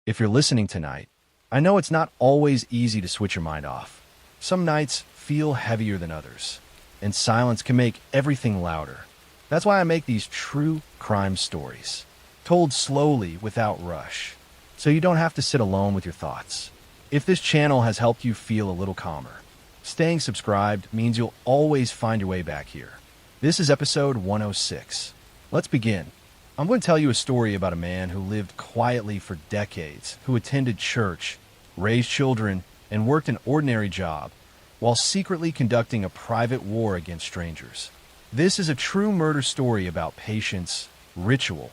If you're listening tonight, I know it's not always easy to switch your mind off. Some nights feel heavier than others, and silence can make everything louder. That's why I make these true crime stories, told slowly without rush, so you don't have to sit alone with your thoughts. If this channel has helped you feel a little calmer, staying subscribed means you'll always find your way back here. This is episode 106. Let's begin. I'm going to tell you a story about a man who lived quietly for decades, who attended church, raised children, and worked an ordinary job, while secretly conducting a private war against strangers. This is a true murder story about patience, ritual,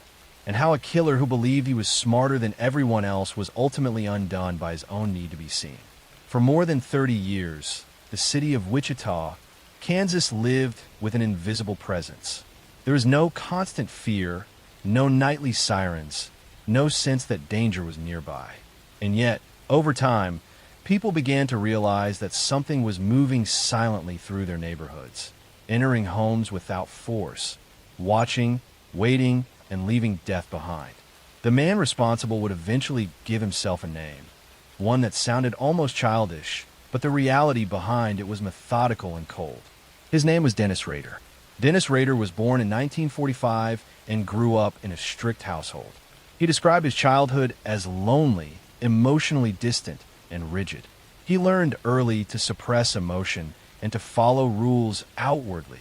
and how a killer who believed he was smarter than everyone else was ultimately undone by his own need to be seen. For more than 30 years, the city of Wichita, Kansas lived with an invisible presence. There was no constant fear, no nightly sirens, no sense that danger was nearby. And yet, over time, people began to realize that something was moving silently through their neighborhoods, entering homes without force, watching, waiting, and leaving death behind. The man responsible would eventually give himself a name, one that sounded almost childish, but the reality behind it was methodical and cold. His name was Dennis Rader. Dennis Rader was born in 1945 and grew up in a strict household. He described his childhood as lonely, emotionally distant, and rigid. He learned early to suppress emotion and to follow rules outwardly,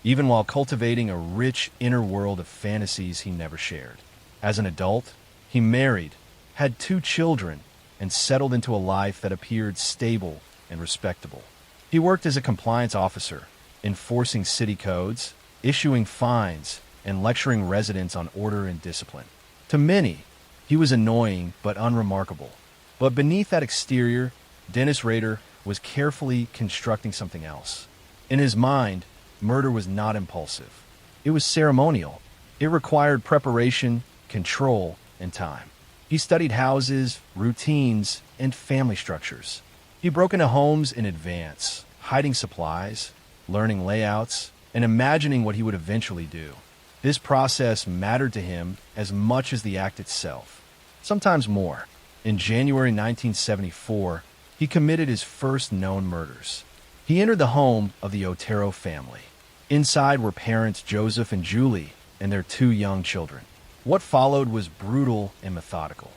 even while cultivating a rich inner world of fantasies he never shared. As an adult, he married, had 2 children, and settled into a life that appeared stable and respectable. He worked as a compliance officer, enforcing city codes, issuing fines, and lecturing residents on order and discipline. To many, he was annoying but unremarkable. But beneath that exterior, Dennis Rader was carefully constructing something else. In his mind, murder was not impulsive. It was ceremonial. It required preparation, control, and time. He studied houses, routines, and family structures. He broke into homes in advance, hiding supplies, learning layouts, and imagining what he would eventually do. This process mattered to him as much as the act itself, sometimes more. In January 1974, he committed his first known murders. He entered the home of the Otero family. Inside were parents Joseph and Julie and their 2 young children. What followed was brutal and methodical.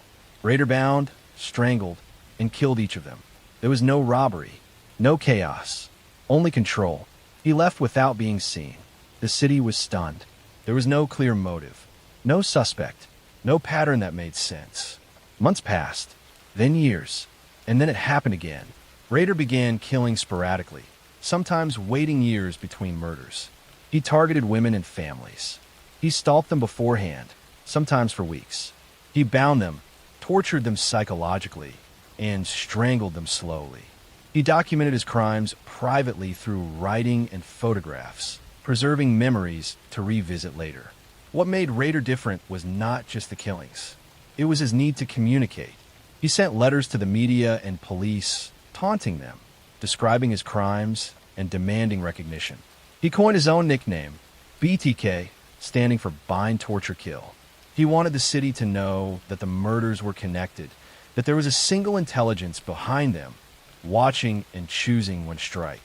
Rader bound, strangled, and killed each of them. There was no robbery, no chaos, only control. He left without being seen. The city was stunned. There was no clear motive, no suspect, no pattern that made sense. Months passed, then years, and then it happened again. Rader began killing sporadically, sometimes waiting years between murders. He targeted women and families. He stalked them beforehand, sometimes for weeks. He bound them, tortured them psychologically, and strangled them slowly. He documented his crimes privately through writing and photographs, preserving memories to revisit later. What made Rader different was not just the killings. It was his need to communicate. He sent letters to the media and police, taunting them, describing his crimes, and demanding recognition. He coined his own nickname, BTK, standing for Bind, Torture, Kill. He wanted the city to know that the murders were connected, that there was a single intelligence behind them, watching and choosing when strike.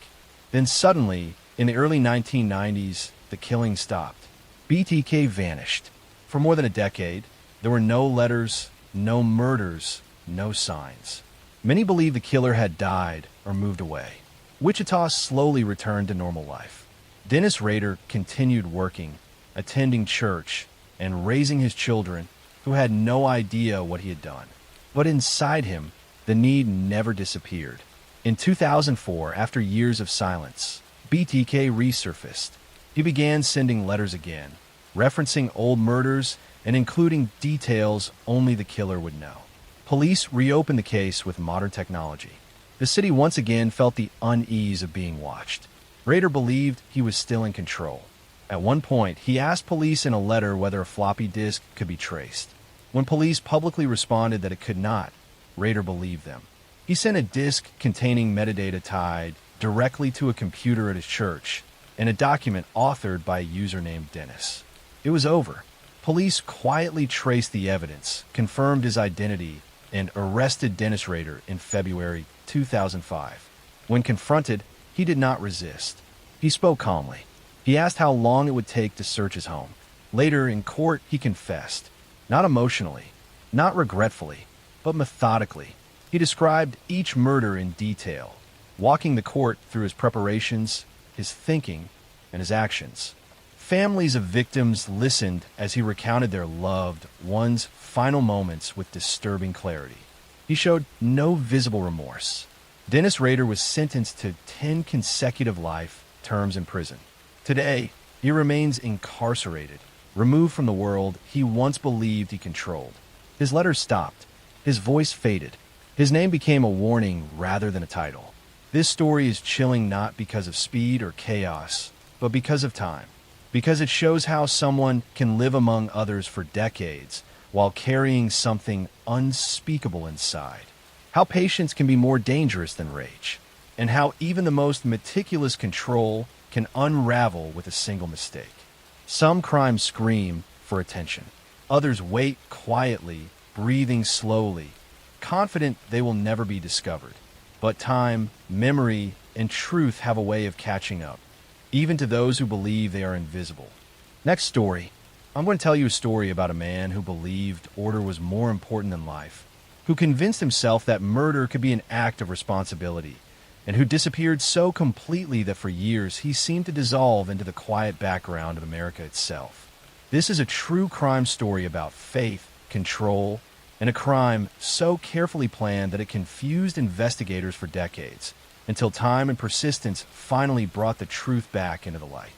Then suddenly, in the early 1990s, the killing stopped. BTK vanished. For more than a decade, there were no letters, no murders, no signs. Many believed the killer had died or moved away. Wichita slowly returned to normal life. Dennis Rader continued working, attending church, and raising his children, who had no idea what he had done. But inside him, the need never disappeared. In 2004, after years of silence, BTK resurfaced. He began sending letters again, referencing old murders and including details only the killer would know. Police reopened the case with modern technology. The city once again felt the unease of being watched. Rader believed he was still in control. At one point, he asked police in a letter whether a floppy disk could be traced. When police publicly responded that it could not, Rader believed them. He sent a disk containing metadata tied directly to a computer at his church and a document authored by a user named Dennis. It was over. Police quietly traced the evidence, confirmed his identity, and arrested Dennis Rader in February 2005. When confronted, he did not resist. He spoke calmly. He asked how long it would take to search his home. Later, in court, he confessed. Not emotionally, not regretfully, but methodically. He described each murder in detail, walking the court through his preparations, his thinking, and his actions. Families of victims listened as he recounted their loved ones' final moments with disturbing clarity. He showed no visible remorse. Dennis Rader was sentenced to 10 consecutive life terms in prison. Today, he remains incarcerated, removed from the world he once believed he controlled. His letters stopped. His voice faded. His name became a warning rather than a title. This story is chilling not because of speed or chaos, but because of time. Because it shows how someone can live among others for decades while carrying something unspeakable inside. How patience can be more dangerous than rage, and how even the most meticulous control can unravel with a single mistake. Some crimes scream for attention. Others wait quietly, breathing slowly, confident they will never be discovered. But time, memory, and truth have a way of catching up, even to those who believe they are invisible. Next story. I'm going to tell you a story about a man who believed order was more important than life, who convinced himself that murder could be an act of responsibility, and who disappeared so completely that for years he seemed to dissolve into the quiet background of America itself. This is a true crime story about faith, control, and a crime so carefully planned that it confused investigators for decades, until time and persistence finally brought the truth back into the light.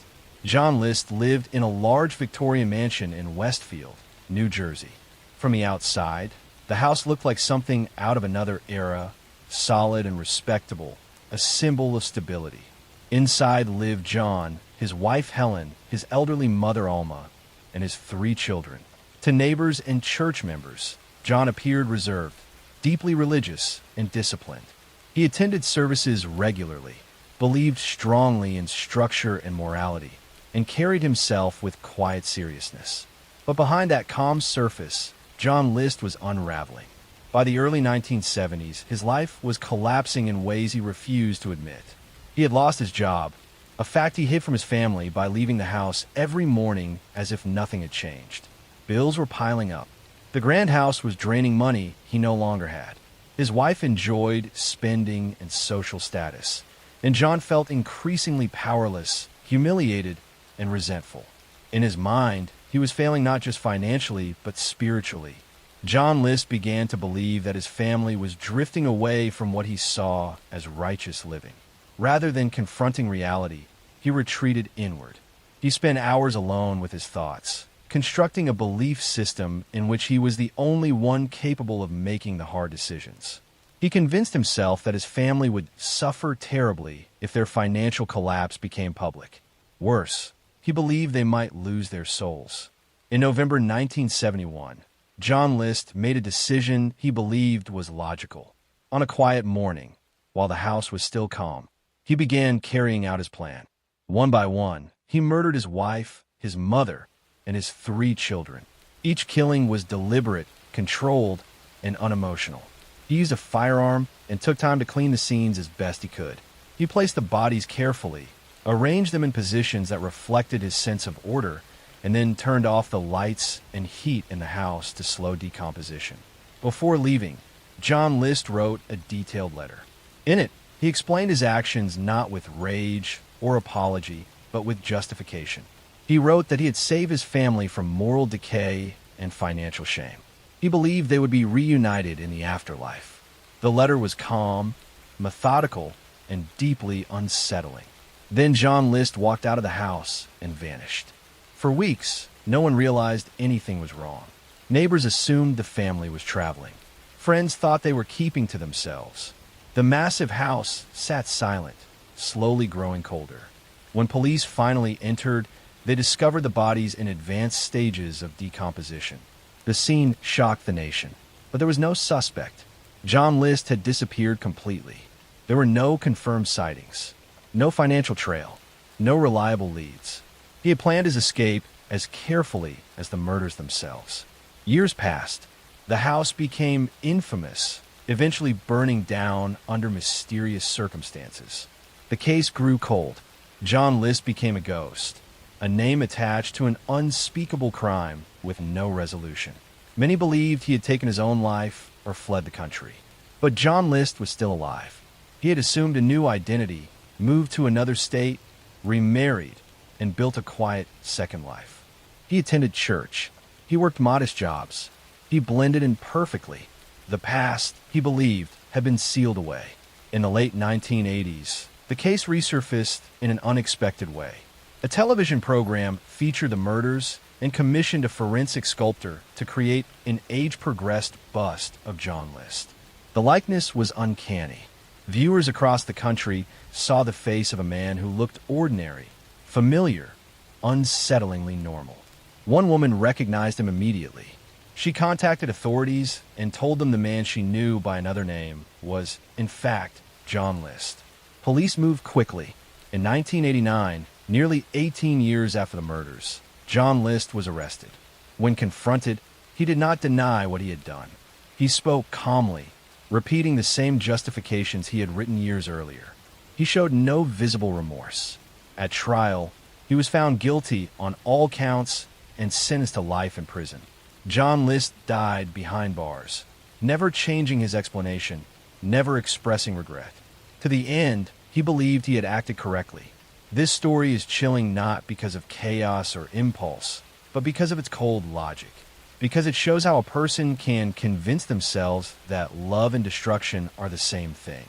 John List lived in a large Victorian mansion in Westfield, New Jersey. From the outside, the house looked like something out of another era, solid and respectable, a symbol of stability. Inside lived John, his wife Helen, his elderly mother Alma, and his 3 children. To neighbors and church members, John appeared reserved, deeply religious, and disciplined. He attended services regularly, believed strongly in structure and morality, and carried himself with quiet seriousness. But behind that calm surface, John List was unraveling. By the early 1970s, his life was collapsing in ways he refused to admit. He had lost his job, a fact he hid from his family by leaving the house every morning as if nothing had changed. Bills were piling up. The grand house was draining money he no longer had. His wife enjoyed spending and social status, and John felt increasingly powerless, humiliated, and resentful. In his mind, he was failing not just financially, but spiritually. John List began to believe that his family was drifting away from what he saw as righteous living. Rather than confronting reality, he retreated inward. He spent hours alone with his thoughts, constructing a belief system in which he was the only one capable of making the hard decisions. He convinced himself that his family would suffer terribly if their financial collapse became public. Worse, he believed they might lose their souls. In November 1971, John List made a decision he believed was logical. On a quiet morning, while the house was still calm, he began carrying out his plan. One by one, he murdered his wife, his mother, and his 3 children. Each killing was deliberate, controlled, and unemotional. He used a firearm and took time to clean the scenes as best he could. He placed the bodies carefully, arranged them in positions that reflected his sense of order, and then turned off the lights and heat in the house to slow decomposition. Before leaving, John List wrote a detailed letter. In it, he explained his actions not with rage or apology, but with justification. He wrote that he had saved his family from moral decay and financial shame. He believed they would be reunited in the afterlife. The letter was calm, methodical, and deeply unsettling. Then John List walked out of the house and vanished. For weeks, no one realized anything was wrong. Neighbors assumed the family was traveling. Friends thought they were keeping to themselves. The massive house sat silent, slowly growing colder. When police finally entered, they discovered the bodies in advanced stages of decomposition. The scene shocked the nation, but there was no suspect. John List had disappeared completely. There were no confirmed sightings, no financial trail, no reliable leads. He had planned his escape as carefully as the murders themselves. Years passed, The house became infamous, eventually burning down under mysterious circumstances. The case grew cold. John List became a ghost, a name attached to an unspeakable crime with no resolution. Many believed he had taken his own life or fled the country. But John List was still alive. He had assumed a new identity, moved to another state, remarried, and built a quiet second life. He attended church. He worked modest jobs. He blended in perfectly. The past, he believed, had been sealed away. In the late 1980s, the case resurfaced in an unexpected way. A television program featured the murders and commissioned a forensic sculptor to create an age-progressed bust of John List. The likeness was uncanny. Viewers across the country saw the face of a man who looked ordinary, familiar, unsettlingly normal. One woman recognized him immediately. She contacted authorities and told them the man she knew by another name was, in fact, John List. Police moved quickly. In 1989, nearly 18 years after the murders, John List was arrested. When confronted, he did not deny what he had done. He spoke calmly, repeating the same justifications he had written years earlier. He showed no visible remorse. At trial, he was found guilty on all counts and sentenced to life in prison. John List died behind bars, never changing his explanation, never expressing regret. To the end, he believed he had acted correctly. This story is chilling not because of chaos or impulse, but because of its cold logic. Because it shows how a person can convince themselves that love and destruction are the same thing.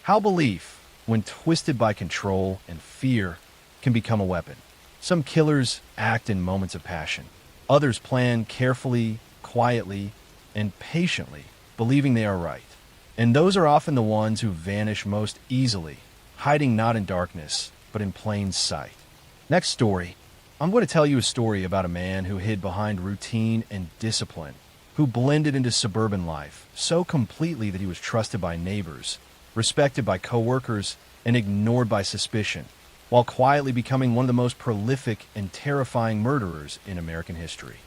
How belief, when twisted by control and fear, can become a weapon. Some killers act in moments of passion. Others plan carefully, quietly, and patiently, believing they are right. And those are often the ones who vanish most easily, hiding not in darkness, but in plain sight. Next story. I'm going to tell you a story about a man who hid behind routine and discipline, who blended into suburban life so completely that he was trusted by neighbors, respected by coworkers, and ignored by suspicion, while quietly becoming one of the most prolific and terrifying murderers in American history.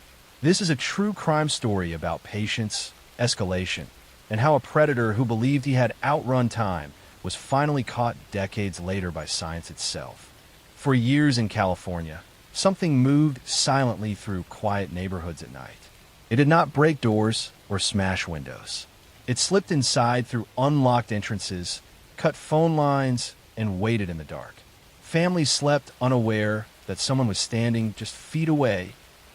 This is a true crime story about patience, escalation, and how a predator who believed he had outrun time was finally caught decades later by science itself. For years in California, something moved silently through quiet neighborhoods at night. It did not break doors or smash windows. It slipped inside through unlocked entrances, cut phone lines, and waited in the dark. Families slept unaware that someone was standing just feet away,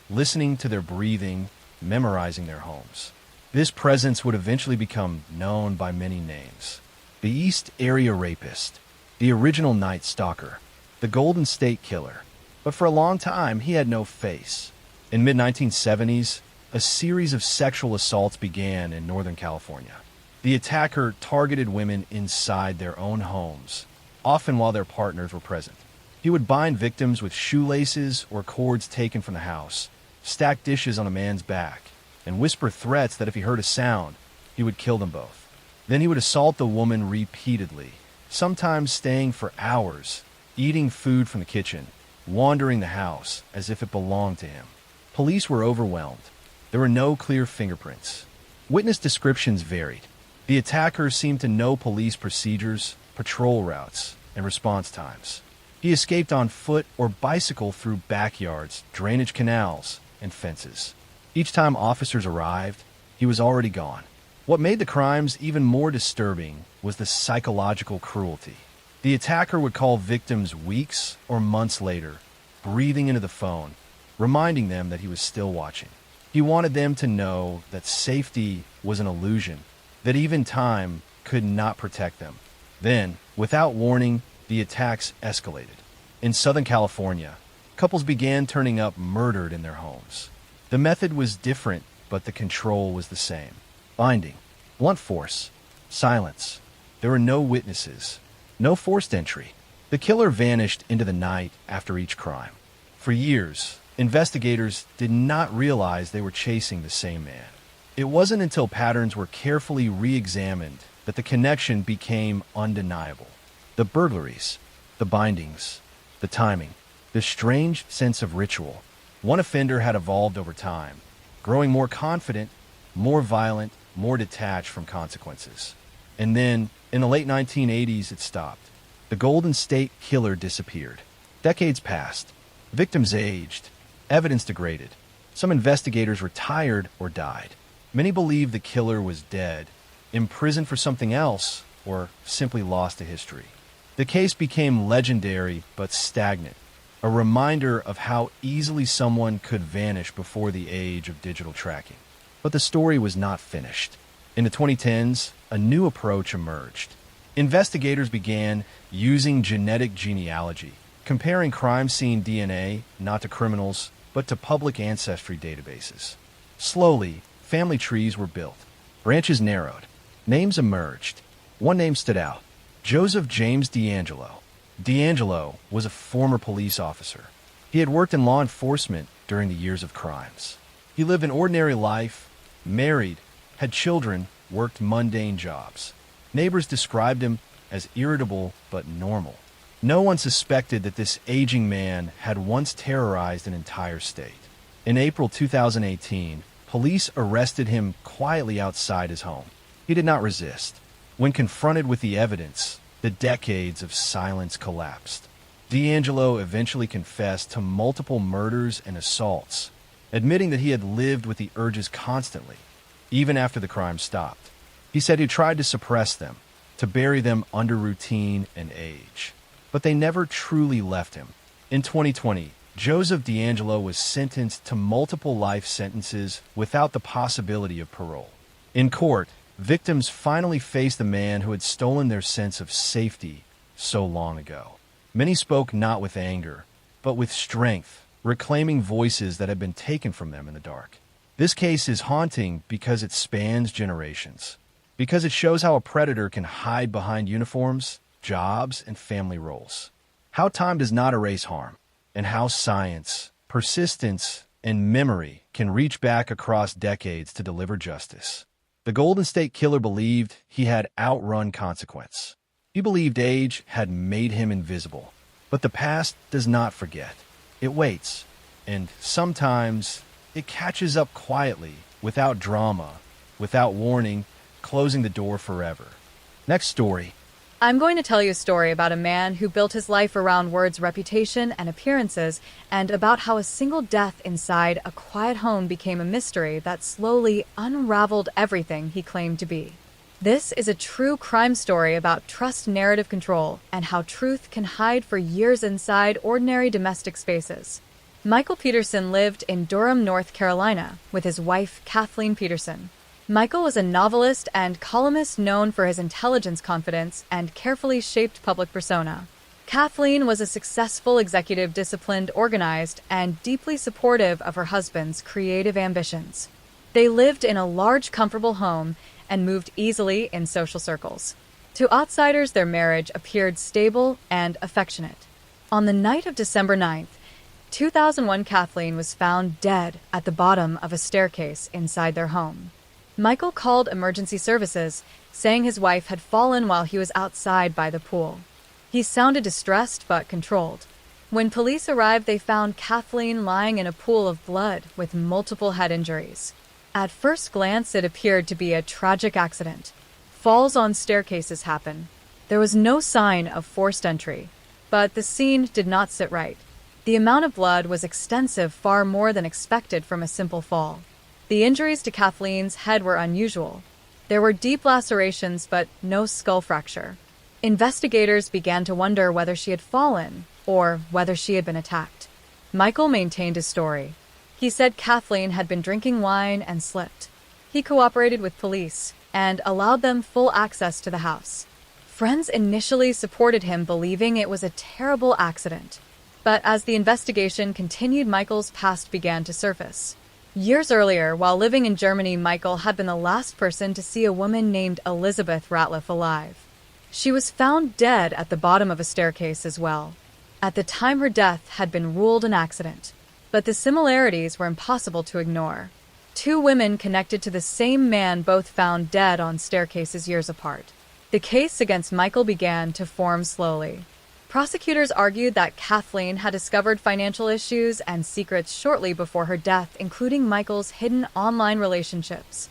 listening to their breathing, memorizing their homes. This presence would eventually become known by many names. The East Area Rapist, the original Night Stalker, the Golden State Killer. But for a long time, he had no face. In mid-1970s, a series of sexual assaults began in Northern California. The attacker targeted women inside their own homes, often while their partners were present. He would bind victims with shoelaces or cords taken from the house, stack dishes on a man's back, and whisper threats that if he heard a sound, he would kill them both. Then he would assault the woman repeatedly, sometimes staying for hours, eating food from the kitchen, wandering the house as if it belonged to him. Police were overwhelmed. There were no clear fingerprints. Witness descriptions varied. The attacker seemed to know police procedures, patrol routes, and response times. He escaped on foot or bicycle through backyards, drainage canals, and fences. Each time officers arrived, he was already gone. What made the crimes even more disturbing was the psychological cruelty. The attacker would call victims weeks or months later, breathing into the phone, reminding them that he was still watching. He wanted them to know that safety was an illusion, that even time could not protect them. Then, without warning, the attacks escalated. In Southern California, couples began turning up murdered in their homes. The method was different, but the control was the same. Binding, blunt force, silence. There were no witnesses, no forced entry. The killer vanished into the night after each crime. For years, investigators did not realize they were chasing the same man. It wasn't until patterns were carefully re-examined that the connection became undeniable. The burglaries, the bindings, the timing, the strange sense of ritual. One offender had evolved over time, growing more confident, more violent, more detached from consequences. And then, in the late 1980s, it stopped. The Golden State Killer disappeared. Decades passed. Victims aged. Evidence degraded. Some investigators retired or died. Many believe the killer was dead, imprisoned for something else, or simply lost to history. The case became legendary but stagnant, a reminder of how easily someone could vanish before the age of digital tracking. But the story was not finished. In the 2010s, a new approach emerged. Investigators began using genetic genealogy, comparing crime scene DNA not to criminals, but to public ancestry databases. Slowly, family trees were built. Branches narrowed. Names emerged. One name stood out: Joseph James D'Angelo. D'Angelo was a former police officer. He had worked in law enforcement during the years of crimes. He lived an ordinary life, married, had children, worked mundane jobs. Neighbors described him as irritable but normal. No one suspected that this aging man had once terrorized an entire state. In April 2018, police arrested him quietly outside his home. He did not resist. When confronted with the evidence, the decades of silence collapsed. D'Angelo eventually confessed to multiple murders and assaults, admitting that he had lived with the urges constantly, even after the crime stopped. He said he tried to suppress them, to bury them under routine and age. But they never truly left him. In 2020, Joseph D'Angelo was sentenced to multiple life sentences without the possibility of parole. In court, victims finally faced the man who had stolen their sense of safety so long ago. Many spoke not with anger, but with strength, reclaiming voices that had been taken from them in the dark. This case is haunting because it spans generations, because it shows how a predator can hide behind uniforms, jobs, and family roles, how time does not erase harm, and how science, persistence, and memory can reach back across decades to deliver justice. The Golden State Killer believed he had outrun consequence. He believed age had made him invisible. But the past does not forget. It waits, and sometimes it catches up quietly, without drama, without warning, closing the door forever. Next story. I'm going to tell you a story about a man who built his life around words, reputation, and appearances, and about how a single death inside a quiet home became a mystery that slowly unraveled everything he claimed to be. This is a true crime story about trust narrative control and how truth can hide for years inside ordinary domestic spaces. Michael Peterson lived in Durham, North Carolina, with his wife, Kathleen Peterson. Michael was a novelist and columnist known for his intelligence, confidence, and carefully shaped public persona. Kathleen was a successful executive, disciplined, organized, and deeply supportive of her husband's creative ambitions. They lived in a large, comfortable home and moved easily in social circles. To outsiders, their marriage appeared stable and affectionate. On the night of December 9th, 2001, Kathleen was found dead at the bottom of a staircase inside their home. Michael called emergency services, saying his wife had fallen while he was outside by the pool. He sounded distressed but controlled. When police arrived, they found Kathleen lying in a pool of blood with multiple head injuries. At first glance, it appeared to be a tragic accident. Falls on staircases happen. There was no sign of forced entry, but the scene did not sit right. The amount of blood was extensive, far more than expected from a simple fall. The injuries to Kathleen's head were unusual. There were deep lacerations, but no skull fracture. Investigators began to wonder whether she had fallen or whether she had been attacked. Michael maintained his story. He said Kathleen had been drinking wine and slipped. He cooperated with police and allowed them full access to the house. Friends initially supported him, believing it was a terrible accident. But as the investigation continued, Michael's past began to surface. Years earlier, while living in Germany, Michael had been the last person to see a woman named Elizabeth Ratliff alive. She was found dead at the bottom of a staircase as well. At the time, her death had been ruled an accident, but the similarities were impossible to ignore. Two women connected to the same man, both found dead on staircases years apart. The case against Michael began to form slowly. Prosecutors argued that Kathleen had discovered financial issues and secrets shortly before her death, including Michael's hidden online relationships.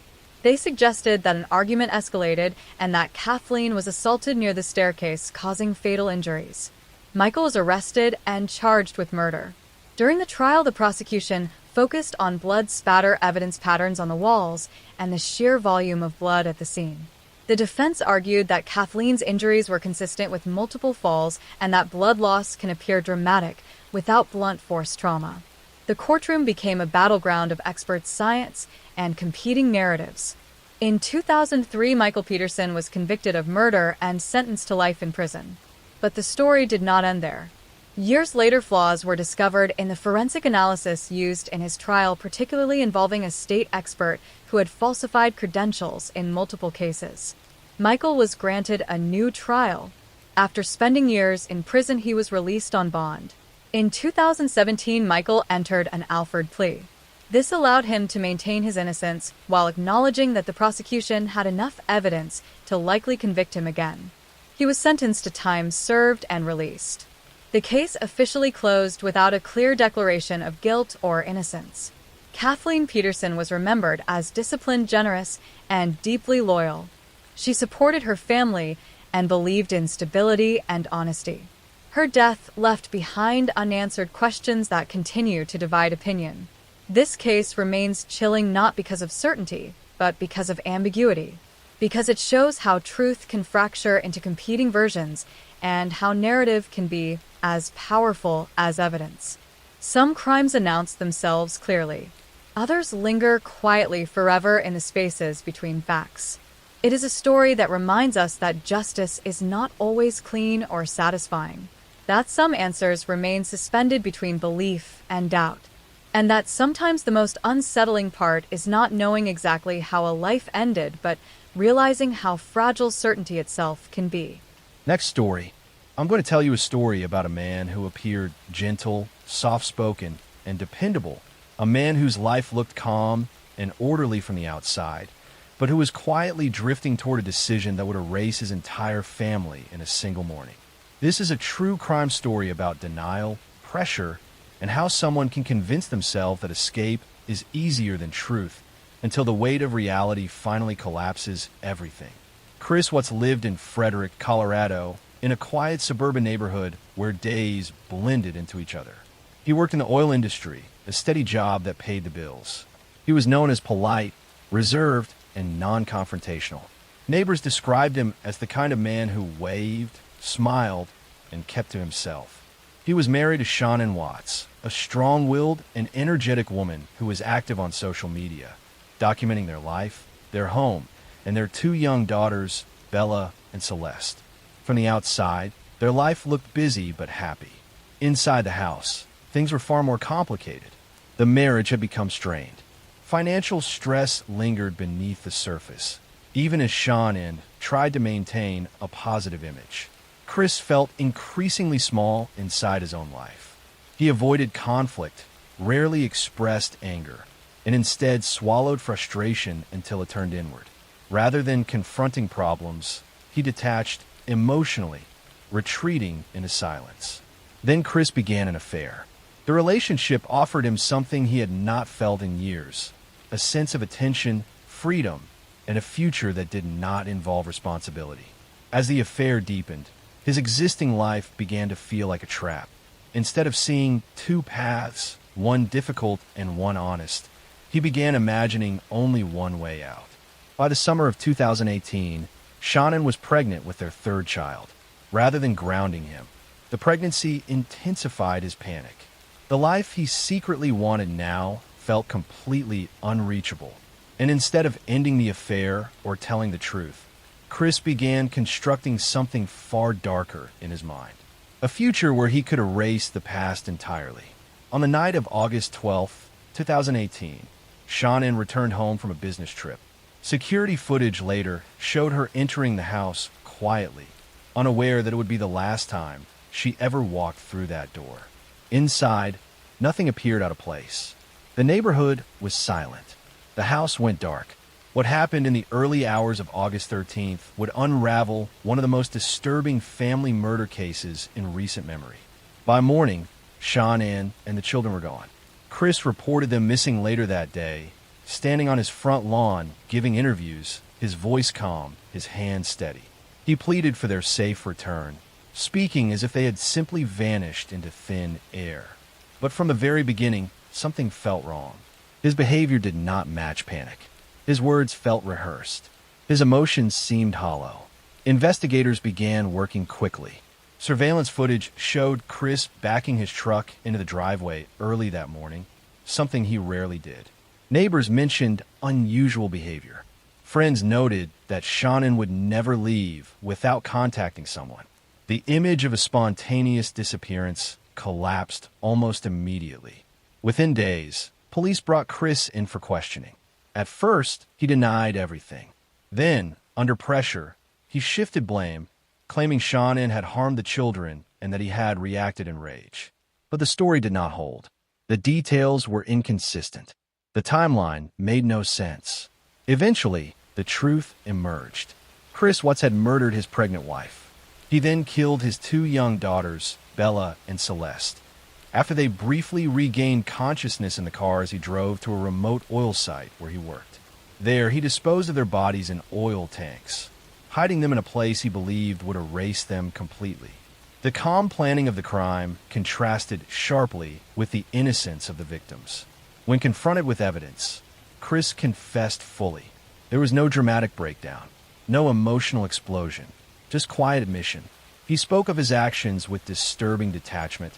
They suggested that an argument escalated and that Kathleen was assaulted near the staircase, causing fatal injuries. Michael was arrested and charged with murder. During the trial, the prosecution focused on blood spatter evidence patterns on the walls and the sheer volume of blood at the scene. The defense argued that Kathleen's injuries were consistent with multiple falls and that blood loss can appear dramatic without blunt force trauma. The courtroom became a battleground of expert science and competing narratives. In 2003, Michael Peterson was convicted of murder and sentenced to life in prison. But the story did not end there. Years later, flaws were discovered in the forensic analysis used in his trial, particularly involving a state expert who had falsified credentials in multiple cases. Michael was granted a new trial. After spending years in prison, he was released on bond. In 2017, Michael entered an Alford plea. This allowed him to maintain his innocence while acknowledging that the prosecution had enough evidence to likely convict him again. He was sentenced to time served and released. The case officially closed without a clear declaration of guilt or innocence. Kathleen Peterson was remembered as disciplined, generous, and deeply loyal. She supported her family and believed in stability and honesty. Her death left behind unanswered questions that continue to divide opinion. This case remains chilling not because of certainty, but because of ambiguity. Because it shows how truth can fracture into competing versions and how narrative can be as powerful as evidence. Some crimes announce themselves clearly. Others linger quietly forever in the spaces between facts. It is a story that reminds us that justice is not always clean or satisfying, that some answers remain suspended between belief and doubt, and that sometimes the most unsettling part is not knowing exactly how a life ended, but realizing how fragile certainty itself can be. Next story. I'm going to tell you a story about a man who appeared gentle, soft-spoken, and dependable. A man whose life looked calm and orderly from the outside, but who was quietly drifting toward a decision that would erase his entire family in a single morning. This is a true crime story about denial, pressure, and how someone can convince themselves that escape is easier than truth until the weight of reality finally collapses everything. Chris Watts lived in Frederick, Colorado, in a quiet suburban neighborhood where days blended into each other. He worked in the oil industry, a steady job that paid the bills. He was known as polite, reserved, and non-confrontational. Neighbors described him as the kind of man who waved, smiled, and kept to himself. He was married to Shannon Watts, a strong-willed and energetic woman who was active on social media, documenting their life, their home, and their two young daughters, Bella and Celeste. From the outside, their life looked busy but happy. Inside the house, things were far more complicated. The marriage had become strained. Financial stress lingered beneath the surface, even as Shannon tried to maintain a positive image. Chris felt increasingly small inside his own life. He avoided conflict, rarely expressed anger, and instead swallowed frustration until it turned inward. Rather than confronting problems, he detached emotionally, retreating into silence. Then Chris began an affair. The relationship offered him something he had not felt in years, a sense of attention, freedom, and a future that did not involve responsibility. As the affair deepened, his existing life began to feel like a trap. Instead of seeing two paths, one difficult and one honest, he began imagining only one way out. By the summer of 2018, Shannon was pregnant with their third child. Rather than grounding him, the pregnancy intensified his panic. The life he secretly wanted now felt completely unreachable. And instead of ending the affair or telling the truth, Chris began constructing something far darker in his mind. A future where he could erase the past entirely. On the night of August 12, 2018, Shannon returned home from a business trip. Security footage later showed her entering the house quietly, unaware that it would be the last time she ever walked through that door. Inside, nothing appeared out of place. The neighborhood was silent. The house went dark. What happened in the early hours of August 13th would unravel one of the most disturbing family murder cases in recent memory. By morning, Shannon and the children were gone. Chris reported them missing later that day, standing on his front lawn, giving interviews, his voice calm, his hands steady. He pleaded for their safe return, speaking as if they had simply vanished into thin air. But from the very beginning, something felt wrong. His behavior did not match panic. His words felt rehearsed. His emotions seemed hollow. Investigators began working quickly. Surveillance footage showed Chris backing his truck into the driveway early that morning, something he rarely did. Neighbors mentioned unusual behavior. Friends noted that Shannon would never leave without contacting someone. The image of a spontaneous disappearance collapsed almost immediately. Within days, police brought Chris in for questioning. At first, he denied everything. Then, under pressure, he shifted blame, claiming Shannon had harmed the children and that he had reacted in rage. But the story did not hold. The details were inconsistent. The timeline made no sense. Eventually, the truth emerged. Chris Watts had murdered his pregnant wife. He then killed his 2 young daughters, Bella and Celeste, after they briefly regained consciousness in the car as he drove to a remote oil site where he worked. There, he disposed of their bodies in oil tanks, hiding them in a place he believed would erase them completely. The calm planning of the crime contrasted sharply with the innocence of the victims. When confronted with evidence, Chris confessed fully. There was no dramatic breakdown, no emotional explosion, just quiet admission. He spoke of his actions with disturbing detachment,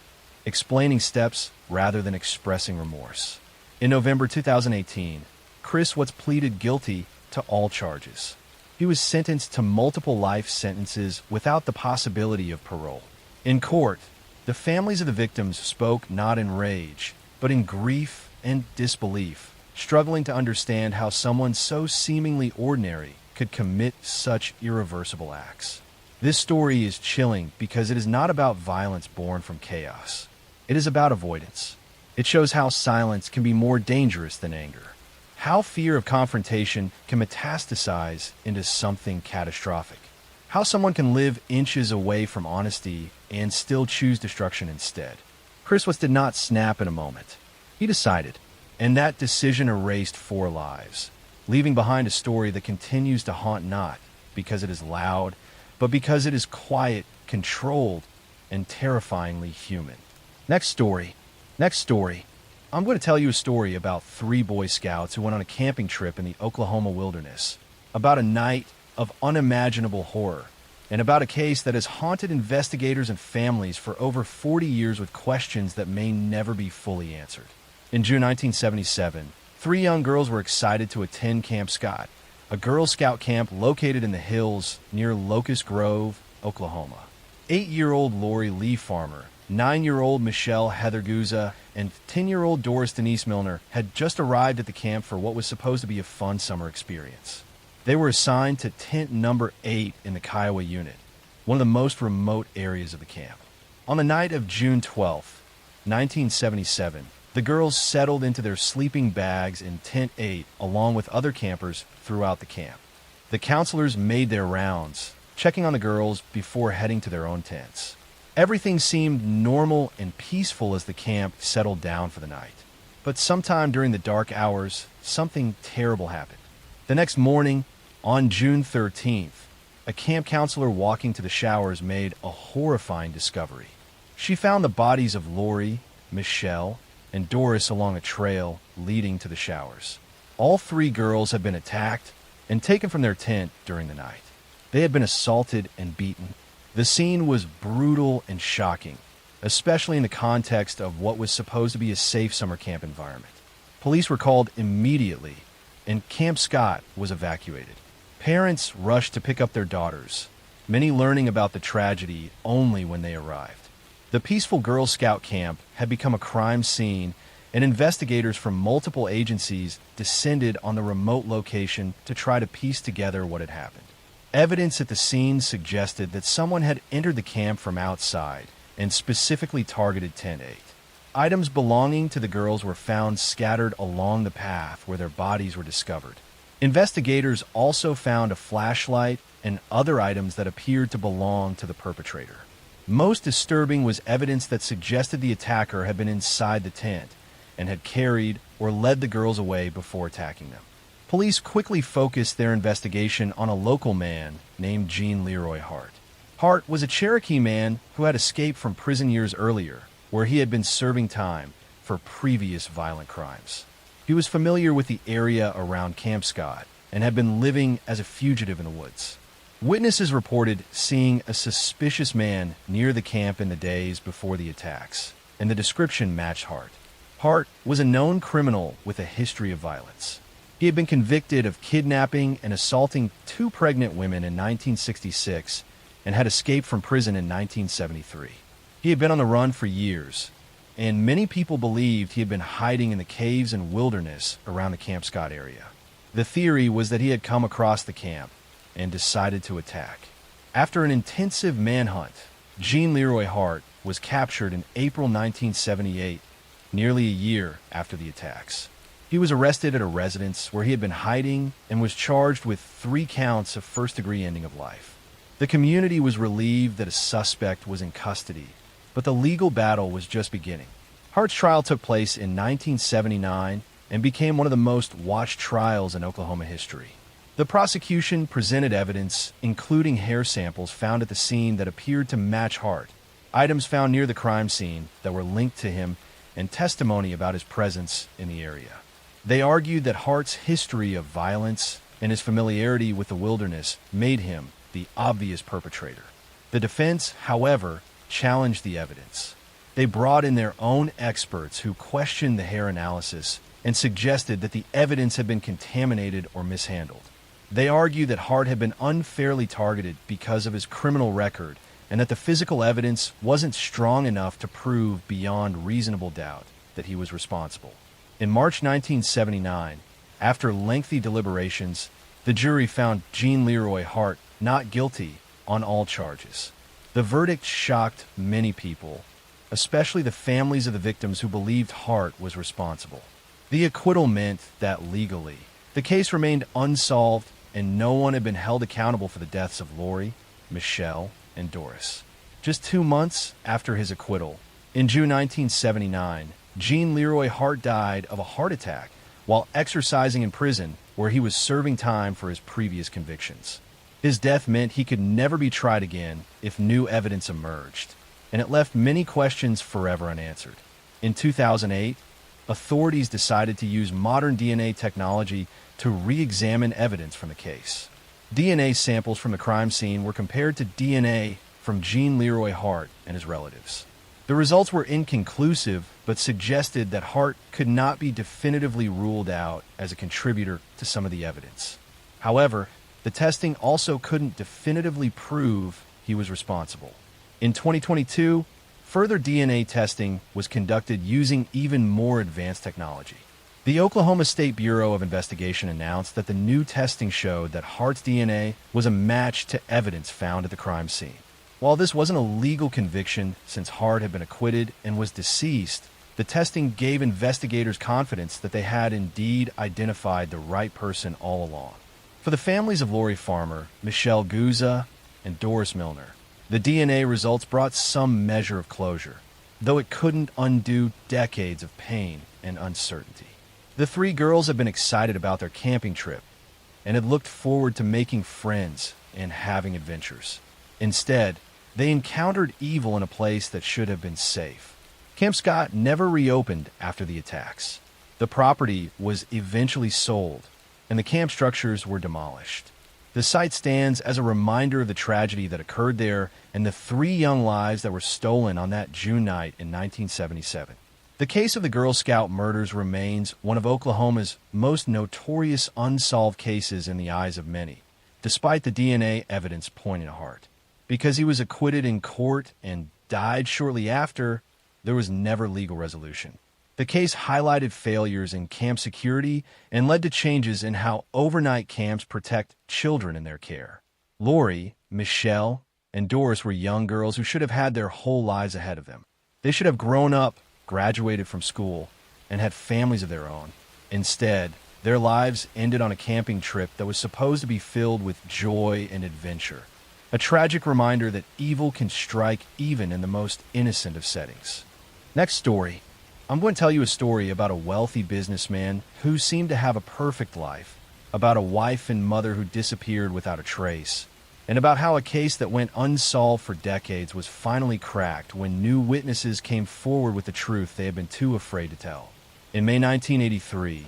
explaining steps rather than expressing remorse. In November 2018, Chris Watts pleaded guilty to all charges. He was sentenced to multiple life sentences without the possibility of parole. In court, the families of the victims spoke not in rage, but in grief and disbelief, struggling to understand how someone so seemingly ordinary could commit such irreversible acts. This story is chilling because it is not about violence born from chaos. It is about avoidance. It shows how silence can be more dangerous than anger, how fear of confrontation can metastasize into something catastrophic, how someone can live inches away from honesty and still choose destruction instead. Chris Watts did not snap in a moment. He decided, and that decision erased 4 lives, leaving behind a story that continues to haunt not because it is loud, but because it is quiet, controlled, and terrifyingly human. Next story. I'm going to tell you a story about 3 Boy Scouts who went on a camping trip in the Oklahoma wilderness, about a night of unimaginable horror, and about a case that has haunted investigators and families for over 40 years with questions that may never be fully answered. In June 1977, 3 young girls were excited to attend Camp Scott, a Girl Scout camp located in the hills near Locust Grove, Oklahoma. 8-year-old Lori Lee Farmer, 9-year-old Michelle Heather Guza, and 10-year-old Doris Denise Milner had just arrived at the camp for what was supposed to be a fun summer experience. They were assigned to tent number 8 in the Kiowa unit, one of the most remote areas of the camp. On the night of June 12, 1977, the girls settled into their sleeping bags in Tent 8 along with other campers throughout the camp. The counselors made their rounds, checking on the girls before heading to their own tents. Everything seemed normal and peaceful as the camp settled down for the night. But sometime during the dark hours, something terrible happened. The next morning, on June 13th, a camp counselor walking to the showers made a horrifying discovery. She found the bodies of Lori, Michelle, and Doris along a trail leading to the showers. All 3 girls had been attacked and taken from their tent during the night. They had been assaulted and beaten. The scene was brutal and shocking, especially in the context of what was supposed to be a safe summer camp environment. Police were called immediately, and Camp Scott was evacuated. Parents rushed to pick up their daughters, many learning about the tragedy only when they arrived. The peaceful Girl Scout camp had become a crime scene, and investigators from multiple agencies descended on the remote location to try to piece together what had happened. Evidence at the scene suggested that someone had entered the camp from outside and specifically targeted Tent 8. Items belonging to the girls were found scattered along the path where their bodies were discovered. Investigators also found a flashlight and other items that appeared to belong to the perpetrator. Most disturbing was evidence that suggested the attacker had been inside the tent and had carried or led the girls away before attacking them. Police quickly focused their investigation on a local man named Gene Leroy Hart. Hart was a Cherokee man who had escaped from prison years earlier, where he had been serving time for previous violent crimes. He was familiar with the area around Camp Scott and had been living as a fugitive in the woods. Witnesses reported seeing a suspicious man near the camp in the days before the attacks, and the description matched Hart. Hart was a known criminal with a history of violence. He had been convicted of kidnapping and assaulting 2 pregnant women in 1966 and had escaped from prison in 1973. He had been on the run for years, and many people believed he had been hiding in the caves and wilderness around the Camp Scott area. The theory was that he had come across the camp and decided to attack. After an intensive manhunt, Gene Leroy Hart was captured in April 1978, nearly a year after the attacks. He was arrested at a residence where he had been hiding and was charged with 3 counts of first-degree ending of life. The community was relieved that a suspect was in custody, but the legal battle was just beginning. Hart's trial took place in 1979 and became one of the most watched trials in Oklahoma history. The prosecution presented evidence, including hair samples found at the scene that appeared to match Hart, items found near the crime scene that were linked to him, and testimony about his presence in the area. They argued that Hart's history of violence and his familiarity with the wilderness made him the obvious perpetrator. The defense, however, challenged the evidence. They brought in their own experts who questioned the hair analysis and suggested that the evidence had been contaminated or mishandled. They argued that Hart had been unfairly targeted because of his criminal record and that the physical evidence wasn't strong enough to prove beyond reasonable doubt that he was responsible. In March 1979, after lengthy deliberations, the jury found Gene Leroy Hart not guilty on all charges. The verdict shocked many people, especially the families of the victims who believed Hart was responsible. The acquittal meant that legally, the case remained unsolved and no one had been held accountable for the deaths of Lori, Michelle, and Doris. Just 2 months after his acquittal, in June 1979, Gene Leroy Hart died of a heart attack while exercising in prison where he was serving time for his previous convictions. His death meant he could never be tried again if new evidence emerged, and it left many questions forever unanswered. In 2008, authorities decided to use modern DNA technology to re-examine evidence from the case. DNA samples from the crime scene were compared to DNA from Gene Leroy Hart and his relatives. The results were inconclusive, but suggested that Hart could not be definitively ruled out as a contributor to some of the evidence. However, the testing also couldn't definitively prove he was responsible. In 2022, further DNA testing was conducted using even more advanced technology. The Oklahoma State Bureau of Investigation announced that the new testing showed that Hart's DNA was a match to evidence found at the crime scene. While this wasn't a legal conviction since Hart had been acquitted and was deceased, the testing gave investigators confidence that they had indeed identified the right person all along. For the families of Lori Farmer, Michelle Guza, and Doris Milner, the DNA results brought some measure of closure, though it couldn't undo decades of pain and uncertainty. The 3 girls had been excited about their camping trip and had looked forward to making friends and having adventures. Instead, they encountered evil in a place that should have been safe. Camp Scott never reopened after the attacks. The property was eventually sold, and the camp structures were demolished. The site stands as a reminder of the tragedy that occurred there and the 3 young lives that were stolen on that June night in 1977. The case of the Girl Scout murders remains one of Oklahoma's most notorious unsolved cases in the eyes of many, despite the DNA evidence pointing to Hart. Because he was acquitted in court and died shortly after, there was never legal resolution. The case highlighted failures in camp security and led to changes in how overnight camps protect children in their care. Lori, Michelle, and Doris were young girls who should have had their whole lives ahead of them. They should have grown up, graduated from school, and had families of their own. Instead, their lives ended on a camping trip that was supposed to be filled with joy and adventure. A tragic reminder that evil can strike even in the most innocent of settings. Next story. I'm going to tell you a story about a wealthy businessman who seemed to have a perfect life, about a wife and mother who disappeared without a trace, and about how a case that went unsolved for decades was finally cracked when new witnesses came forward with the truth they had been too afraid to tell. In May 1983,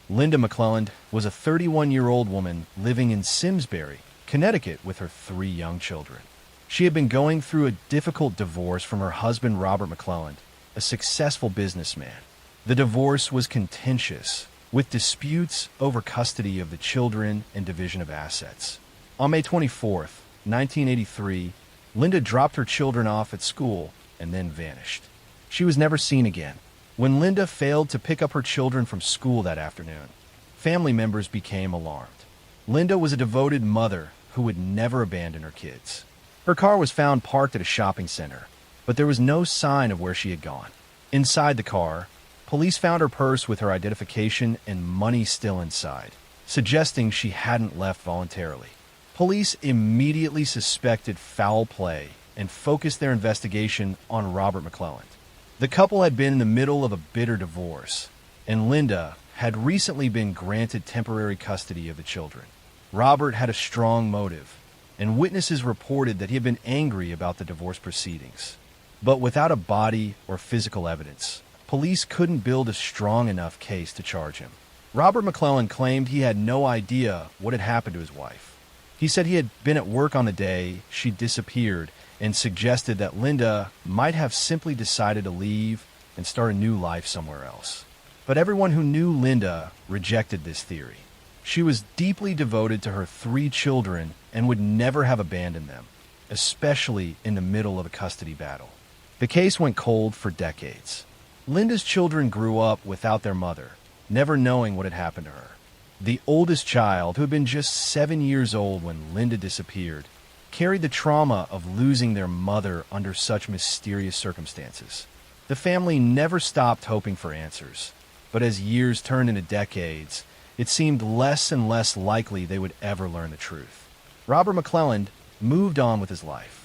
Linda McClelland was a 31-year-old woman living in Simsbury, Connecticut, with her 3 young children. She had been going through a difficult divorce from her husband, Robert McClelland, a successful businessman. The divorce was contentious, with disputes over custody of the children and division of assets. On May 24th, 1983, Linda dropped her children off at school and then vanished. She was never seen again. When Linda failed to pick up her children from school that afternoon, family members became alarmed. Linda was a devoted mother who would never abandon her kids. Her car was found parked at a shopping center, but there was no sign of where she had gone. Inside the car, police found her purse with her identification and money still inside, suggesting she hadn't left voluntarily. Police immediately suspected foul play and focused their investigation on Robert McClelland. The couple had been in the middle of a bitter divorce, and Linda had recently been granted temporary custody of the children. Robert had a strong motive, and witnesses reported that he had been angry about the divorce proceedings. But without a body or physical evidence, police couldn't build a strong enough case to charge him. Robert McClelland claimed he had no idea what had happened to his wife. He said he had been at work on the day she disappeared and suggested that Linda might have simply decided to leave and start a new life somewhere else. But everyone who knew Linda rejected this theory. She was deeply devoted to her 3 children and would never have abandoned them, especially in the middle of a custody battle. The case went cold for decades. Linda's children grew up without their mother, never knowing what had happened to her. The oldest child, who had been just 7 years old when Linda disappeared, carried the trauma of losing their mother under such mysterious circumstances. The family never stopped hoping for answers, but as years turned into decades, it seemed less and less likely they would ever learn the truth. Robert McClelland moved on with his life.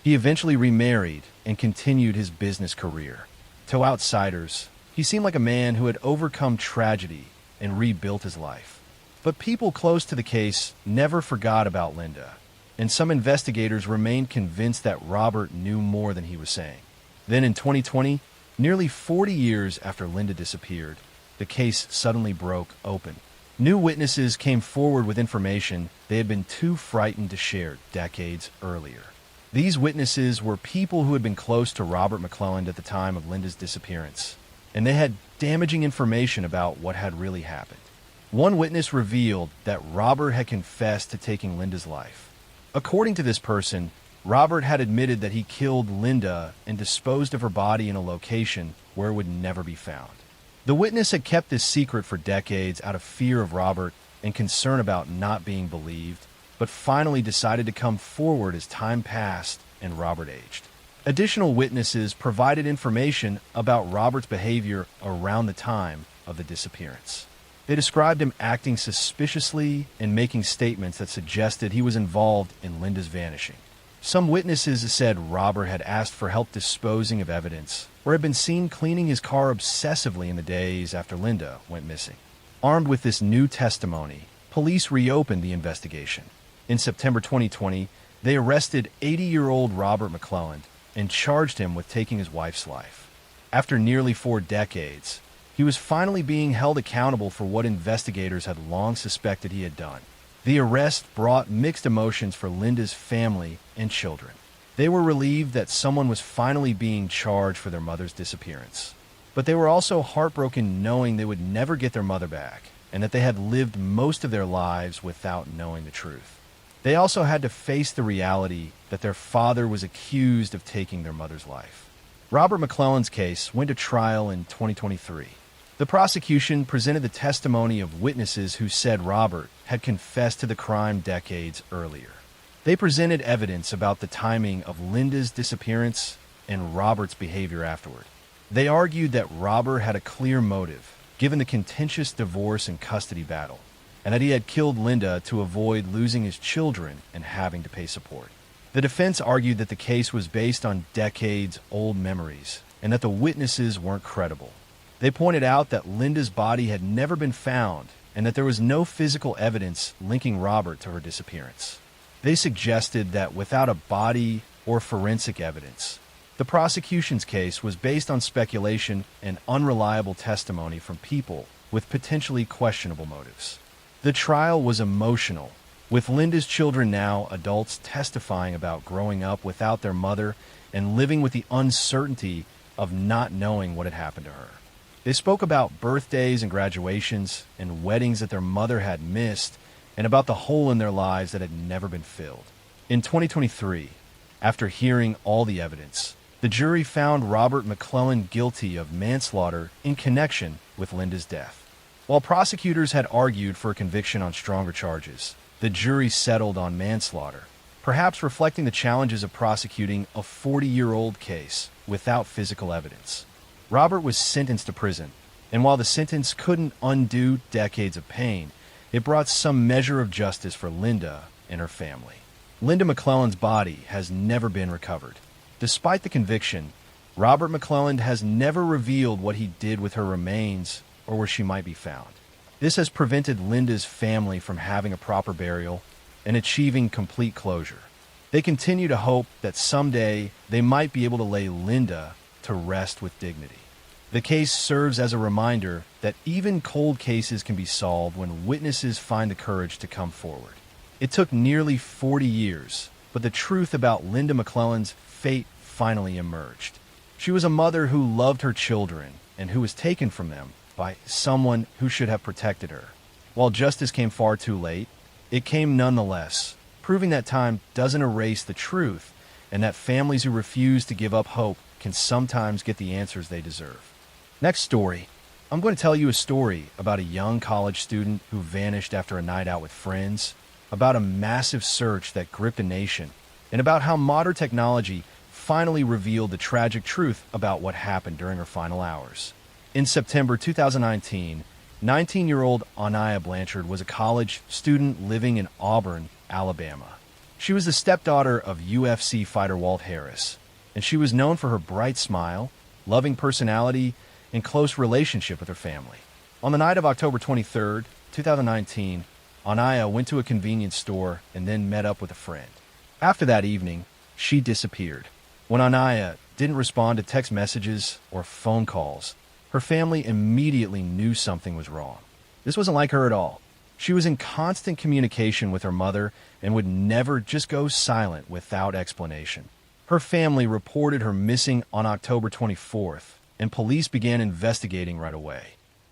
He eventually remarried and continued his business career. To outsiders, he seemed like a man who had overcome tragedy and rebuilt his life. But people close to the case never forgot about Linda, and some investigators remained convinced that Robert knew more than he was saying. Then in 2020, nearly 40 years after Linda disappeared, the case suddenly broke open. New witnesses came forward with information they had been too frightened to share decades earlier. These witnesses were people who had been close to Robert McClelland at the time of Linda's disappearance, and they had damaging information about what had really happened. One witness revealed that Robert had confessed to taking Linda's life. According to this person, Robert had admitted that he killed Linda and disposed of her body in a location where it would never be found. The witness had kept this secret for decades out of fear of Robert and concern about not being believed, but finally decided to come forward as time passed and Robert aged. Additional witnesses provided information about Robert's behavior around the time of the disappearance. They described him acting suspiciously and making statements that suggested he was involved in Linda's vanishing. Some witnesses said Robert had asked for help disposing of evidence, or had been seen cleaning his car obsessively in the days after Linda went missing. Armed with this new testimony, police reopened the investigation. In September 2020, they arrested 80-year-old Robert McClelland and charged him with taking his wife's life. After nearly 4 decades, he was finally being held accountable for what investigators had long suspected he had done. The arrest brought mixed emotions for Linda's family and children. They were relieved that someone was finally being charged for their mother's disappearance. But they were also heartbroken knowing they would never get their mother back, and that they had lived most of their lives without knowing the truth. They also had to face the reality that their father was accused of taking their mother's life. Robert McClelland's case went to trial in 2023. The prosecution presented the testimony of witnesses who said Robert had confessed to the crime decades earlier. They presented evidence about the timing of Linda's disappearance and Robert's behavior afterward. They argued that Robert had a clear motive, given the contentious divorce and custody battle, and that he had killed Linda to avoid losing his children and having to pay support. The defense argued that the case was based on decades-old memories and that the witnesses weren't credible. They pointed out that Linda's body had never been found and that there was no physical evidence linking Robert to her disappearance. They suggested that without a body or forensic evidence, the prosecution's case was based on speculation and unreliable testimony from people with potentially questionable motives. The trial was emotional, with Linda's children now adults testifying about growing up without their mother and living with the uncertainty of not knowing what had happened to her. They spoke about birthdays and graduations and weddings that their mother had missed, and about the hole in their lives that had never been filled. In 2023, after hearing all the evidence, the jury found Robert McClellan guilty of manslaughter in connection with Linda's death. While prosecutors had argued for a conviction on stronger charges, the jury settled on manslaughter, perhaps reflecting the challenges of prosecuting a 40-year-old case without physical evidence. Robert was sentenced to prison, and while the sentence couldn't undo decades of pain, it brought some measure of justice for Linda and her family. Linda McClellan's body has never been recovered. Despite the conviction, Robert McClellan has never revealed what he did with her remains or where she might be found. This has prevented Linda's family from having a proper burial and achieving complete closure. They continue to hope that someday they might be able to lay Linda to rest with dignity. The case serves as a reminder that even cold cases can be solved when witnesses find the courage to come forward. It took nearly 40 years, but the truth about Linda McClellan's fate finally emerged. She was a mother who loved her children and who was taken from them by someone who should have protected her. While justice came far too late, it came nonetheless, proving that time doesn't erase the truth and that families who refuse to give up hope can sometimes get the answers they deserve. Next story. I'm going to tell you a story about a young college student who vanished after a night out with friends, about a massive search that gripped a nation, and about how modern technology finally revealed the tragic truth about what happened during her final hours. In September 2019, 19-year-old Anaya Blanchard was a college student living in Auburn, Alabama. She was the stepdaughter of UFC fighter Walt Harris, and she was known for her bright smile, loving personality, and close relationship with her family. On the night of October 23, 2019, Anaya went to a convenience store and then met up with a friend. After that evening, she disappeared. When Anaya didn't respond to text messages or phone calls, her family immediately knew something was wrong. This wasn't like her at all. She was in constant communication with her mother and would never just go silent without explanation. Her family reported her missing on October 24th, and police began investigating right away.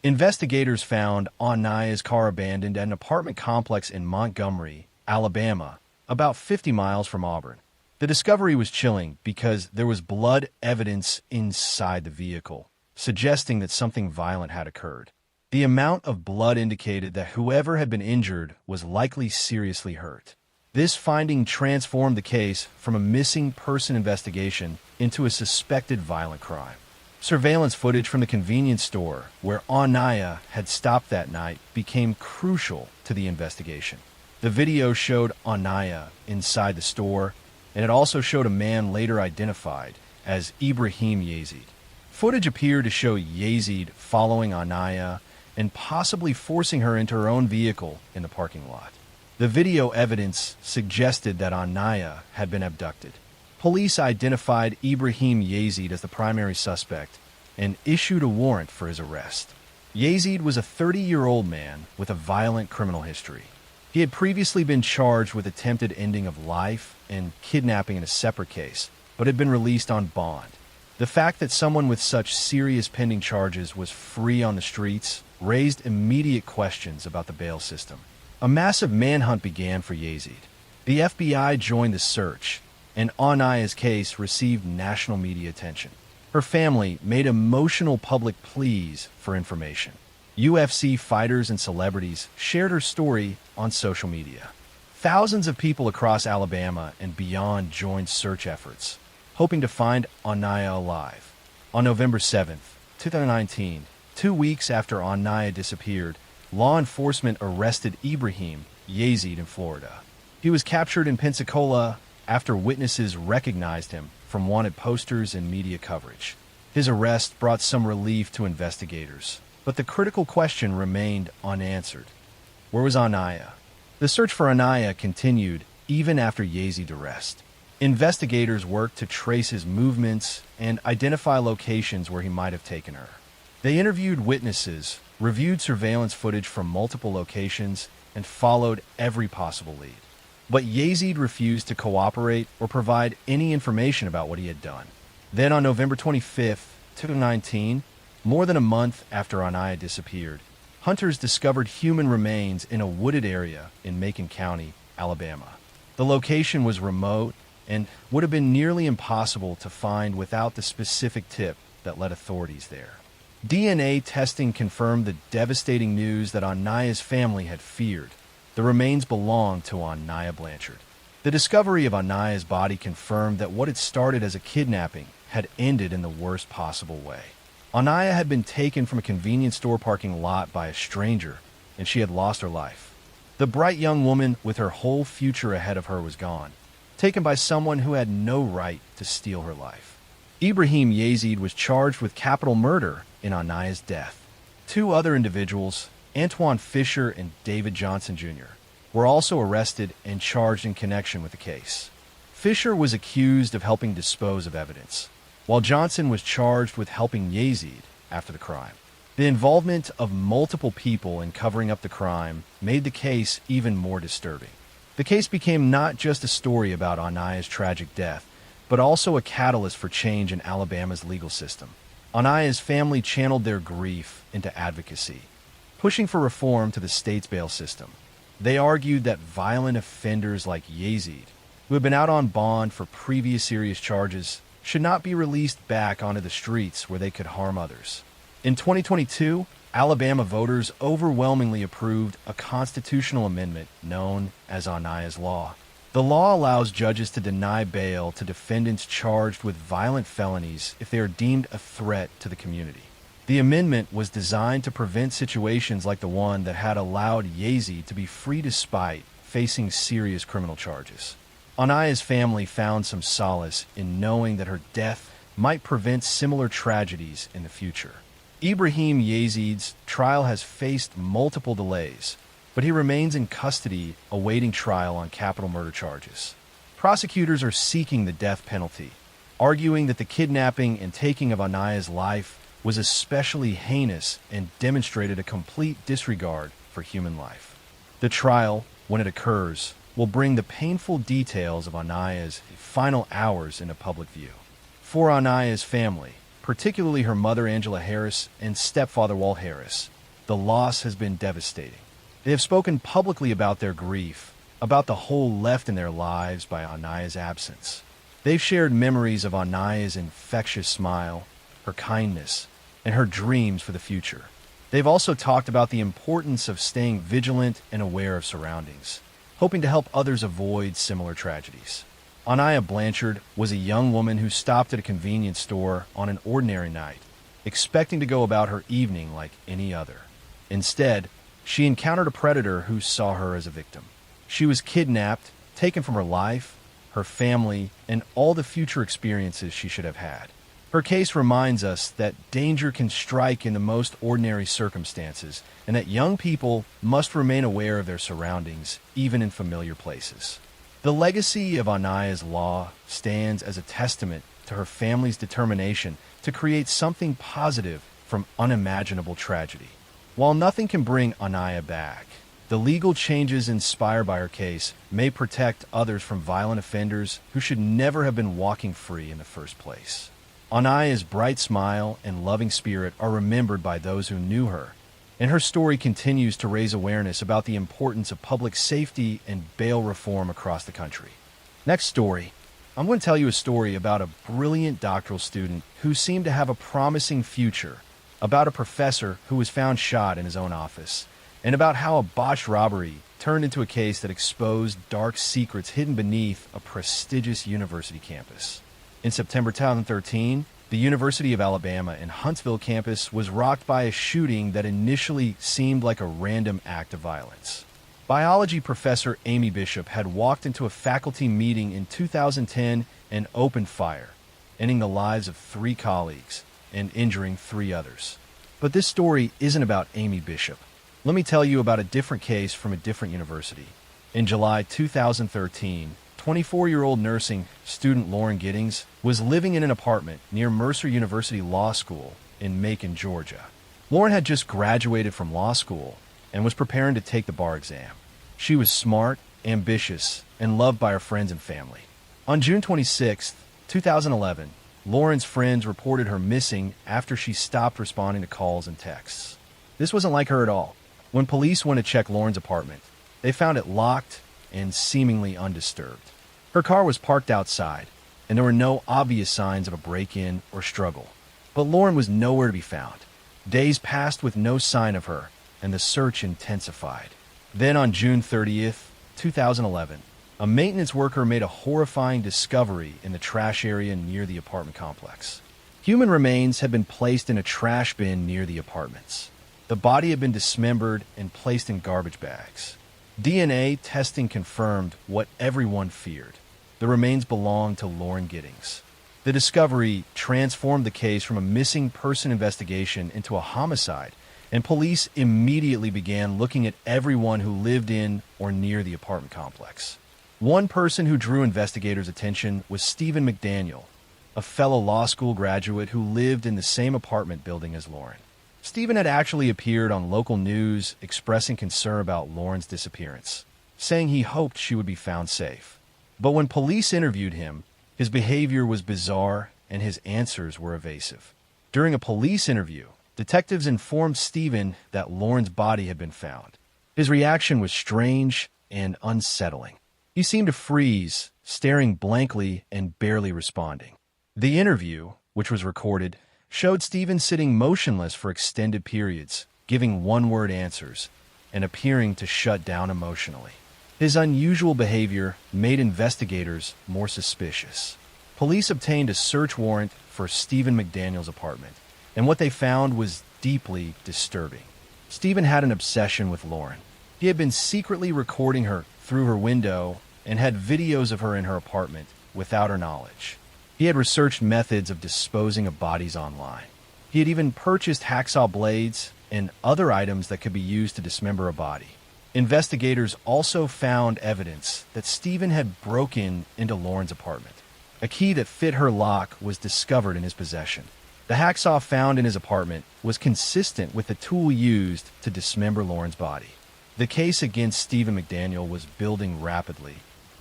Investigators found Anaya's car abandoned at an apartment complex in Montgomery, Alabama, about 50 miles from Auburn. The discovery was chilling because there was blood evidence inside the vehicle, suggesting that something violent had occurred. The amount of blood indicated that whoever had been injured was likely seriously hurt. This finding transformed the case from a missing person investigation into a suspected violent crime. Surveillance footage from the convenience store where Anaya had stopped that night became crucial to the investigation. The video showed Anaya inside the store, and it also showed a man later identified as Ibrahim Yazid. Footage appeared to show Yazid following Anaya and possibly forcing her into her own vehicle in the parking lot. The video evidence suggested that Anaya had been abducted. Police identified Ibrahim Yazid as the primary suspect and issued a warrant for his arrest. Yazid was a 30-year-old man with a violent criminal history. He had previously been charged with attempted ending of life and kidnapping in a separate case, but had been released on bond. The fact that someone with such serious pending charges was free on the streets raised immediate questions about the bail system. A massive manhunt began for Yazid. The FBI joined the search, and Anaya's case received national media attention. Her family made emotional public pleas for information. UFC fighters and celebrities shared her story on social media. Thousands of people across Alabama and beyond joined search efforts, hoping to find Anaya alive. On November 7th, 2019, 2 weeks after Anaya disappeared, law enforcement arrested Ibrahim Yazid in Florida. He was captured in Pensacola after witnesses recognized him from wanted posters and media coverage. His arrest brought some relief to investigators, but the critical question remained unanswered. Where was Anaya? The search for Anaya continued even after Yazid's arrest. Investigators worked to trace his movements and identify locations where he might have taken her. They interviewed witnesses, reviewed surveillance footage from multiple locations, and followed every possible lead. But Yazid refused to cooperate or provide any information about what he had done. Then on November 25th, 2019, more than a month after Anaya disappeared, hunters discovered human remains in a wooded area in Macon County, Alabama. The location was remote and would have been nearly impossible to find without the specific tip that led authorities there. DNA testing confirmed the devastating news that Anaya's family had feared. The remains belonged to Anaya Blanchard. The discovery of Anaya's body confirmed that what had started as a kidnapping had ended in the worst possible way. Anaya had been taken from a convenience store parking lot by a stranger, and she had lost her life. The bright young woman with her whole future ahead of her was gone, taken by someone who had no right to steal her life. Ibrahim Yazid was charged with capital murder in Anaya's death. Two other individuals, Antoine Fisher and David Johnson Jr., were also arrested and charged in connection with the case. Fisher was accused of helping dispose of evidence, while Johnson was charged with helping Yazid after the crime. The involvement of multiple people in covering up the crime made the case even more disturbing. The case became not just a story about Anaya's tragic death, but also a catalyst for change in Alabama's legal system. Anaya's family channeled their grief into advocacy, pushing for reform to the state's bail system. They argued that violent offenders like Yazid, who had been out on bond for previous serious charges, should not be released back onto the streets where they could harm others. In 2022, Alabama voters overwhelmingly approved a constitutional amendment known as Anaya's Law. The law allows judges to deny bail to defendants charged with violent felonies if they are deemed a threat to the community. The amendment was designed to prevent situations like the one that had allowed Yazid to be free despite facing serious criminal charges. Anaya's family found some solace in knowing that her death might prevent similar tragedies in the future. Ibrahim Yazid's trial has faced multiple delays, but he remains in custody awaiting trial on capital murder charges. Prosecutors are seeking the death penalty, arguing that the kidnapping and taking of Anaya's life was especially heinous and demonstrated a complete disregard for human life. The trial, when it occurs, will bring the painful details of Anaya's final hours into public view. For Anaya's family, particularly her mother Angela Harris and stepfather Walt Harris, the loss has been devastating. They have spoken publicly about their grief, about the hole left in their lives by Anaya's absence. They've shared memories of Anaya's infectious smile, her kindness, and her dreams for the future. They've also talked about the importance of staying vigilant and aware of surroundings, hoping to help others avoid similar tragedies. Anaya Blanchard was a young woman who stopped at a convenience store on an ordinary night, expecting to go about her evening like any other. Instead, she encountered a predator who saw her as a victim. She was kidnapped, taken from her life, her family, and all the future experiences she should have had. Her case reminds us that danger can strike in the most ordinary circumstances, and that young people must remain aware of their surroundings, even in familiar places. The legacy of Anaya's Law stands as a testament to her family's determination to create something positive from unimaginable tragedy. While nothing can bring Anaya back, the legal changes inspired by her case may protect others from violent offenders who should never have been walking free in the first place. Anaya's bright smile and loving spirit are remembered by those who knew her, and her story continues to raise awareness about the importance of public safety and bail reform across the country. Next story. I'm going to tell you a story about a brilliant doctoral student who seemed to have a promising future, about a professor who was found shot in his own office, and about how a botched robbery turned into a case that exposed dark secrets hidden beneath a prestigious university campus. In September 2013, the University of Alabama in Huntsville campus was rocked by a shooting that initially seemed like a random act of violence. Biology professor Amy Bishop had walked into a faculty meeting in 2010 and opened fire, ending the lives of 3 colleagues. and injuring 3 others. But this story isn't about Amy Bishop. Let me tell you about a different case from a different university. In July 2013, 24-year-old nursing student Lauren Giddings was living in an apartment near Mercer University Law School in Macon, Georgia. Lauren had just graduated from law school and was preparing to take the bar exam. She was smart, ambitious, and loved by her friends and family. On June 26, 2011, Lauren's friends reported her missing after she stopped responding to calls and texts. This wasn't like her at all. When police went to check Lauren's apartment, they found it locked and seemingly undisturbed. Her car was parked outside, and there were no obvious signs of a break-in or struggle. But Lauren was nowhere to be found. Days passed with no sign of her, and the search intensified. Then on June 30th, 2011, a maintenance worker made a horrifying discovery in the trash area near the apartment complex. Human remains had been placed in a trash bin near the apartments. The body had been dismembered and placed in garbage bags. DNA testing confirmed what everyone feared. The remains belonged to Lauren Giddings. The discovery transformed the case from a missing person investigation into a homicide, and police immediately began looking at everyone who lived in or near the apartment complex. One person who drew investigators' attention was Stephen McDaniel, a fellow law school graduate who lived in the same apartment building as Lauren. Stephen had actually appeared on local news expressing concern about Lauren's disappearance, saying he hoped she would be found safe. But when police interviewed him, his behavior was bizarre and his answers were evasive. During a police interview, detectives informed Stephen that Lauren's body had been found. His reaction was strange and unsettling. He seemed to freeze, staring blankly and barely responding. The interview, which was recorded, showed Stephen sitting motionless for extended periods, giving one-word answers, and appearing to shut down emotionally. His unusual behavior made investigators more suspicious. Police obtained a search warrant for Stephen McDaniel's apartment, and what they found was deeply disturbing. Stephen had an obsession with Lauren. He had been secretly recording her through her window and had videos of her in her apartment without her knowledge. He had researched methods of disposing of bodies online. He had even purchased hacksaw blades and other items that could be used to dismember a body. Investigators also found evidence that Stephen had broken into Lauren's apartment. A key that fit her lock was discovered in his possession. The hacksaw found in his apartment was consistent with the tool used to dismember Lauren's body. The case against Stephen McDaniel was building rapidly,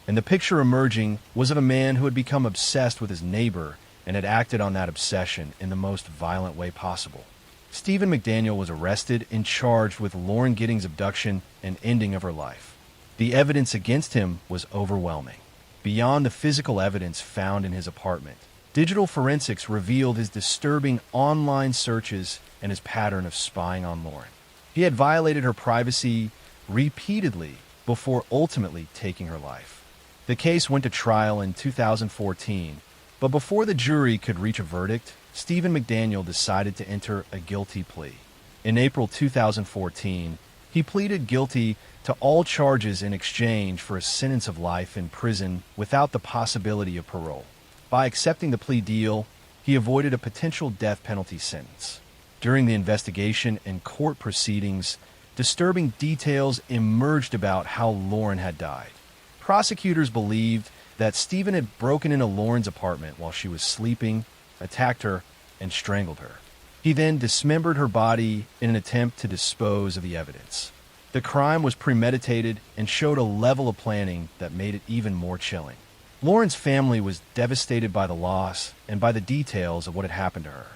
and the picture emerging was of a man who had become obsessed with his neighbor and had acted on that obsession in the most violent way possible. Stephen McDaniel was arrested and charged with Lauren Giddings' abduction and ending of her life. The evidence against him was overwhelming. Beyond the physical evidence found in his apartment, digital forensics revealed his disturbing online searches and his pattern of spying on Lauren. He had violated her privacy repeatedly before ultimately taking her life. The case went to trial in 2014, but before the jury could reach a verdict, Stephen McDaniel decided to enter a guilty plea. In April 2014, he pleaded guilty to all charges in exchange for a sentence of life in prison without the possibility of parole. By accepting the plea deal, he avoided a potential death penalty sentence. During the investigation and court proceedings, disturbing details emerged about how Lauren had died. Prosecutors believed that Stephen had broken into Lauren's apartment while she was sleeping, attacked her, and strangled her. He then dismembered her body in an attempt to dispose of the evidence. The crime was premeditated and showed a level of planning that made it even more chilling. Lauren's family was devastated by the loss and by the details of what had happened to her.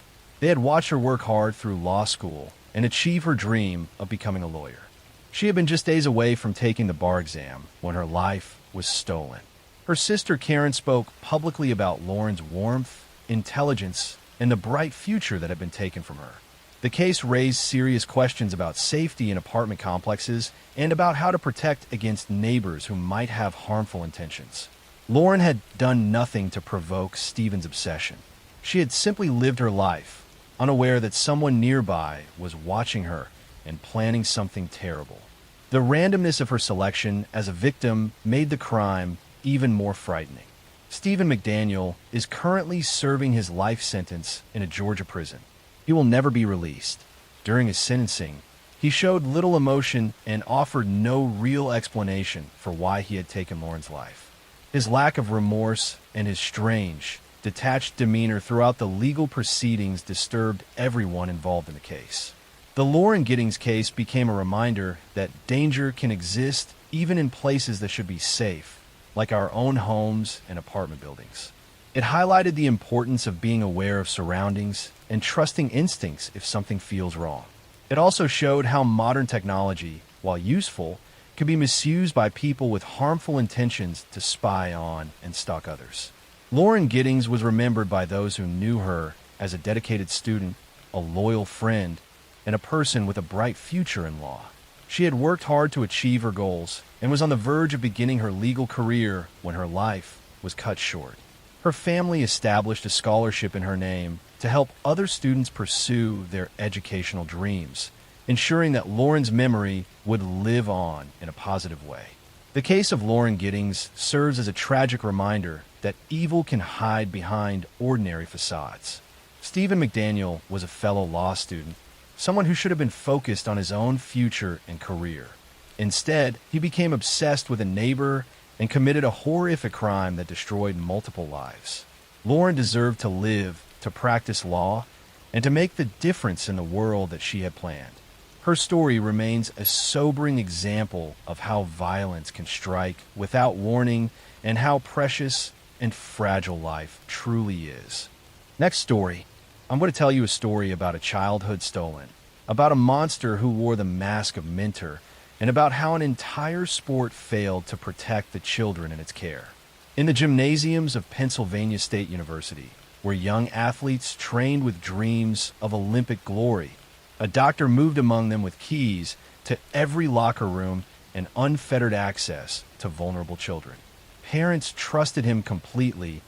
They had watched her work hard through law school and achieve her dream of becoming a lawyer. She had been just days away from taking the bar exam when her life was stolen. Her sister Karen spoke publicly about Lauren's warmth, intelligence, and the bright future that had been taken from her. The case raised serious questions about safety in apartment complexes and about how to protect against neighbors who might have harmful intentions. Lauren had done nothing to provoke Stephen's obsession. She had simply lived her life, unaware that someone nearby was watching her and planning something terrible. The randomness of her selection as a victim made the crime even more frightening. Stephen McDaniel is currently serving his life sentence in a Georgia prison. He will never be released. During his sentencing, he showed little emotion and offered no real explanation for why he had taken Lauren's life. His lack of remorse and his strange, detached demeanor throughout the legal proceedings disturbed everyone involved in the case. The Lauren Giddings case became a reminder that danger can exist even in places that should be safe, like our own homes and apartment buildings. It highlighted the importance of being aware of surroundings and trusting instincts if something feels wrong. It also showed how modern technology, while useful, can be misused by people with harmful intentions to spy on and stalk others. Lauren Giddings was remembered by those who knew her as a dedicated student, a loyal friend, and a person with a bright future in law. She had worked hard to achieve her goals and was on the verge of beginning her legal career when her life was cut short. Her family established a scholarship in her name to help other students pursue their educational dreams, ensuring that Lauren's memory would live on in a positive way. The case of Lauren Giddings serves as a tragic reminder that evil can hide behind ordinary facades. Stephen McDaniel was a fellow law student, someone who should have been focused on his own future and career. Instead, he became obsessed with a neighbor and committed a horrific crime that destroyed multiple lives. Lauren deserved to live, to practice law, and to make the difference in the world that she had planned. Her story remains a sobering example of how violence can strike without warning and how precious and fragile life truly is. Next story, I'm going to tell you a story about a childhood stolen, about a monster who wore the mask of Mentor, and about how an entire sport failed to protect the children in its care. In the gymnasiums of Pennsylvania State University, where young athletes trained with dreams of Olympic glory, a doctor moved among them with keys to every locker room and unfettered access to vulnerable children. Parents trusted him completely,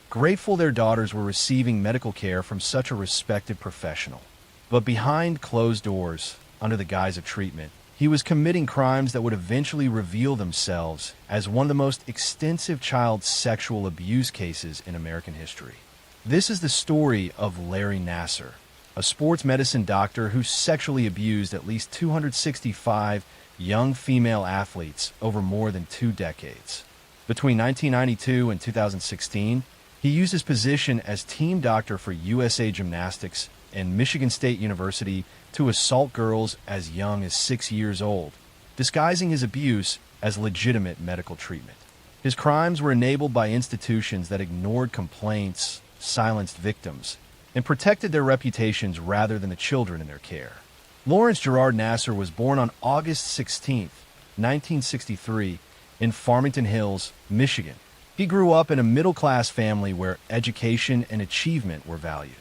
grateful their daughters were receiving medical care from such a respected professional. But behind closed doors, under the guise of treatment, he was committing crimes that would eventually reveal themselves as one of the most extensive child sexual abuse cases in American history. This is the story of Larry Nassar, a sports medicine doctor who sexually abused at least 265 young female athletes over more than 2 decades. Between 1992 and 2016, he used his position as team doctor for USA Gymnastics and Michigan State University to assault girls as young as 6 years old, disguising his abuse as legitimate medical treatment. His crimes were enabled by institutions that ignored complaints, silenced victims, and protected their reputations rather than the children in their care. Lawrence Gerard Nassar was born on August 16, 1963, in Farmington Hills, Michigan. He grew up in a middle-class family where education and achievement were valued.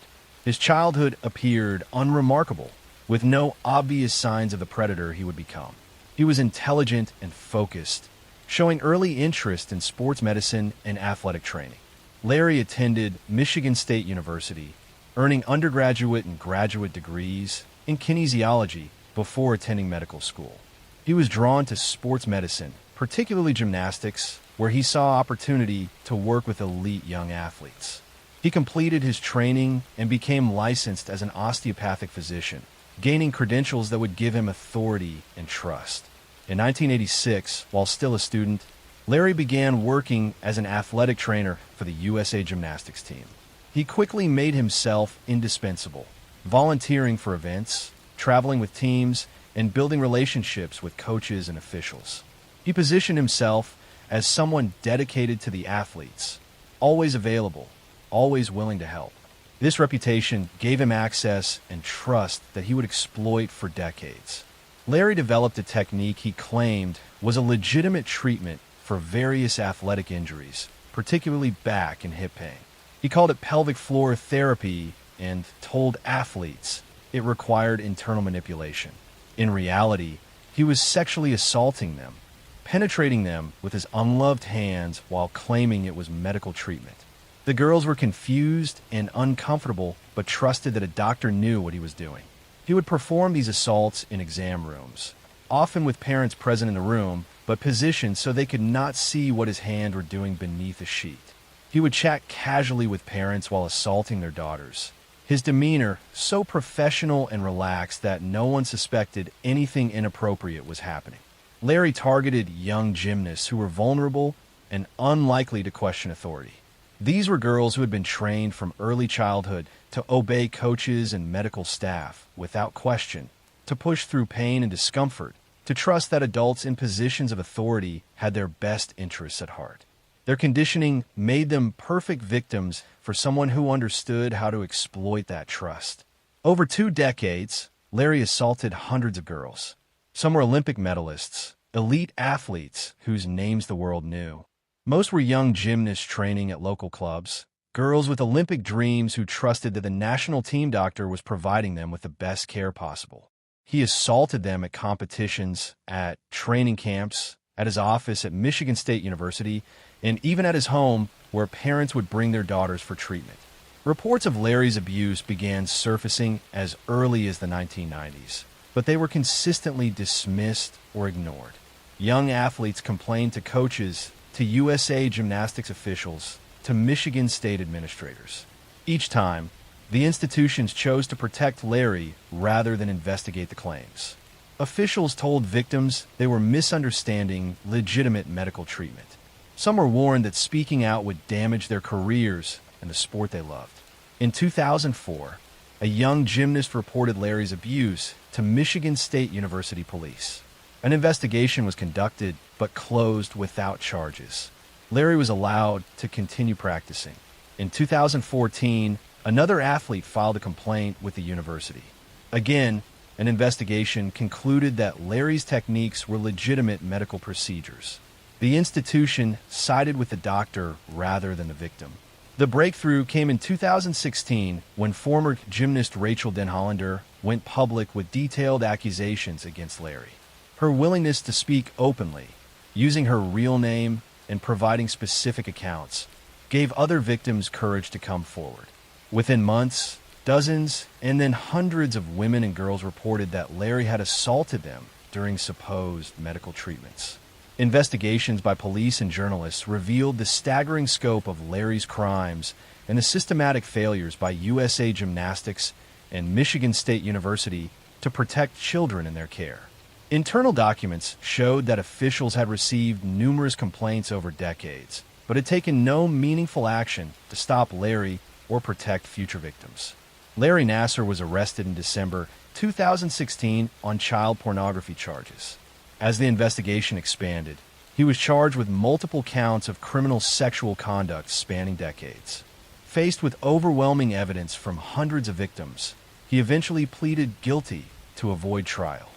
His childhood appeared unremarkable, with no obvious signs of the predator he would become. He was intelligent and focused, showing early interest in sports medicine and athletic training. Larry attended Michigan State University, earning undergraduate and graduate degrees in kinesiology before attending medical school. He was drawn to sports medicine, particularly gymnastics, where he saw opportunity to work with elite young athletes. He completed his training and became licensed as an osteopathic physician, gaining credentials that would give him authority and trust. In 1986, while still a student, Larry began working as an athletic trainer for the USA Gymnastics team. He quickly made himself indispensable, volunteering for events, traveling with teams, and building relationships with coaches and officials. He positioned himself as someone dedicated to the athletes, always available, always willing to help. This reputation gave him access and trust that he would exploit for decades. Larry developed a technique he claimed was a legitimate treatment for various athletic injuries, particularly back and hip pain. He called it pelvic floor therapy and told athletes it required internal manipulation. In reality, he was sexually assaulting them, penetrating them with his unloved hands while claiming it was medical treatment. The girls were confused and uncomfortable, but trusted that a doctor knew what he was doing. He would perform these assaults in exam rooms, often with parents present in the room, but positioned so they could not see what his hands were doing beneath a sheet. He would chat casually with parents while assaulting their daughters. His demeanor, so professional and relaxed that no one suspected anything inappropriate was happening. Larry targeted young gymnasts who were vulnerable and unlikely to question authority. These were girls who had been trained from early childhood to obey coaches and medical staff without question, to push through pain and discomfort, to trust that adults in positions of authority had their best interests at heart. Their conditioning made them perfect victims for someone who understood how to exploit that trust. Over 2 decades, Larry assaulted hundreds of girls. Some were Olympic medalists, elite athletes whose names the world knew. Most were young gymnasts training at local clubs, girls with Olympic dreams who trusted that the national team doctor was providing them with the best care possible. He assaulted them at competitions, at training camps, at his office at Michigan State University, and even at his home where parents would bring their daughters for treatment. Reports of Larry's abuse began surfacing as early as the 1990s, but they were consistently dismissed or ignored. Young athletes complained to coaches, to USA Gymnastics officials, to Michigan State administrators. Each time, the institutions chose to protect Larry rather than investigate the claims. Officials told victims they were misunderstanding legitimate medical treatment. Some were warned that speaking out would damage their careers and the sport they loved. In 2004, a young gymnast reported Larry's abuse to Michigan State University police. An investigation was conducted but closed without charges. Larry was allowed to continue practicing. In 2014, another athlete filed a complaint with the university. Again, an investigation concluded that Larry's techniques were legitimate medical procedures. The institution sided with the doctor rather than the victim. The breakthrough came in 2016 when former gymnast Rachel Den Hollander went public with detailed accusations against Larry. Her willingness to speak openly, using her real name and providing specific accounts, gave other victims courage to come forward. Within months, dozens and then hundreds of women and girls reported that Larry had assaulted them during supposed medical treatments. Investigations by police and journalists revealed the staggering scope of Larry's crimes and the systematic failures by USA Gymnastics and Michigan State University to protect children in their care. Internal documents showed that officials had received numerous complaints over decades, but had taken no meaningful action to stop Larry or protect future victims. Larry Nassar was arrested in December 2016 on child pornography charges. As the investigation expanded, he was charged with multiple counts of criminal sexual conduct spanning decades. Faced with overwhelming evidence from hundreds of victims, he eventually pleaded guilty to avoid trial.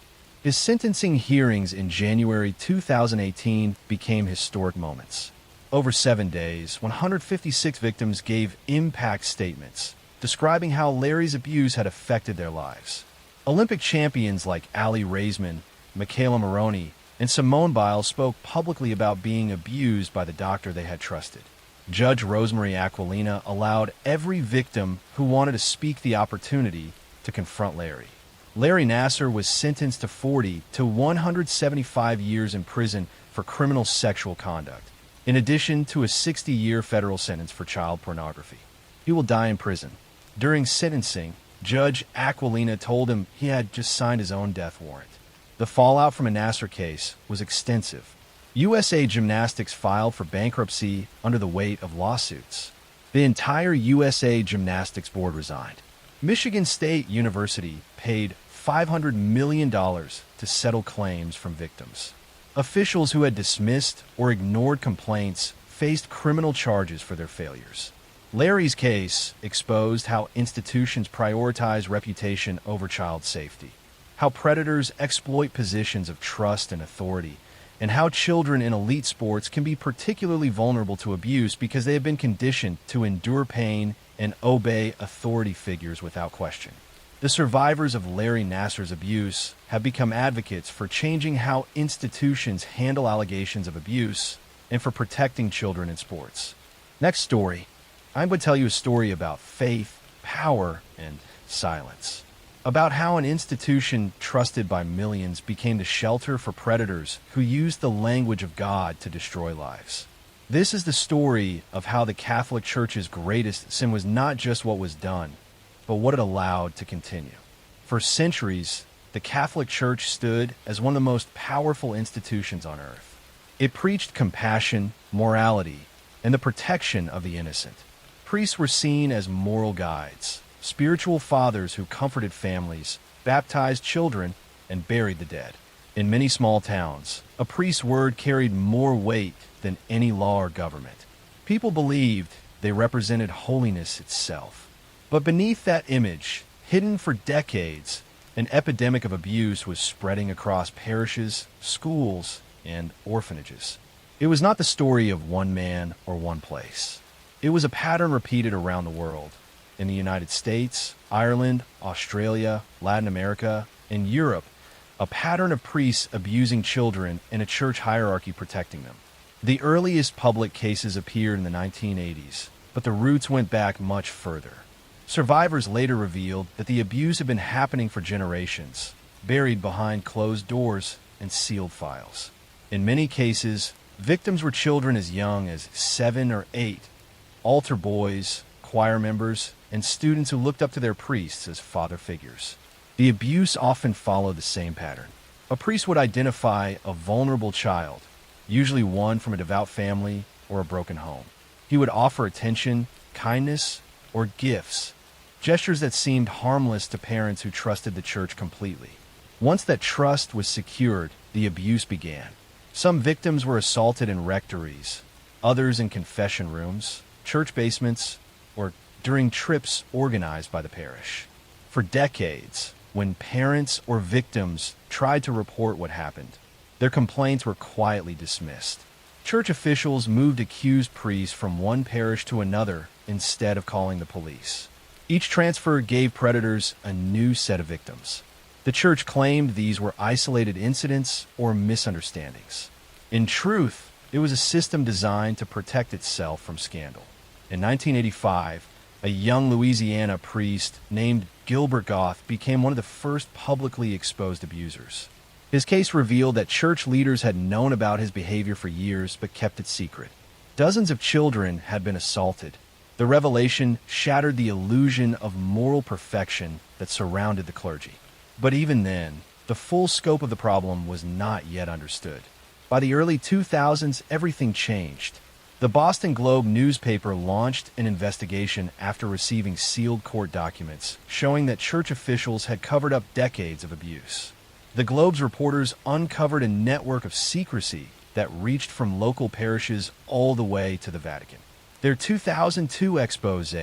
His sentencing hearings in January 2018 became historic moments. Over 7 days, 156 victims gave impact statements describing how Larry's abuse had affected their lives. Olympic champions like Ali Raisman, Michaela Maroney, and Simone Biles spoke publicly about being abused by the doctor they had trusted. Judge Rosemary Aquilina allowed every victim who wanted to speak the opportunity to confront Larry. Larry Nassar was sentenced to 40 to 175 years in prison for criminal sexual conduct, in addition to a 60-year federal sentence for child pornography. He will die in prison. During sentencing, Judge Aquilina told him he had just signed his own death warrant. The fallout from a Nassar case was extensive. USA Gymnastics filed for bankruptcy under the weight of lawsuits. The entire USA Gymnastics board resigned. Michigan State University paid $500 million to settle claims from victims. Officials who had dismissed or ignored complaints faced criminal charges for their failures. Larry's case exposed how institutions prioritize reputation over child safety, how predators exploit positions of trust and authority, and how children in elite sports can be particularly vulnerable to abuse because they have been conditioned to endure pain and obey authority figures without question. The survivors of Larry Nassar's abuse have become advocates for changing how institutions handle allegations of abuse and for protecting children in sports. Next story, I'm going to tell you a story about faith, power, and silence. About how an institution trusted by millions became the shelter for predators who used the language of God to destroy lives. This is the story of how the Catholic Church's greatest sin was not just what was done, but what it allowed to continue. For centuries, the Catholic Church stood as one of the most powerful institutions on earth. It preached compassion, morality, and the protection of the innocent. Priests were seen as moral guides, spiritual fathers who comforted families, baptized children, and buried the dead. In many small towns, a priest's word carried more weight than any law or government. People believed they represented holiness itself. But beneath that image, hidden for decades, an epidemic of abuse was spreading across parishes, schools, and orphanages. It was not the story of one man or one place. It was a pattern repeated around the world. In the United States, Ireland, Australia, Latin America, and Europe, a pattern of priests abusing children and a church hierarchy protecting them. The earliest public cases appeared in the 1980s, but the roots went back much further. Survivors later revealed that the abuse had been happening for generations, buried behind closed doors and sealed files. In many cases, victims were children as young as 7 or 8, altar boys, choir members, and students who looked up to their priests as father figures. The abuse often followed the same pattern. A priest would identify a vulnerable child, usually one from a devout family or a broken home. He would offer attention, kindness, or gifts, gestures that seemed harmless to parents who trusted the church completely. Once that trust was secured, the abuse began. Some victims were assaulted in rectories, others in confession rooms, church basements, or during trips organized by the parish. For decades, when parents or victims tried to report what happened, their complaints were quietly dismissed. Church officials moved accused priests from one parish to another instead of calling the police. Each transfer gave predators a new set of victims. The church claimed these were isolated incidents or misunderstandings. In truth, it was a system designed to protect itself from scandal. In 1985, a young Louisiana priest named Gilbert Goth became one of the first publicly exposed abusers. His case revealed that church leaders had known about his behavior for years but kept it secret. Dozens of children had been assaulted. The revelation shattered the illusion of moral perfection that surrounded the clergy. But even then, the full scope of the problem was not yet understood. By the early 2000s, everything changed. The Boston Globe newspaper launched an investigation after receiving sealed court documents showing that church officials had covered up decades of abuse. The Globe's reporters uncovered a network of secrecy that reached from local parishes all the way to the Vatican. Their 2002 expose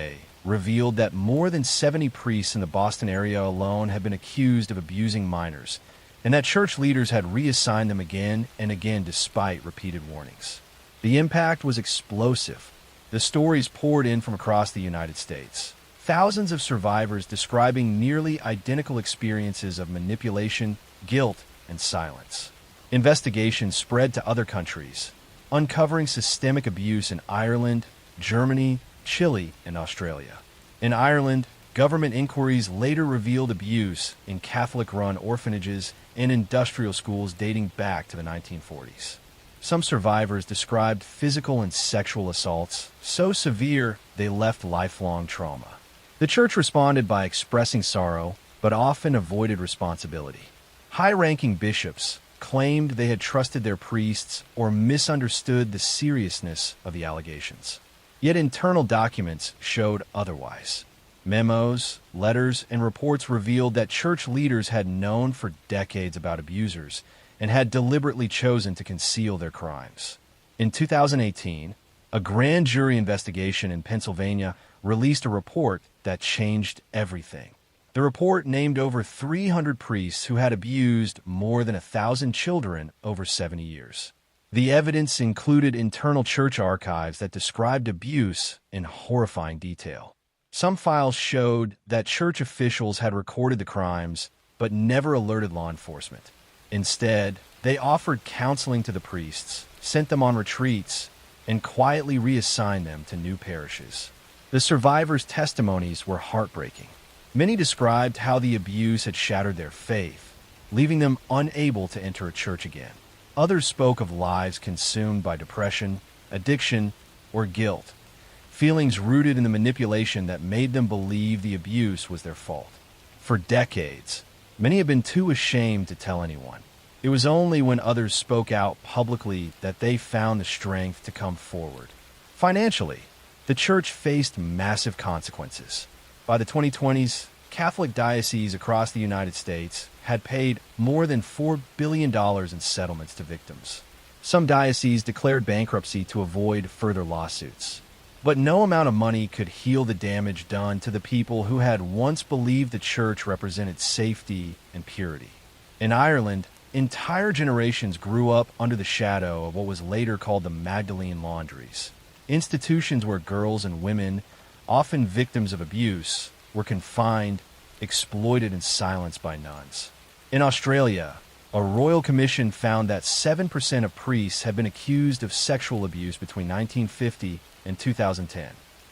revealed that more than 70 priests in the Boston area alone had been accused of abusing minors, and that church leaders had reassigned them again and again despite repeated warnings. The impact was explosive. The stories poured in from across the United States. Thousands of survivors describing nearly identical experiences of manipulation, guilt, and silence. Investigations spread to other countries, uncovering systemic abuse in Ireland, Germany, Chile, and Australia. In Ireland, government inquiries later revealed abuse in Catholic-run orphanages and industrial schools dating back to the 1940s. Some survivors described physical and sexual assaults so severe they left lifelong trauma. The church responded by expressing sorrow, but often avoided responsibility. High-ranking bishops claimed they had trusted their priests or misunderstood the seriousness of the allegations. Yet internal documents showed otherwise. Memos, letters, and reports revealed that church leaders had known for decades about abusers and had deliberately chosen to conceal their crimes. In 2018, a grand jury investigation in Pennsylvania released a report that changed everything. The report named over 300 priests who had abused more than 1,000 children over 70 years. The evidence included internal church archives that described abuse in horrifying detail. Some files showed that church officials had recorded the crimes but never alerted law enforcement. Instead, they offered counseling to the priests, sent them on retreats, and quietly reassigned them to new parishes. The survivors' testimonies were heartbreaking. Many described how the abuse had shattered their faith, leaving them unable to enter a church again. Others spoke of lives consumed by depression, addiction, or guilt. Feelings rooted in the manipulation that made them believe the abuse was their fault. For decades, many have been too ashamed to tell anyone. It was only when others spoke out publicly that they found the strength to come forward. Financially, the church faced massive consequences. By the 2020s, Catholic dioceses across the United States had paid more than $4 billion in settlements to victims. Some dioceses declared bankruptcy to avoid further lawsuits. But no amount of money could heal the damage done to the people who had once believed the church represented safety and purity. In Ireland, entire generations grew up under the shadow of what was later called the Magdalene Laundries, institutions where girls and women, often victims of abuse, were confined, exploited, and silenced by nuns. In Australia, a royal commission found that 7% of priests had been accused of sexual abuse between 1950 and 2010.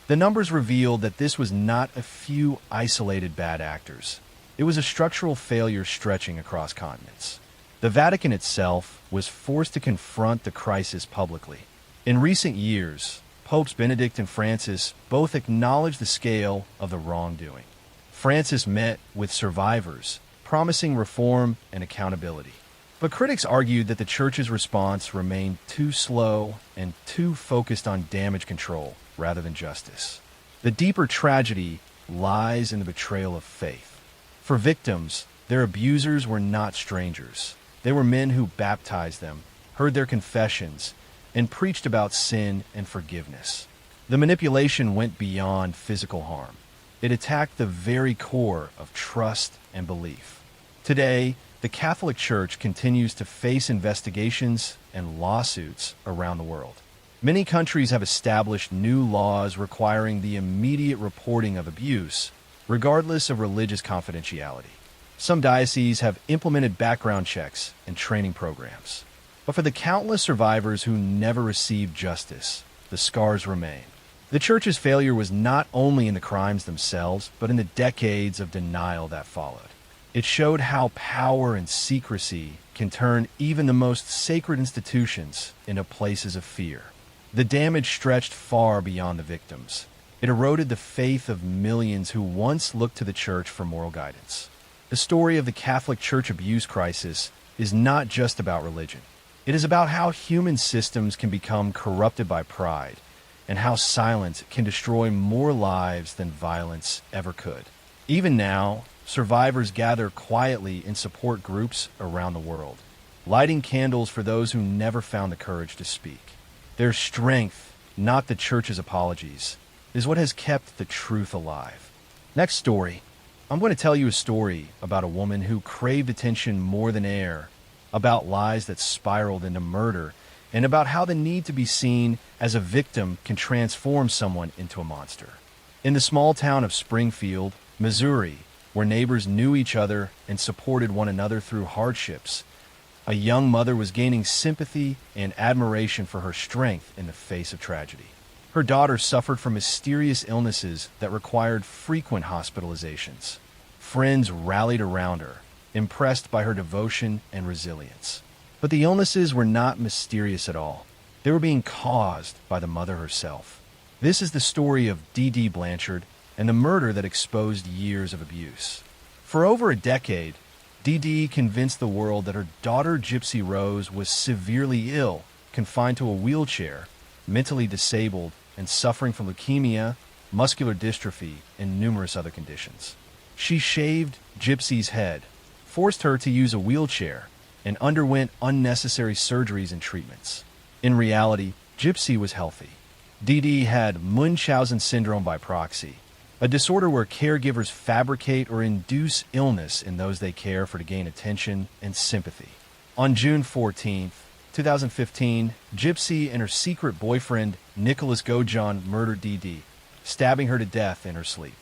The numbers revealed that this was not a few isolated bad actors. It was a structural failure stretching across continents. The Vatican itself was forced to confront the crisis publicly. In recent years, Popes Benedict and Francis both acknowledged the scale of the wrongdoing. Francis met with survivors, promising reform and accountability. But critics argued that the church's response remained too slow and too focused on damage control rather than justice. The deeper tragedy lies in the betrayal of faith. For victims, their abusers were not strangers. They were men who baptized them, heard their confessions, and preached about sin and forgiveness. The manipulation went beyond physical harm. It attacked the very core of trust and belief. Today, the Catholic Church continues to face investigations and lawsuits around the world. Many countries have established new laws requiring the immediate reporting of abuse, regardless of religious confidentiality. Some dioceses have implemented background checks and training programs. But for the countless survivors who never received justice, the scars remain. The Church's failure was not only in the crimes themselves, but in the decades of denial that followed. It showed how power and secrecy can turn even the most sacred institutions into places of fear. The damage stretched far beyond the victims. It eroded the faith of millions who once looked to the Church for moral guidance. The story of the Catholic Church abuse crisis is not just about religion. It is about how human systems can become corrupted by pride, and how silence can destroy more lives than violence ever could. Even now, survivors gather quietly in support groups around the world, lighting candles for those who never found the courage to speak. Their strength, not the Church's apologies, is what has kept the truth alive. Next story. I'm going to tell you a story about a woman who craved attention more than air, about lies that spiraled into murder, and about how the need to be seen as a victim can transform someone into a monster. In the small town of Springfield, Missouri, where neighbors knew each other and supported one another through hardships, a young mother was gaining sympathy and admiration for her strength in the face of tragedy. Her daughter suffered from mysterious illnesses that required frequent hospitalizations. Friends rallied around her, impressed by her devotion and resilience. But the illnesses were not mysterious at all. They were being caused by the mother herself. This is the story of Dee Blanchard and the murder that exposed years of abuse. For over a decade, Dee convinced the world that her daughter Gypsy Rose was severely ill, confined to a wheelchair, mentally disabled, and suffering from leukemia, muscular dystrophy, and numerous other conditions. She shaved Gypsy's head, forced her to use a wheelchair, and underwent unnecessary surgeries and treatments. In reality, Gypsy was healthy. Dee had Munchausen syndrome by proxy, a disorder where caregivers fabricate or induce illness in those they care for to gain attention and sympathy. On June 14th, 2015, Gypsy and her secret boyfriend, Nicholas Gojon, murdered Dee, stabbing her to death in her sleep.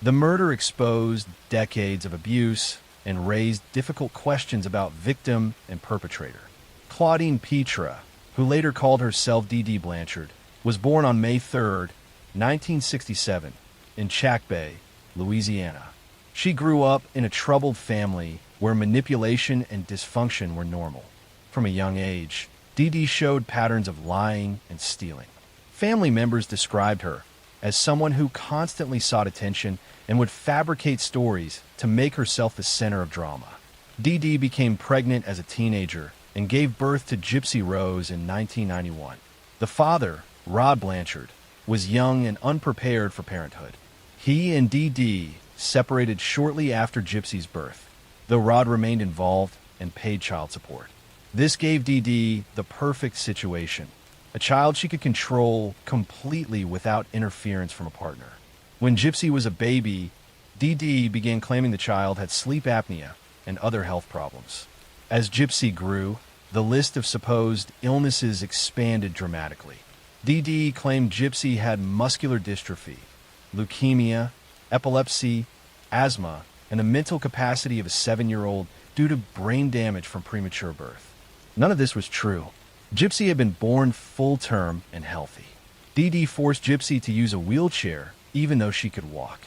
The murder exposed decades of abuse and raised difficult questions about victim and perpetrator. Claudine Petra, who later called herself Dee Blanchard, was born on May 3rd, 1967, in Chack Bay, Louisiana. She grew up in a troubled family where manipulation and dysfunction were normal. From a young age, Dee Dee showed patterns of lying and stealing. Family members described her as someone who constantly sought attention and would fabricate stories to make herself the center of drama. Dee Dee became pregnant as a teenager and gave birth to Gypsy Rose in 1991. The father, Rod Blanchard, was young and unprepared for parenthood. He and Dee Dee separated shortly after Gypsy's birth, though Rod remained involved and paid child support. This gave Dee Dee the perfect situation, a child she could control completely without interference from a partner. When Gypsy was a baby, Dee Dee began claiming the child had sleep apnea and other health problems. As Gypsy grew, the list of supposed illnesses expanded dramatically. Dee Dee claimed Gypsy had muscular dystrophy, leukemia, epilepsy, asthma, and the mental capacity of a 7-year-old due to brain damage from premature birth. None of this was true. Gypsy had been born full-term and healthy. Dee Dee forced Gypsy to use a wheelchair even though she could walk.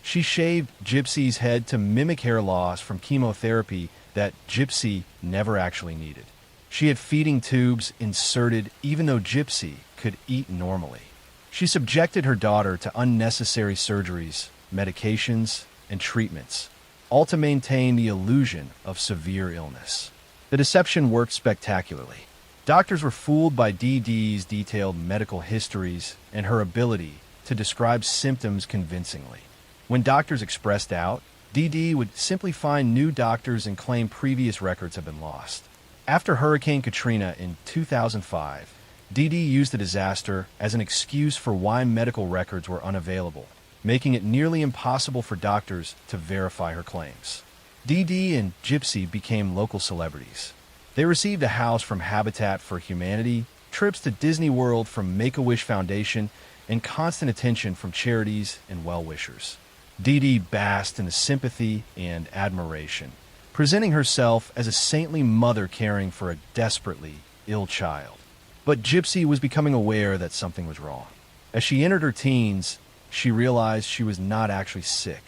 She shaved Gypsy's head to mimic hair loss from chemotherapy that Gypsy never actually needed. She had feeding tubes inserted even though Gypsy could eat normally. She subjected her daughter to unnecessary surgeries, medications, and treatments, all to maintain the illusion of severe illness. The deception worked spectacularly. Doctors were fooled by Dee Dee's detailed medical histories and her ability to describe symptoms convincingly. When doctors expressed doubt, Dee Dee would simply find new doctors and claim previous records had been lost. After Hurricane Katrina in 2005, Dee Dee used the disaster as an excuse for why medical records were unavailable, making it nearly impossible for doctors to verify her claims. Dee Dee and Gypsy became local celebrities. They received a house from Habitat for Humanity, trips to Disney World from Make-A-Wish Foundation, and constant attention from charities and well-wishers. Dee Dee basked in the sympathy and admiration, presenting herself as a saintly mother caring for a desperately ill child. But Gypsy was becoming aware that something was wrong. As she entered her teens, she realized she was not actually sick.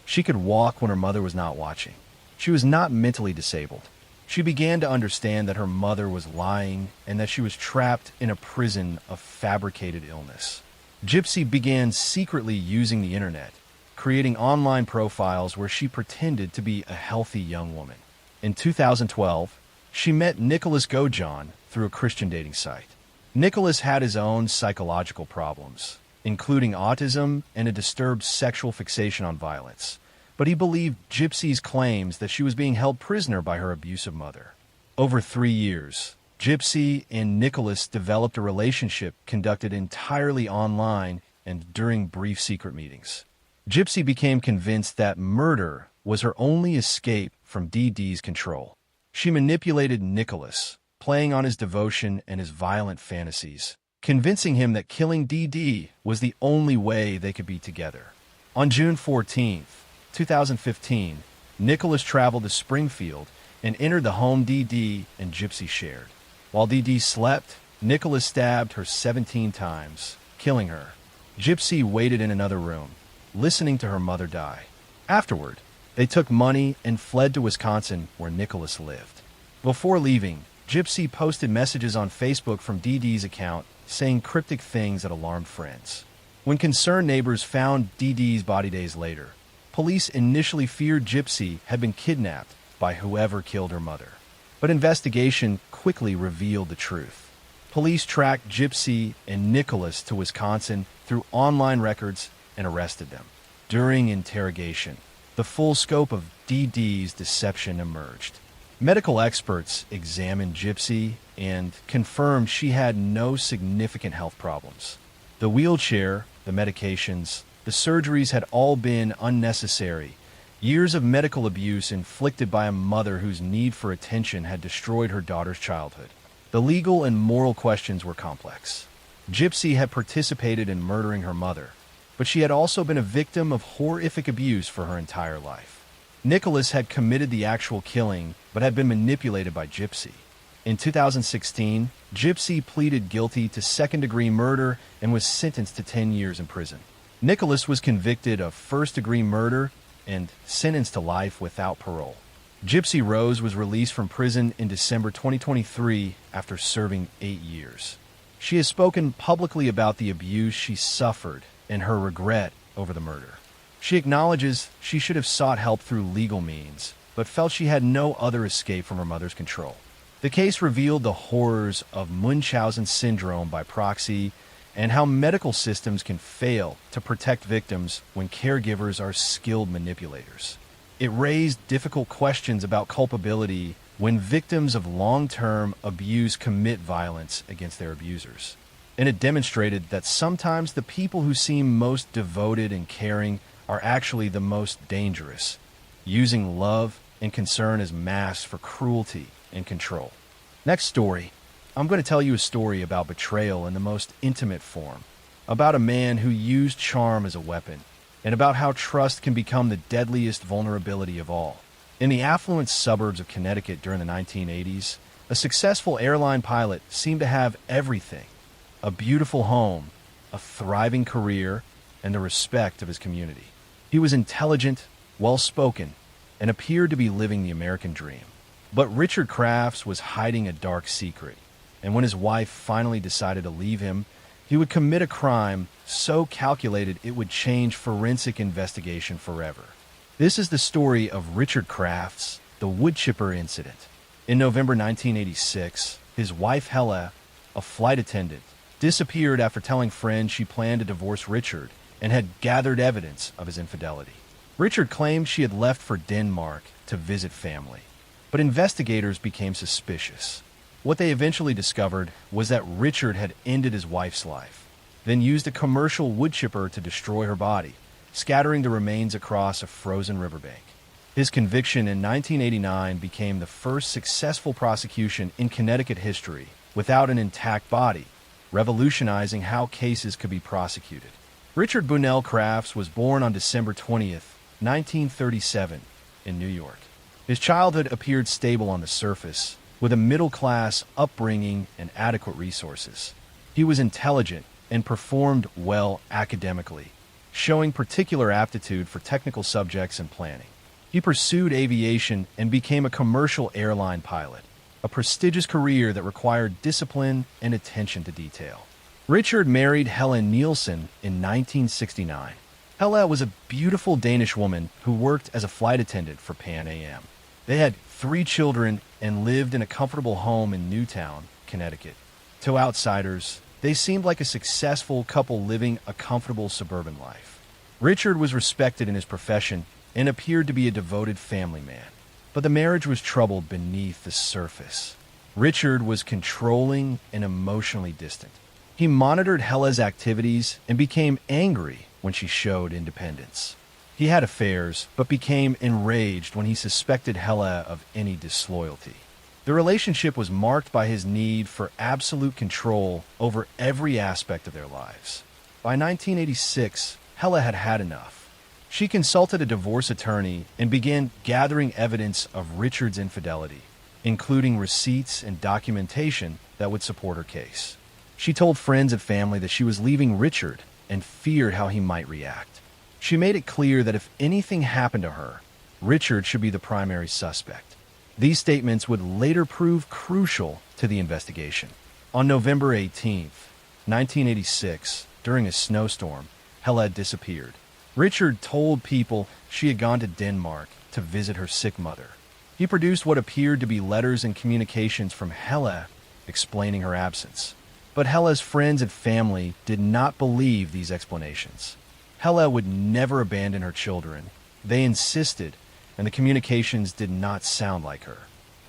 She could walk when her mother was not watching. She was not mentally disabled. She began to understand that her mother was lying and that she was trapped in a prison of fabricated illness. Gypsy began secretly using the internet, creating online profiles where she pretended to be a healthy young woman. In 2012, she met Nicholas Gojon through a Christian dating site. Nicholas had his own psychological problems, including autism and a disturbed sexual fixation on violence. But he believed Gypsy's claims that she was being held prisoner by her abusive mother. Over 3 years, Gypsy and Nicholas developed a relationship conducted entirely online and during brief secret meetings. Gypsy became convinced that murder was her only escape from Dee Dee's control. She manipulated Nicholas, playing on his devotion and his violent fantasies, convincing him that killing Dee Dee was the only way they could be together. On June 14, 2015, Nicholas traveled to Springfield and entered the home Dee Dee and Gypsy shared. While Dee Dee slept, Nicholas stabbed her 17 times, killing her. Gypsy waited in another room, listening to her mother die. Afterward, they took money and fled to Wisconsin, where Nicholas lived. Before leaving, Gypsy posted messages on Facebook from Dee Dee's account saying cryptic things that alarmed friends. When concerned neighbors found Dee Dee's body days later, police initially feared Gypsy had been kidnapped by whoever killed her mother. But investigation quickly revealed the truth. Police tracked Gypsy and Nicholas to Wisconsin through online records and arrested them. During interrogation, the full scope of Dee Dee's deception emerged. Medical experts examined Gypsy and confirmed she had no significant health problems. The wheelchair, the medications, the surgeries had all been unnecessary. Years of medical abuse inflicted by a mother whose need for attention had destroyed her daughter's childhood. The legal and moral questions were complex. Gypsy had participated in murdering her mother, but she had also been a victim of horrific abuse for her entire life. Nicholas had committed the actual killing, but had been manipulated by Gypsy. In 2016, Gypsy pleaded guilty to second-degree murder and was sentenced to 10 years in prison. Nicholas was convicted of first-degree murder and sentenced to life without parole. Gypsy Rose was released from prison in December 2023 after serving 8 years. She has spoken publicly about the abuse she suffered and her regret over the murder. She acknowledges she should have sought help through legal means, but felt she had no other escape from her mother's control. The case revealed the horrors of Munchausen syndrome by proxy and how medical systems can fail to protect victims when caregivers are skilled manipulators. It raised difficult questions about culpability when victims of long-term abuse commit violence against their abusers. And it demonstrated that sometimes the people who seem most devoted and caring are actually the most dangerous, using love and concern as masks for cruelty and control. Next story, I'm going to tell you a story about betrayal in the most intimate form, about a man who used charm as a weapon, and about how trust can become the deadliest vulnerability of all. In the affluent suburbs of Connecticut during the 1980s, a successful airline pilot seemed to have everything: a beautiful home, a thriving career, and the respect of his community. He was intelligent, well-spoken, and appeared to be living the American dream. But Richard Crafts was hiding a dark secret, and when his wife finally decided to leave him, he would commit a crime so calculated it would change forensic investigation forever. This is the story of Richard Crafts, the wood chipper incident. In November 1986, his wife Hella, a flight attendant, disappeared after telling friends she planned to divorce Richard and had gathered evidence of his infidelity. Richard claimed she had left for Denmark to visit family, but investigators became suspicious. What they eventually discovered was that Richard had ended his wife's life, then used a commercial wood chipper to destroy her body, scattering the remains across a frozen riverbank. His conviction in 1989 became the first successful prosecution in Connecticut history without an intact body, revolutionizing how cases could be prosecuted. Richard Bunnell Crafts was born on December 20th, 1937, in New York. His childhood appeared stable on the surface, with a middle-class upbringing and adequate resources. He was intelligent and performed well academically, showing particular aptitude for technical subjects and planning. He pursued aviation and became a commercial airline pilot, a prestigious career that required discipline and attention to detail. Richard married Helen Nielsen in 1969. Hella was a beautiful Danish woman who worked as a flight attendant for Pan Am. They had 3 children and lived in a comfortable home in Newtown, Connecticut. To outsiders, they seemed like a successful couple living a comfortable suburban life. Richard was respected in his profession and appeared to be a devoted family man. But the marriage was troubled beneath the surface. Richard was controlling and emotionally distant. He monitored Hella's activities and became angry when she showed independence. He had affairs, but became enraged when he suspected Hella of any disloyalty. The relationship was marked by his need for absolute control over every aspect of their lives. By 1986, Hella had had enough. She consulted a divorce attorney and began gathering evidence of Richard's infidelity, including receipts and documentation that would support her case. She told friends and family that she was leaving Richard and feared how he might react. She made it clear that if anything happened to her, Richard should be the primary suspect. These statements would later prove crucial to the investigation. On November 18th, 1986, during a snowstorm, Hella had disappeared. Richard told people she had gone to Denmark to visit her sick mother. He produced what appeared to be letters and communications from Hella explaining her absence. But Hella's friends and family did not believe these explanations. Hella would never abandon her children. They insisted, and the communications did not sound like her.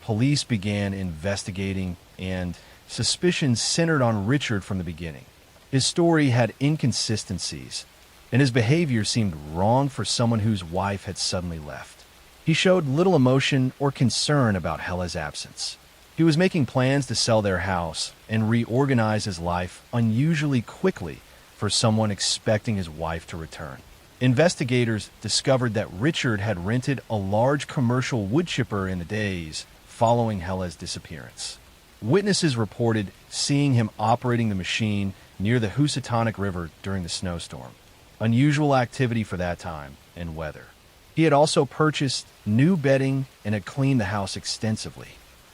Police began investigating, and suspicions centered on Richard from the beginning. His story had inconsistencies, and his behavior seemed wrong for someone whose wife had suddenly left. He showed little emotion or concern about Hella's absence. He was making plans to sell their house and reorganize his life unusually quickly for someone expecting his wife to return. Investigators discovered that Richard had rented a large commercial wood chipper in the days following Hella's disappearance. Witnesses reported seeing him operating the machine near the Housatonic River during the snowstorm, unusual activity for that time and weather. He had also purchased new bedding and had cleaned the house extensively.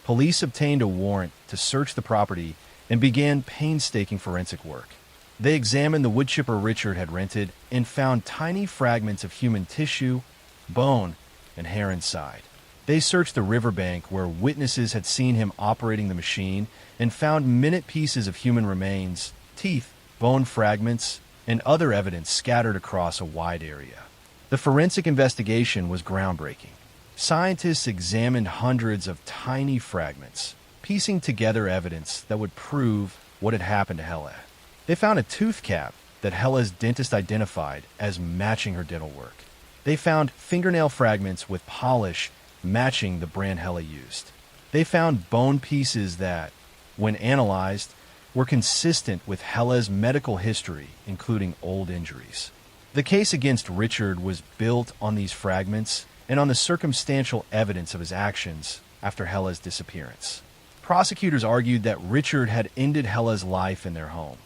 Police obtained a warrant to search the property and began painstaking forensic work. They examined the wood chipper Richard had rented and found tiny fragments of human tissue, bone, and hair inside. They searched the riverbank where witnesses had seen him operating the machine and found minute pieces of human remains, teeth, bone fragments, and other evidence scattered across a wide area. The forensic investigation was groundbreaking. Scientists examined hundreds of tiny fragments, piecing together evidence that would prove what had happened to Hella. They found a tooth cap that Hella's dentist identified as matching her dental work. They found fingernail fragments with polish matching the brand Hella used. They found bone pieces that, when analyzed, were consistent with Hella's medical history, including old injuries. The case against Richard was built on these fragments and on the circumstantial evidence of his actions after Hella's disappearance. Prosecutors argued that Richard had ended Hella's life in their home,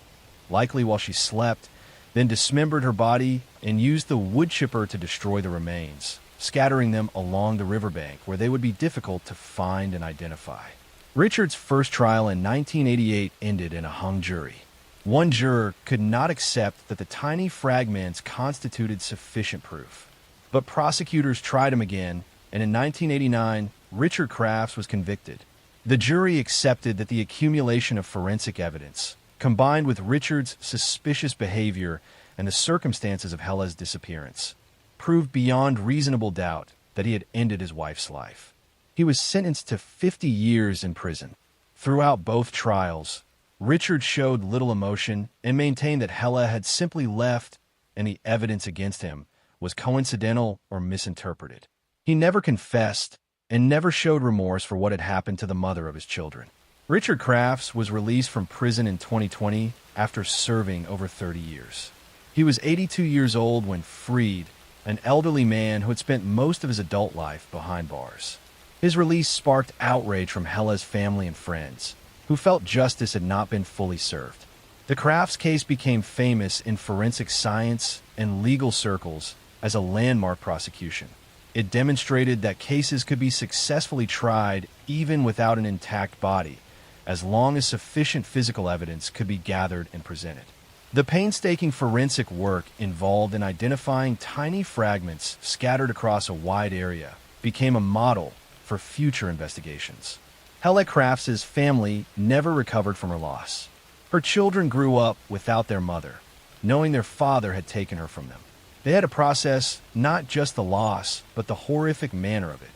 likely while she slept, then dismembered her body and used the wood chipper to destroy the remains, scattering them along the riverbank where they would be difficult to find and identify. Richard's first trial in 1988 ended in a hung jury. One juror could not accept that the tiny fragments constituted sufficient proof. But prosecutors tried him again, and in 1989, Richard Crafts was convicted. The jury accepted that the accumulation of forensic evidence, combined with Richard's suspicious behavior and the circumstances of Hella's disappearance, proved beyond reasonable doubt that he had ended his wife's life. He was sentenced to 50 years in prison. Throughout both trials, Richard showed little emotion and maintained that Hella had simply left and the evidence against him was coincidental or misinterpreted. He never confessed and never showed remorse for what had happened to the mother of his children. Richard Crafts was released from prison in 2020 after serving over 30 years. He was 82 years old when freed, an elderly man who had spent most of his adult life behind bars. His release sparked outrage from Hella's family and friends, who felt justice had not been fully served. The Crafts case became famous in forensic science and legal circles as a landmark prosecution. It demonstrated that cases could be successfully tried even without an intact body, as long as sufficient physical evidence could be gathered and presented. The painstaking forensic work involved in identifying tiny fragments scattered across a wide area became a model for future investigations. Hella Crafts' family never recovered from her loss. Her children grew up without their mother, knowing their father had taken her from them. They had to process not just the loss, but the horrific manner of it,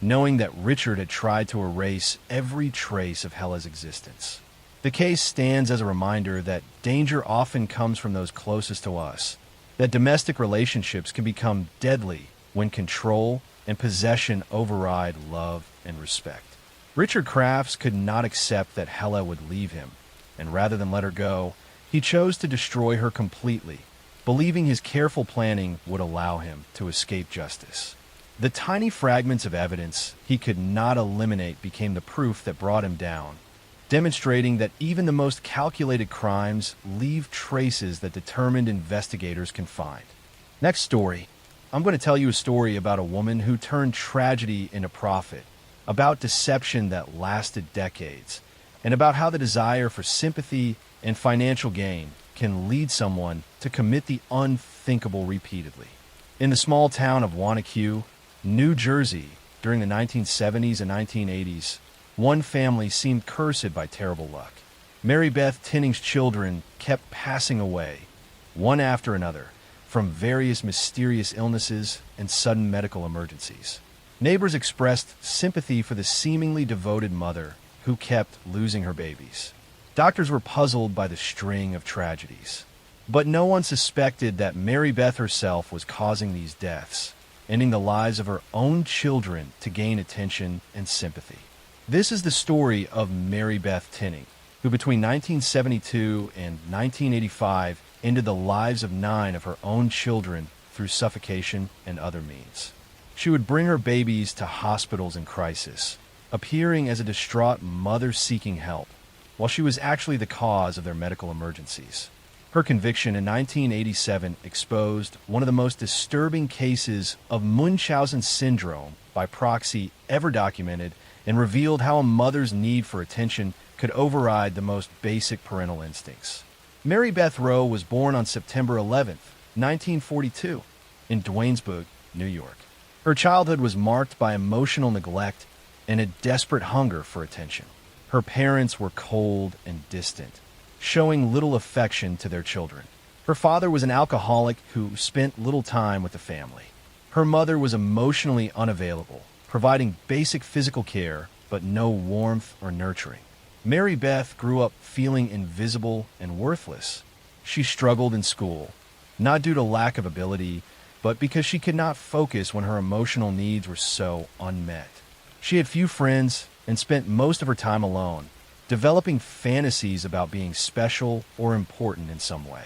knowing that Richard had tried to erase every trace of Hella's existence. The case stands as a reminder that danger often comes from those closest to us, that domestic relationships can become deadly when control and possession override love and respect. Richard Crafts could not accept that Hella would leave him, and rather than let her go, he chose to destroy her completely, believing his careful planning would allow him to escape justice. The tiny fragments of evidence he could not eliminate became the proof that brought him down, demonstrating that even the most calculated crimes leave traces that determined investigators can find. Next story. I'm going to tell you a story about a woman who turned tragedy into profit, about deception that lasted decades, and about how the desire for sympathy and financial gain can lead someone to commit the unthinkable repeatedly. In the small town of Wanacue, New Jersey, during the 1970s and 1980s, one family seemed cursed by terrible luck. Mary Beth Tinning's children kept passing away, one after another, from various mysterious illnesses and sudden medical emergencies. Neighbors expressed sympathy for the seemingly devoted mother who kept losing her babies. Doctors were puzzled by the string of tragedies. But no one suspected that Mary Beth herself was causing these deaths, ending the lives of her own children to gain attention and sympathy. This is the story of Mary Beth Tinning, who between 1972 and 1985 ended the lives of 9 of her own children through suffocation and other means. She would bring her babies to hospitals in crisis, appearing as a distraught mother seeking help, while she was actually the cause of their medical emergencies. Her conviction in 1987 exposed one of the most disturbing cases of Munchausen syndrome by proxy ever documented and revealed how a mother's need for attention could override the most basic parental instincts. Mary Beth Rowe was born on September 11th, 1942, in Duanesburg, New York. Her childhood was marked by emotional neglect and a desperate hunger for attention. Her parents were cold and distant, showing little affection to their children. Her father was an alcoholic who spent little time with the family. Her mother was emotionally unavailable, providing basic physical care but no warmth or nurturing. Mary Beth grew up feeling invisible and worthless. She struggled in school, not due to lack of ability, but because she could not focus when her emotional needs were so unmet. She had few friends and spent most of her time alone, developing fantasies about being special or important in some way.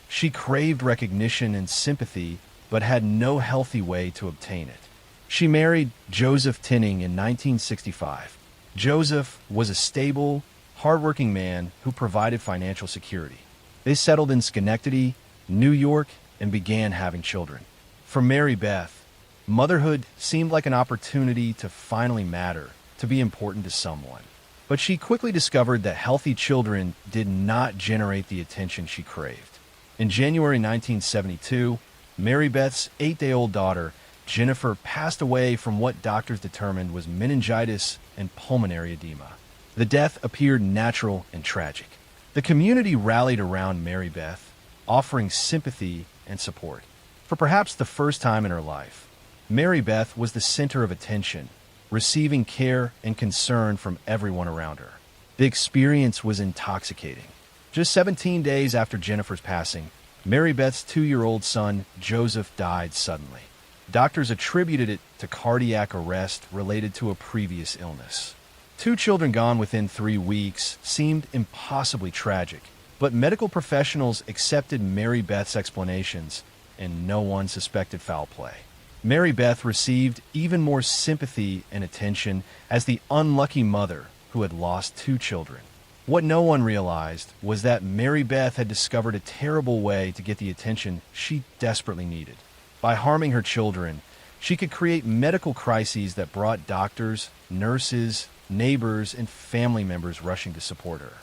She craved recognition and sympathy, but had no healthy way to obtain it. She married Joseph Tinning in 1965. Joseph was a stable, hardworking man who provided financial security. They settled in Schenectady, New York, and began having children. For Mary Beth, motherhood seemed like an opportunity to finally matter, to be important to someone. But she quickly discovered that healthy children did not generate the attention she craved. In January 1972, Mary Beth's 8-day-old daughter, Jennifer, passed away from what doctors determined was meningitis and pulmonary edema. The death appeared natural and tragic. The community rallied around Mary Beth, offering sympathy and support. For perhaps the first time in her life, Mary Beth was the center of attention, receiving care and concern from everyone around her. The experience was intoxicating. Just 17 days after Jennifer's passing, Mary Beth's 2-year-old son, Joseph, died suddenly. Doctors attributed it to cardiac arrest related to a previous illness. 2 children gone within 3 weeks seemed impossibly tragic, but medical professionals accepted Mary Beth's explanations, and no one suspected foul play. Mary Beth received even more sympathy and attention as the unlucky mother who had lost 2 children. What no one realized was that Mary Beth had discovered a terrible way to get the attention she desperately needed. By harming her children, she could create medical crises that brought doctors, nurses, neighbors, and family members rushing to support her.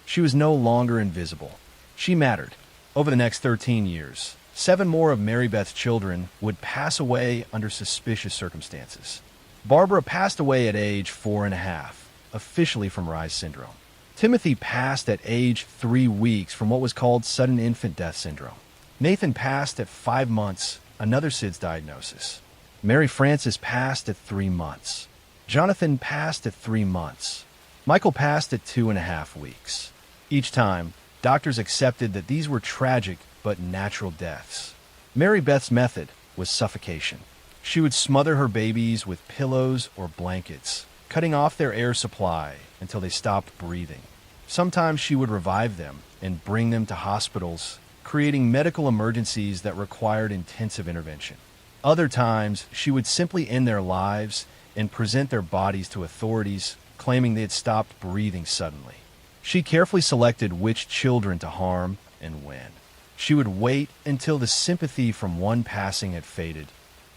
She was no longer invisible. She mattered. Over the next 13 years, 7 more of Mary Beth's children would pass away under suspicious circumstances. Barbara passed away at age 4.5, officially from Reye's syndrome. Timothy passed at age 3 weeks from what was called sudden infant death syndrome. Nathan passed at 5 months, another SIDS diagnosis. Mary Frances passed at 3 months. Jonathan passed at 3 months. Michael passed at 2.5 weeks. Each time, doctors accepted that these were tragic but natural deaths. Mary Beth's method was suffocation. She would smother her babies with pillows or blankets, cutting off their air supply until they stopped breathing. Sometimes she would revive them and bring them to hospitals, creating medical emergencies that required intensive intervention. Other times, she would simply end their lives and present their bodies to authorities, claiming they had stopped breathing suddenly. She carefully selected which children to harm and when. She would wait until the sympathy from one passing had faded,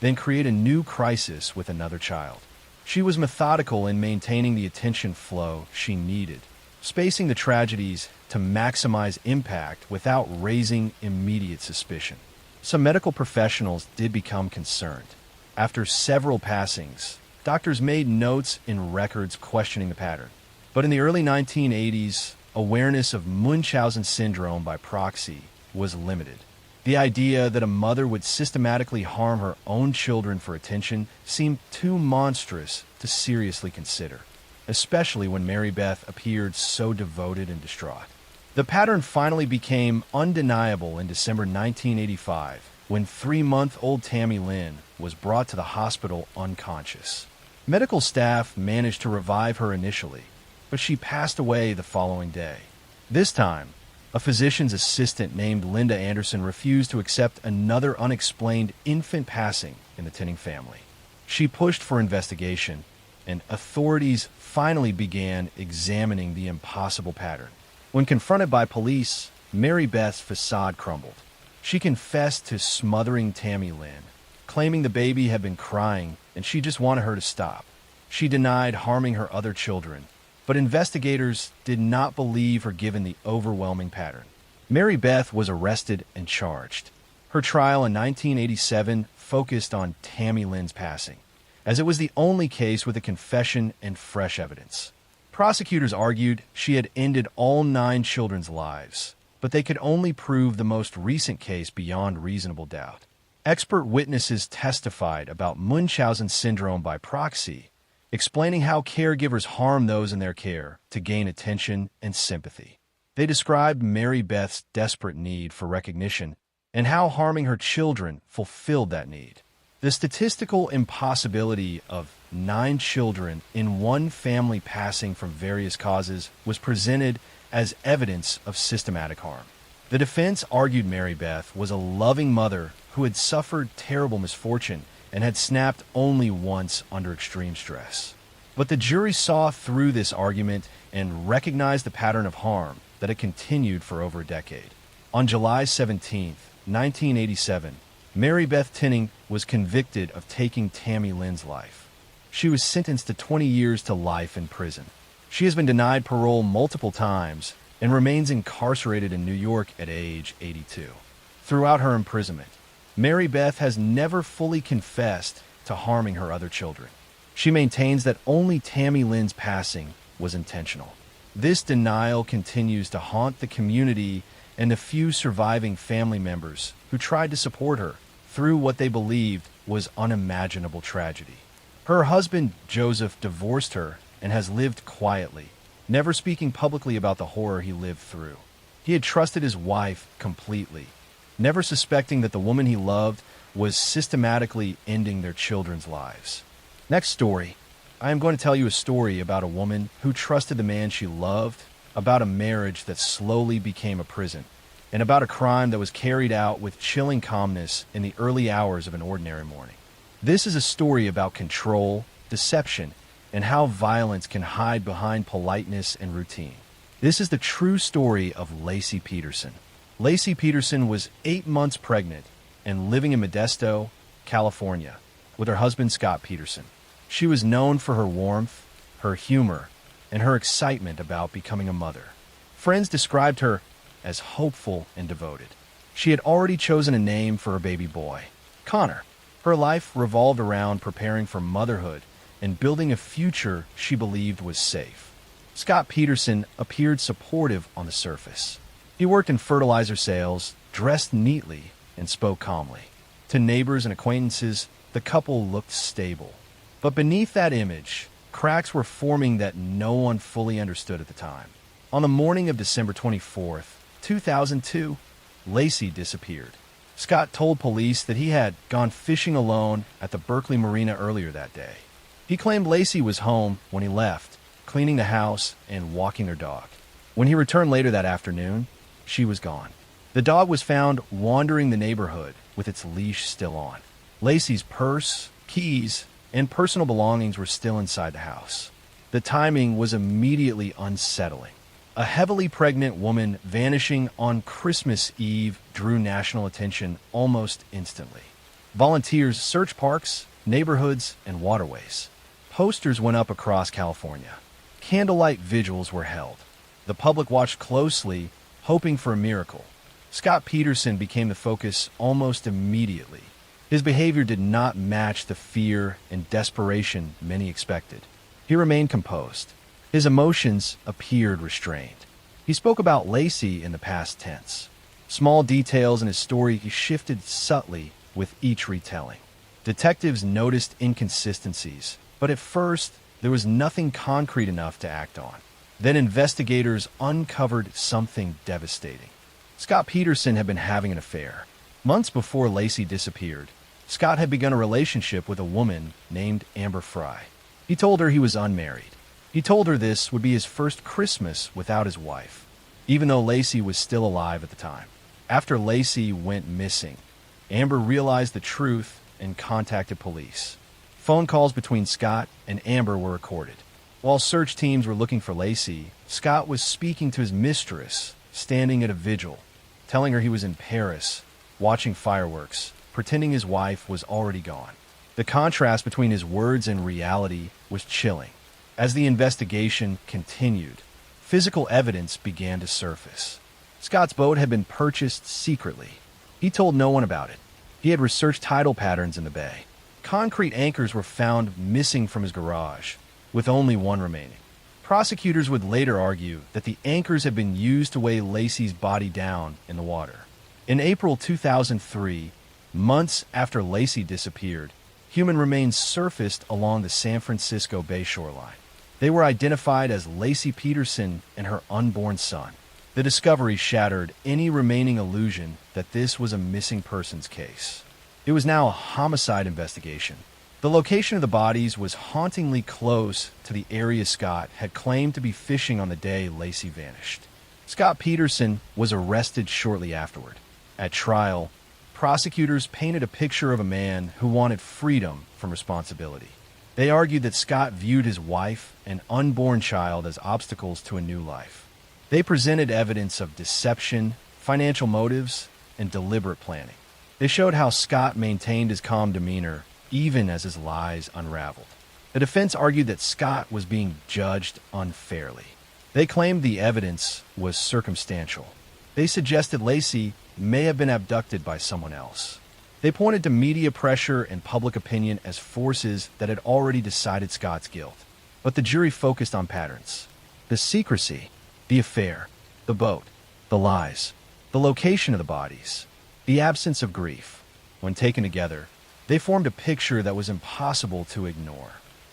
then create a new crisis with another child. She was methodical in maintaining the attention flow she needed, spacing the tragedies to maximize impact without raising immediate suspicion. Some medical professionals did become concerned. After several passings, doctors made notes in records questioning the pattern. But in the early 1980s, awareness of Munchausen syndrome by proxy was limited. The idea that a mother would systematically harm her own children for attention seemed too monstrous to seriously consider, especially when Mary Beth appeared so devoted and distraught. The pattern finally became undeniable in December 1985, when 3-month-old Tammy Lynn was brought to the hospital unconscious. Medical staff managed to revive her initially, but she passed away the following day. This time, a physician's assistant named Linda Anderson refused to accept another unexplained infant passing in the Tinning family. She pushed for investigation, and authorities finally began examining the impossible pattern. When confronted by police, Mary Beth's facade crumbled. She confessed to smothering Tammy Lynn, claiming the baby had been crying and she just wanted her to stop. She denied harming her other children, but investigators did not believe her given the overwhelming pattern. Mary Beth was arrested and charged. Her trial in 1987 focused on Tammy Lynn's passing, as it was the only case with a confession and fresh evidence. Prosecutors argued she had ended all 9 children's lives, but they could only prove the most recent case beyond reasonable doubt. Expert witnesses testified about Munchausen syndrome by proxy, explaining how caregivers harm those in their care to gain attention and sympathy. They described Mary Beth's desperate need for recognition and how harming her children fulfilled that need. The statistical impossibility of 9 children in one family passing from various causes was presented as evidence of systematic harm. The defense argued Mary Beth was a loving mother who had suffered terrible misfortune and had snapped only once under extreme stress. But the jury saw through this argument and recognized the pattern of harm that had continued for over a decade. On July 17, 1987, Mary Beth Tinning was convicted of taking Tammy Lynn's life. She was sentenced to 20 years to life in prison. She has been denied parole multiple times and remains incarcerated in New York at age 82. Throughout her imprisonment, Mary Beth has never fully confessed to harming her other children. She maintains that only Tammy Lynn's passing was intentional. This denial continues to haunt the community and the few surviving family members who tried to support her through what they believed was unimaginable tragedy. Her husband, Joseph, divorced her and has lived quietly, never speaking publicly about the horror he lived through. He had trusted his wife completely, never suspecting that the woman he loved was systematically ending their children's lives. Next story, I am going to tell you a story about a woman who trusted the man she loved, about a marriage that slowly became a prison, and about a crime that was carried out with chilling calmness in the early hours of an ordinary morning. This is a story about control, deception, and how violence can hide behind politeness and routine. This is the true story of Lacey Peterson. Lacey Peterson was 8 months pregnant and living in Modesto, California, with her husband Scott Peterson. She was known for her warmth, her humor, and her excitement about becoming a mother. Friends described her as hopeful and devoted. She had already chosen a name for her baby boy, Connor. Her life revolved around preparing for motherhood and building a future she believed was safe. Scott Peterson appeared supportive on the surface. He worked in fertilizer sales, dressed neatly, and spoke calmly. To neighbors and acquaintances, the couple looked stable. But beneath that image, cracks were forming that no one fully understood at the time. On the morning of December 24th, 2002, Lacey disappeared. Scott told police that he had gone fishing alone at the Berkeley Marina earlier that day. He claimed Lacey was home when he left, cleaning the house and walking their dog. When he returned later that afternoon, she was gone. The dog was found wandering the neighborhood with its leash still on. Lacey's purse, keys, and personal belongings were still inside the house. The timing was immediately unsettling. A heavily pregnant woman vanishing on Christmas Eve drew national attention almost instantly. Volunteers searched parks, neighborhoods, and waterways. Posters went up across California. Candlelight vigils were held. The public watched closely, hoping for a miracle. Scott Peterson became the focus almost immediately. His behavior did not match the fear and desperation many expected. He remained composed. His emotions appeared restrained. He spoke about Lacey in the past tense. Small details in his story shifted subtly with each retelling. Detectives noticed inconsistencies, but at first there was nothing concrete enough to act on. Then investigators uncovered something devastating. Scott Peterson had been having an affair. Months before Lacey disappeared, Scott had begun a relationship with a woman named Amber Fry. He told her he was unmarried. He told her this would be his first Christmas without his wife, even though Lacey was still alive at the time. After Lacey went missing, Amber realized the truth and contacted police. Phone calls between Scott and Amber were recorded. While search teams were looking for Lacey, Scott was speaking to his mistress, standing at a vigil, telling her he was in Paris, watching fireworks, pretending his wife was already gone. The contrast between his words and reality was chilling. As the investigation continued, physical evidence began to surface. Scott's boat had been purchased secretly. He told no one about it. He had researched tidal patterns in the bay. Concrete anchors were found missing from his garage, with only one remaining. Prosecutors would later argue that the anchors had been used to weigh Lacey's body down in the water. In April 2003, months after Lacey disappeared, human remains surfaced along the San Francisco Bay shoreline. They were identified as Lacey Peterson and her unborn son. The discovery shattered any remaining illusion that this was a missing persons case. It was now a homicide investigation. The location of the bodies was hauntingly close to the area Scott had claimed to be fishing on the day Lacey vanished. Scott Peterson was arrested shortly afterward. At trial, prosecutors painted a picture of a man who wanted freedom from responsibility. They argued that Scott viewed his wife and unborn child as obstacles to a new life. They presented evidence of deception, financial motives, and deliberate planning. They showed how Scott maintained his calm demeanor even as his lies unraveled. The defense argued that Scott was being judged unfairly. They claimed the evidence was circumstantial. They suggested Lacey may have been abducted by someone else. They pointed to media pressure and public opinion as forces that had already decided Scott's guilt. But the jury focused on patterns. The secrecy, the affair, the boat, the lies, the location of the bodies, the absence of grief. When taken together, they formed a picture that was impossible to ignore.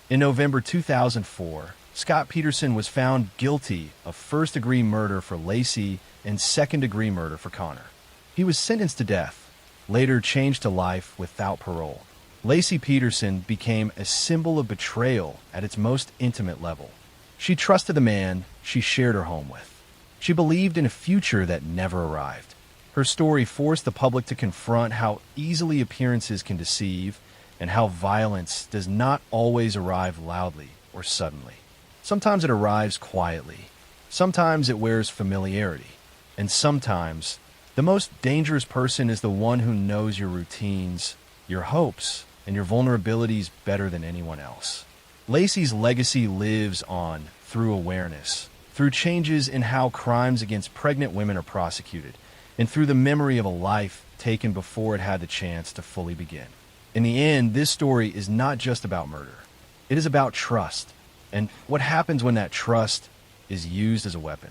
In November 2004, Scott Peterson was found guilty of first-degree murder for Lacey and second-degree murder for Connor. He was sentenced to death, later changed to life without parole. Lacey Peterson became a symbol of betrayal at its most intimate level. She trusted the man she shared her home with. She believed in a future that never arrived. Her story forced the public to confront how easily appearances can deceive and how violence does not always arrive loudly or suddenly. Sometimes it arrives quietly. Sometimes it wears familiarity. And sometimes the most dangerous person is the one who knows your routines, your hopes, and your vulnerabilities better than anyone else. Lacey's legacy lives on through awareness, through changes in how crimes against pregnant women are prosecuted, and through the memory of a life taken before it had the chance to fully begin. In the end, this story is not just about murder. It is about trust, and what happens when that trust is used as a weapon.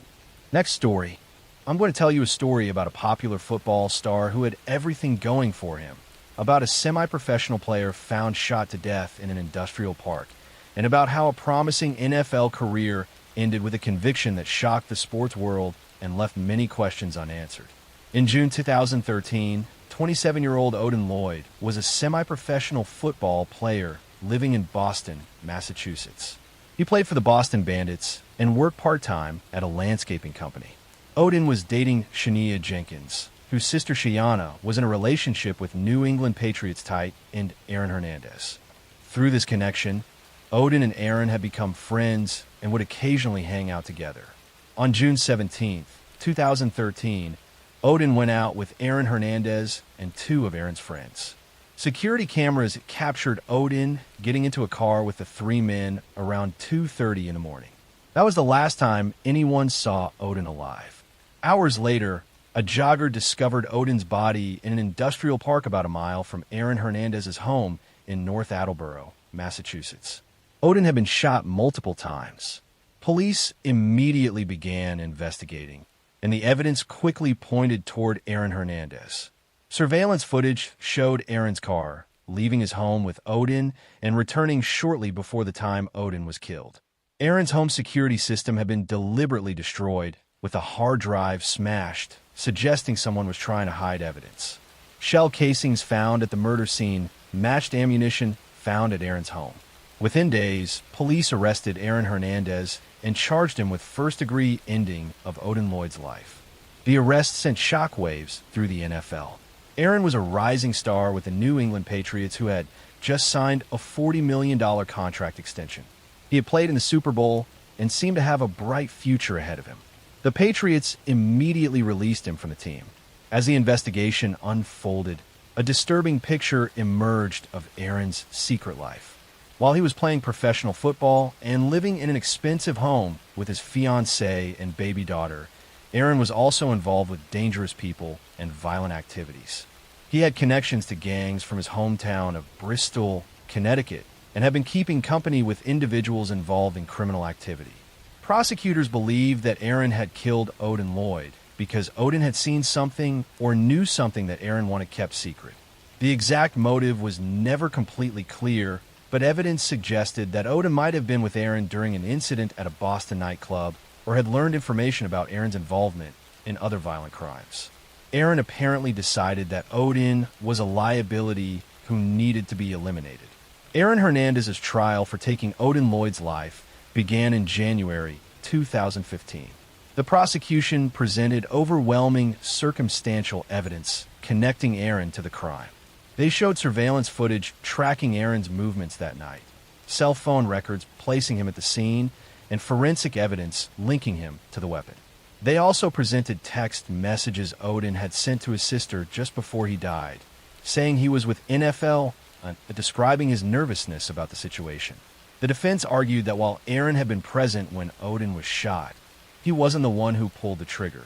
Next story, I'm going to tell you a story about a popular football star who had everything going for him, about a semi-professional player found shot to death in an industrial park, and about how a promising NFL career ended with a conviction that shocked the sports world and left many questions unanswered. In June 2013, 27-year-old Odin Lloyd was a semi-professional football player living in Boston, Massachusetts. He played for the Boston Bandits and worked part-time at a landscaping company. Odin was dating Shania Jenkins, whose sister Shiana was in a relationship with New England Patriots tight end Aaron Hernandez. Through this connection, Odin and Aaron had become friends and would occasionally hang out together. On June 17, 2013, Odin went out with Aaron Hernandez and two of Aaron's friends. Security cameras captured Odin getting into a car with the three men around 2:30 in the morning. That was the last time anyone saw Odin alive. Hours later, a jogger discovered Odin's body in an industrial park about a mile from Aaron Hernandez's home in North Attleboro, Massachusetts. Odin had been shot multiple times. Police immediately began investigating, and the evidence quickly pointed toward Aaron Hernandez. Surveillance footage showed Aaron's car leaving his home with Odin and returning shortly before the time Odin was killed. Aaron's home security system had been deliberately destroyed, with a hard drive smashed, suggesting someone was trying to hide evidence. Shell casings found at the murder scene matched ammunition found at Aaron's home. Within days, police arrested Aaron Hernandez and charged him with first-degree ending of Odin Lloyd's life. The arrest sent shockwaves through the NFL. Aaron was a rising star with the New England Patriots, who had just signed a $40 million contract extension. He had played in the Super Bowl and seemed to have a bright future ahead of him. The The Patriots immediately released him from the team. As the investigation unfolded, a disturbing picture emerged of Aaron's secret life. While he was playing professional football and living in an expensive home with his fiancée and baby daughter, Aaron was also involved with dangerous people and violent activities. He had connections to gangs from his hometown of Bristol, Connecticut, and had been keeping company with individuals involved in criminal activity. Prosecutors believed that Aaron had killed Odin Lloyd because Odin had seen something or knew something that Aaron wanted kept secret. The exact motive was never completely clear, but evidence suggested that Odin might have been with Aaron during an incident at a Boston nightclub or had learned information about Aaron's involvement in other violent crimes. Aaron apparently decided that Odin was a liability who needed to be eliminated. Aaron Hernandez's trial for taking Odin Lloyd's life began in January 2015. The prosecution presented overwhelming circumstantial evidence connecting Aaron to the crime. They showed surveillance footage tracking Aaron's movements that night, cell phone records placing him at the scene, and forensic evidence linking him to the weapon. They also presented text messages Odin had sent to his sister just before he died, saying he was with NFL, describing his nervousness about the situation. The defense argued that while Aaron had been present when Odin was shot, he wasn't the one who pulled the trigger.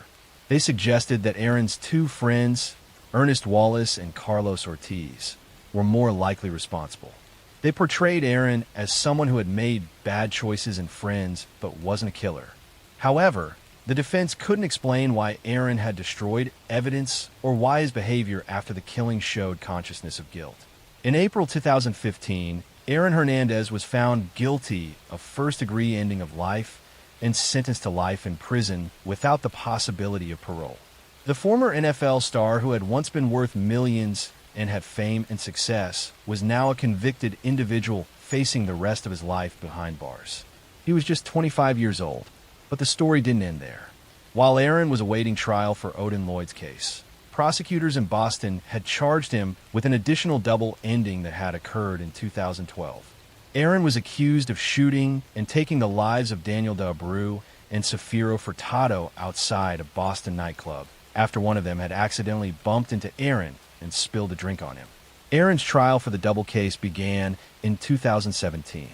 They suggested that Aaron's two friends, Ernest Wallace and Carlos Ortiz, were more likely responsible. They portrayed Aaron as someone who had made bad choices and friends but wasn't a killer. However, the defense couldn't explain why Aaron had destroyed evidence or why his behavior after the killing showed consciousness of guilt. In April 2015, Aaron Hernandez was found guilty of first-degree ending of life and sentenced to life in prison without the possibility of parole. The former NFL star, who had once been worth millions and had fame and success, was now a convicted individual facing the rest of his life behind bars. He was just 25 years old, but the story didn't end there. While Aaron was awaiting trial for Odin Lloyd's case, prosecutors in Boston had charged him with an additional double ending that had occurred in 2012. Aaron was accused of shooting and taking the lives of Daniel D'Abreu and Safiro Furtado outside a Boston nightclub after one of them had accidentally bumped into Aaron and spilled a drink on him. Aaron's trial for the double case began in 2017.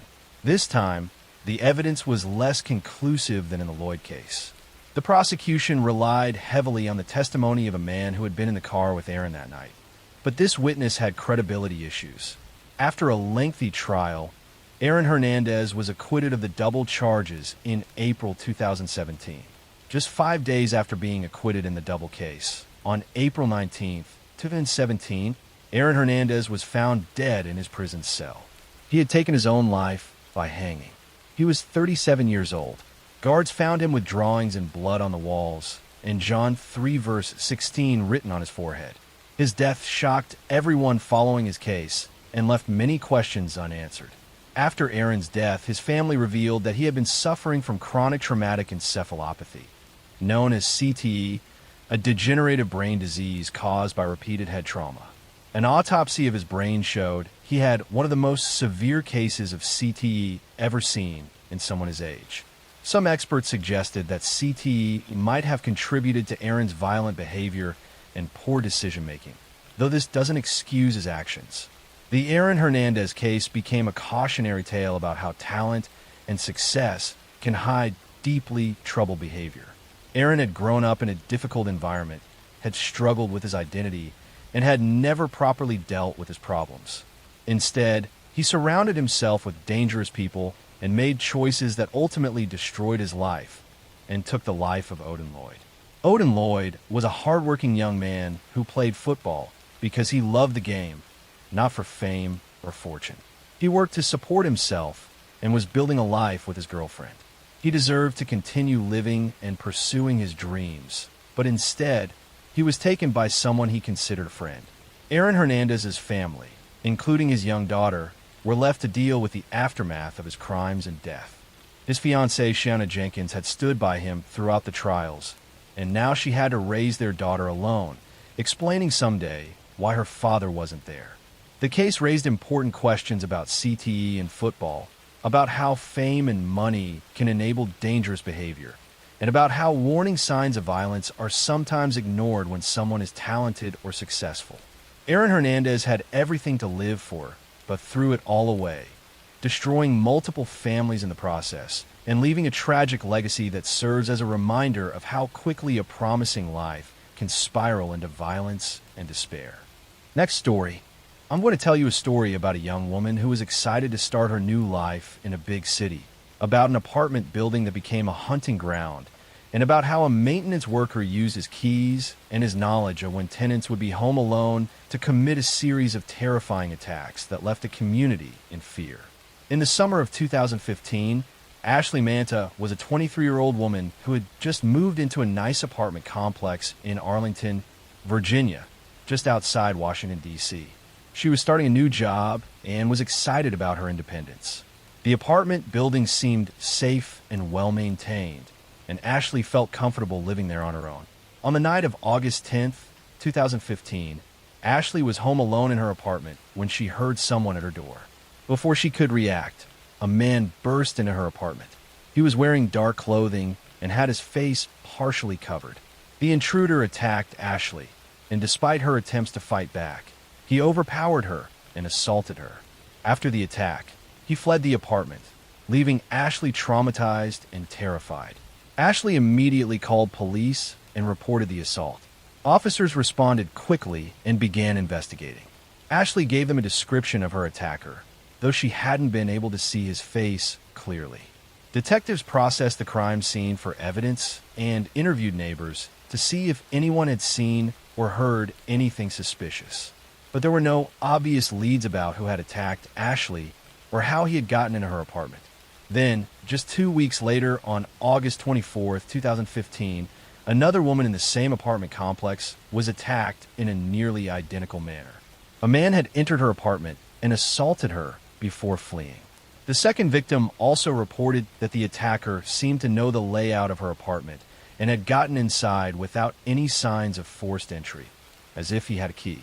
This time, the evidence was less conclusive than in the Lloyd case. The prosecution relied heavily on the testimony of a man who had been in the car with Aaron that night. But this witness had credibility issues. After a lengthy trial, Aaron Hernandez was acquitted of the double charges in April 2017. Just 5 days after being acquitted in the double case, on April 19, 2017, Aaron Hernandez was found dead in his prison cell. He had taken his own life by hanging. He was 37 years old. Guards found him with drawings and blood on the walls, and John 3 verse 16 written on his forehead. His death shocked everyone following his case and left many questions unanswered. After Aaron's death, his family revealed that he had been suffering from chronic traumatic encephalopathy, known as CTE, a degenerative brain disease caused by repeated head trauma. An autopsy of his brain showed he had one of the most severe cases of CTE ever seen in someone his age. Some experts suggested that CTE might have contributed to Aaron's violent behavior and poor decision-making, though this doesn't excuse his actions. The Aaron Hernandez case became a cautionary tale about how talent and success can hide deeply troubled behavior. Aaron had grown up in a difficult environment, had struggled with his identity, and had never properly dealt with his problems. Instead, he surrounded himself with dangerous people and made choices that ultimately destroyed his life and took the life of Odin Lloyd. Odin Lloyd was a hardworking young man who played football because he loved the game, not for fame or fortune. He worked to support himself and was building a life with his girlfriend. He deserved to continue living and pursuing his dreams, but instead, he was taken by someone he considered a friend. Aaron Hernandez's family, including his young daughter, were left to deal with the aftermath of his crimes and death. His fiancée, Shanna Jenkins, had stood by him throughout the trials, and now she had to raise their daughter alone, explaining someday why her father wasn't there. The case raised important questions about CTE and football, about how fame and money can enable dangerous behavior, and about how warning signs of violence are sometimes ignored when someone is talented or successful. Aaron Hernandez had everything to live for, but threw it all away, destroying multiple families in the process and leaving a tragic legacy that serves as a reminder of how quickly a promising life can spiral into violence and despair. Next story. I'm going to tell you a story about a young woman who was excited to start her new life in a big city, about an apartment building that became a hunting ground, and about how a maintenance worker used his keys and his knowledge of when tenants would be home alone to commit a series of terrifying attacks that left a community in fear. In the summer of 2015, Ashley Manta was a 23-year-old woman who had just moved into a nice apartment complex in Arlington, Virginia, just outside Washington, D.C. She was starting a new job and was excited about her independence. The apartment building seemed safe and well-maintained, and Ashley felt comfortable living there on her own. On the night of August 10th, 2015, Ashley was home alone in her apartment when she heard someone at her door. Before she could react, a man burst into her apartment. He was wearing dark clothing and had his face partially covered. The intruder attacked Ashley, and despite her attempts to fight back, he overpowered her and assaulted her. After the attack, he fled the apartment, leaving Ashley traumatized and terrified. Ashley immediately called police and reported the assault. Officers responded quickly and began investigating. Ashley gave them a description of her attacker, though she hadn't been able to see his face clearly. Detectives processed the crime scene for evidence and interviewed neighbors to see if anyone had seen or heard anything suspicious. But there were no obvious leads about who had attacked Ashley or how he had gotten into her apartment. Then, just 2 weeks later, on August 24th, 2015, another woman in the same apartment complex was attacked in a nearly identical manner. A man had entered her apartment and assaulted her before fleeing. The second victim also reported that the attacker seemed to know the layout of her apartment and had gotten inside without any signs of forced entry, as if he had a key.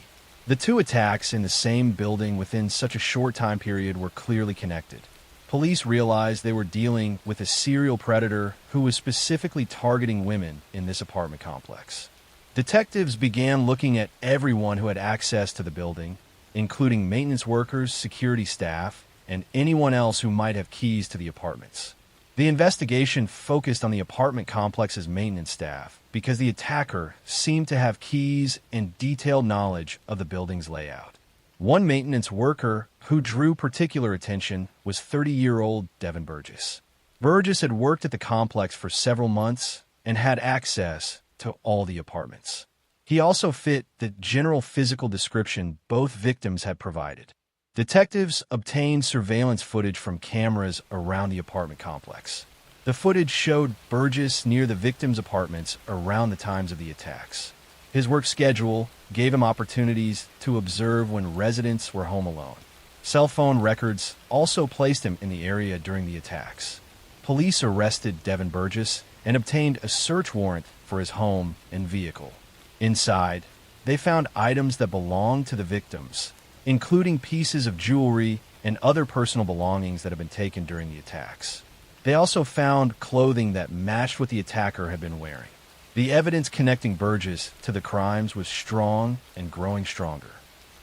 The two attacks in the same building within such a short time period were clearly connected. Police realized they were dealing with a serial predator who was specifically targeting women in this apartment complex. Detectives began looking at everyone who had access to the building, including maintenance workers, security staff, and anyone else who might have keys to the apartments. The investigation focused on the apartment complex's maintenance staff because the attacker seemed to have keys and detailed knowledge of the building's layout. One maintenance worker who drew particular attention was 30-year-old Devin Burgess. Burgess had worked at the complex for several months and had access to all the apartments. He also fit the general physical description both victims had provided. Detectives obtained surveillance footage from cameras around the apartment complex. The footage showed Burgess near the victims' apartments around the times of the attacks. His work schedule gave him opportunities to observe when residents were home alone. Cell phone records also placed him in the area during the attacks. Police arrested Devin Burgess and obtained a search warrant for his home and vehicle. Inside, they found items that belonged to the victims, including pieces of jewelry and other personal belongings that had been taken during the attacks. They also found clothing that matched what the attacker had been wearing. The evidence connecting Burgess to the crimes was strong and growing stronger.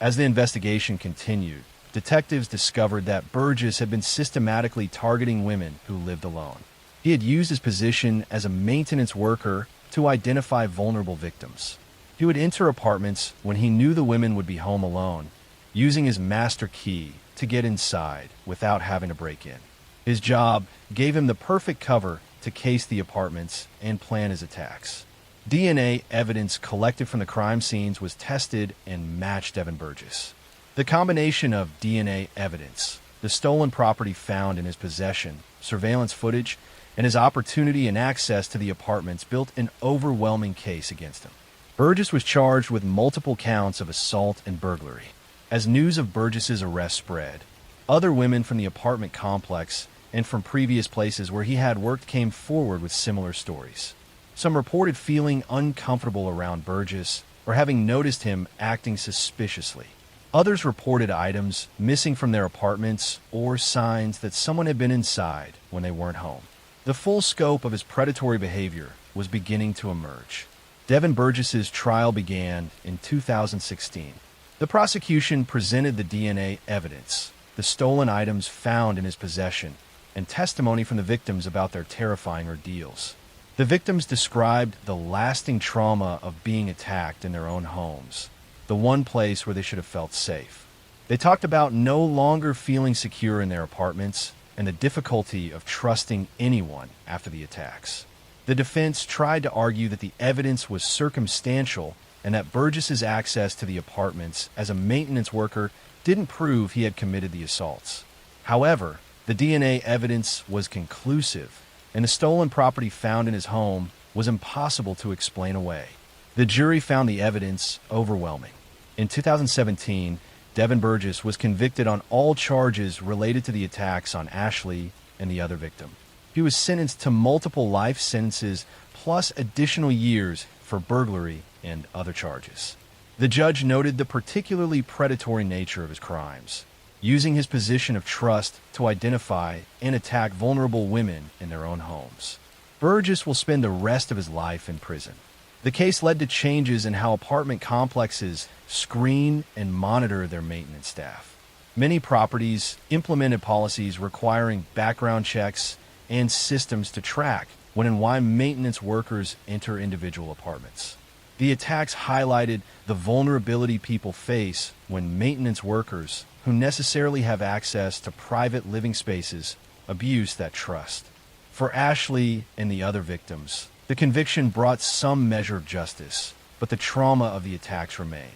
As the investigation continued, detectives discovered that Burgess had been systematically targeting women who lived alone. He had used his position as a maintenance worker to identify vulnerable victims. He would enter apartments when he knew the women would be home alone, using his master key to get inside without having to break in. His job gave him the perfect cover to case the apartments and plan his attacks. DNA evidence collected from the crime scenes was tested and matched Devin Burgess. The combination of DNA evidence, the stolen property found in his possession, surveillance footage, and his opportunity and access to the apartments built an overwhelming case against him. Burgess was charged with multiple counts of assault and burglary. As news of Burgess's arrest spread, other women from the apartment complex and from previous places where he had worked came forward with similar stories. Some reported feeling uncomfortable around Burgess or having noticed him acting suspiciously. Others reported items missing from their apartments or signs that someone had been inside when they weren't home. The full scope of his predatory behavior was beginning to emerge. Devin Burgess's trial began in 2016. The prosecution presented the DNA evidence, the stolen items found in his possession, and testimony from the victims about their terrifying ordeals. The victims described the lasting trauma of being attacked in their own homes, the one place where they should have felt safe. They talked about no longer feeling secure in their apartments and the difficulty of trusting anyone after the attacks. The defense tried to argue that the evidence was circumstantial and that Burgess's access to the apartments as a maintenance worker didn't prove he had committed the assaults. However, the DNA evidence was conclusive, and the stolen property found in his home was impossible to explain away. The jury found the evidence overwhelming. In 2017, Devin Burgess was convicted on all charges related to the attacks on Ashley and the other victim. He was sentenced to multiple life sentences plus additional years for burglary and other charges. The judge noted the particularly predatory nature of his crimes, using his position of trust to identify and attack vulnerable women in their own homes. Burgess will spend the rest of his life in prison. The case led to changes in how apartment complexes screen and monitor their maintenance staff. Many properties implemented policies requiring background checks and systems to track when and why maintenance workers enter individual apartments. The attacks highlighted the vulnerability people face when maintenance workers, who necessarily have access to private living spaces, abuse that trust. For Ashley and the other victims, the conviction brought some measure of justice, but the trauma of the attacks remained.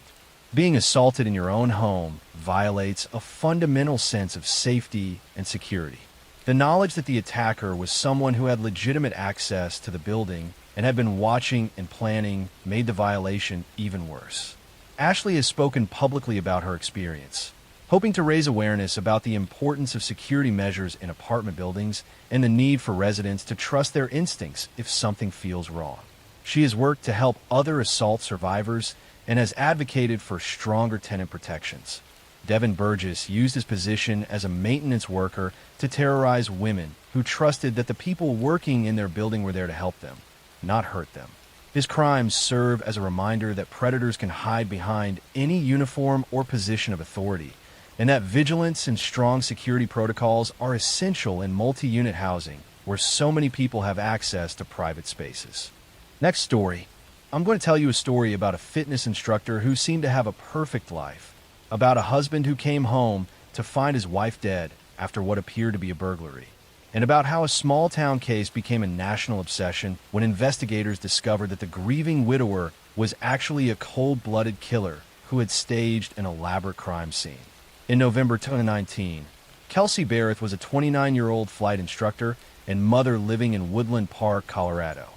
Being assaulted in your own home violates a fundamental sense of safety and security. The knowledge that the attacker was someone who had legitimate access to the building and had been watching and planning made the violation even worse. Ashley has spoken publicly about her experience, hoping to raise awareness about the importance of security measures in apartment buildings and the need for residents to trust their instincts if something feels wrong. She has worked to help other assault survivors and has advocated for stronger tenant protections. Devin Burgess used his position as a maintenance worker to terrorize women who trusted that the people working in their building were there to help them, not hurt them. His crimes serve as a reminder that predators can hide behind any uniform or position of authority, and that vigilance and strong security protocols are essential in multi-unit housing where so many people have access to private spaces. Next story. I'm going to tell you a story about a fitness instructor who seemed to have a perfect life, about a husband who came home to find his wife dead after what appeared to be a burglary, and about how a small-town case became a national obsession when investigators discovered that the grieving widower was actually a cold-blooded killer who had staged an elaborate crime scene. In November 2019, Kelsey Barrett was a 29-year-old flight instructor and mother living in Woodland Park, Colorado.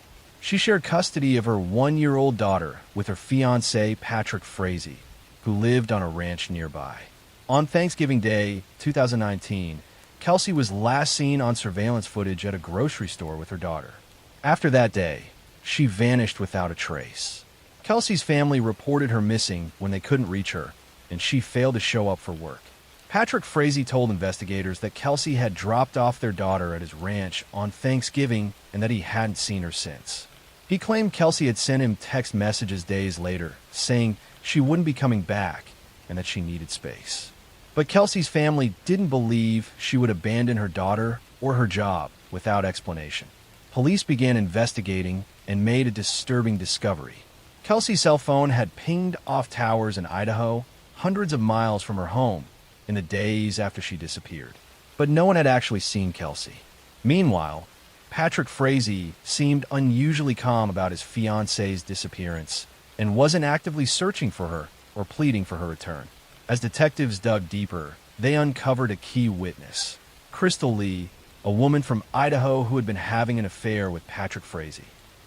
She shared custody of her 1-year-old daughter with her fiancé, Patrick Frazee, who lived on a ranch nearby. On Thanksgiving Day, 2019, Kelsey was last seen on surveillance footage at a grocery store with her daughter. After that day, she vanished without a trace. Kelsey's family reported her missing when they couldn't reach her, and she failed to show up for work. Patrick Frazee told investigators that Kelsey had dropped off their daughter at his ranch on Thanksgiving and that he hadn't seen her since. He claimed Kelsey had sent him text messages days later, saying she wouldn't be coming back and that she needed space. But Kelsey's family didn't believe she would abandon her daughter or her job without explanation. Police began investigating and made a disturbing discovery. Kelsey's cell phone had pinged off towers in Idaho, hundreds of miles from her home, in the days after she disappeared. But no one had actually seen Kelsey. Meanwhile, Patrick Frazee seemed unusually calm about his fiancée's disappearance and wasn't actively searching for her or pleading for her return. As detectives dug deeper, they uncovered a key witness, Crystal Lee, a woman from Idaho who had been having an affair with Patrick Frazee.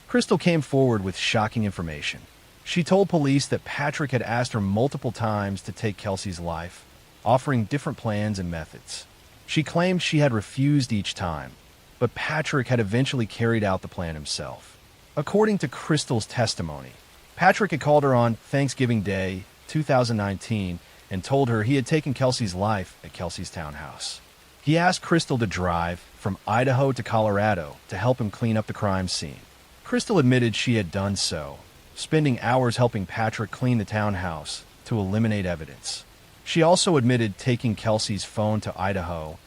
Crystal came forward with shocking information. She told police that Patrick had asked her multiple times to take Kelsey's life, offering different plans and methods. She claimed she had refused each time, but Patrick had eventually carried out the plan himself. According to Crystal's testimony, Patrick had called her on Thanksgiving Day, 2019, and told her he had taken Kelsey's life at Kelsey's townhouse. He asked Crystal to drive from Idaho to Colorado to help him clean up the crime scene. Crystal admitted she had done so, spending hours helping Patrick clean the townhouse to eliminate evidence. She also admitted taking Kelsey's phone to Idaho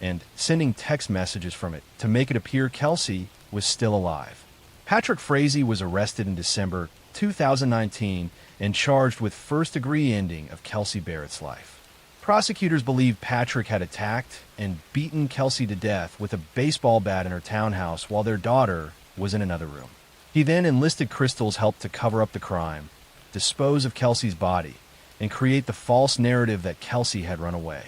and sending text messages from it to make it appear Kelsey was still alive. Patrick Frazee was arrested in December 2019 and charged with first-degree ending of Kelsey Barrett's life. Prosecutors believe Patrick had attacked and beaten Kelsey to death with a baseball bat in her townhouse while their daughter was in another room. He then enlisted Crystal's help to cover up the crime, dispose of Kelsey's body, and create the false narrative that Kelsey had run away.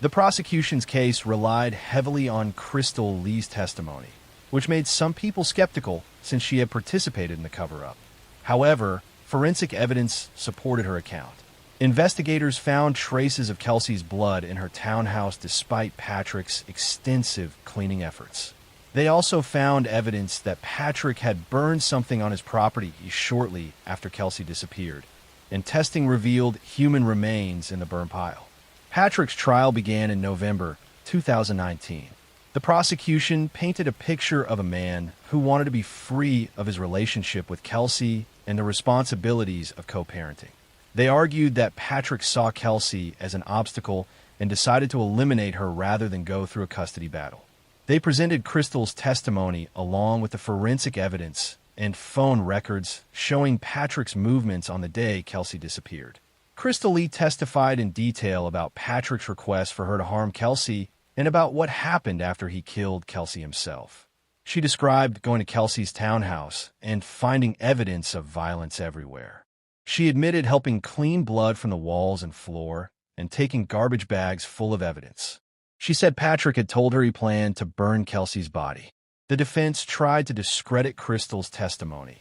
The prosecution's case relied heavily on Crystal Lee's testimony, which made some people skeptical since she had participated in the cover-up. However, forensic evidence supported her account. Investigators found traces of Kelsey's blood in her townhouse despite Patrick's extensive cleaning efforts. They also found evidence that Patrick had burned something on his property shortly after Kelsey disappeared, and testing revealed human remains in the burn pile. Patrick's trial began in November 2019. The prosecution painted a picture of a man who wanted to be free of his relationship with Kelsey and the responsibilities of co-parenting. They argued that Patrick saw Kelsey as an obstacle and decided to eliminate her rather than go through a custody battle. They presented Crystal's testimony along with the forensic evidence and phone records showing Patrick's movements on the day Kelsey disappeared. Crystal Lee testified in detail about Patrick's request for her to harm Kelsey and about what happened after he killed Kelsey himself. She described going to Kelsey's townhouse and finding evidence of violence everywhere. She admitted helping clean blood from the walls and floor and taking garbage bags full of evidence. She said Patrick had told her he planned to burn Kelsey's body. The defense tried to discredit Crystal's testimony,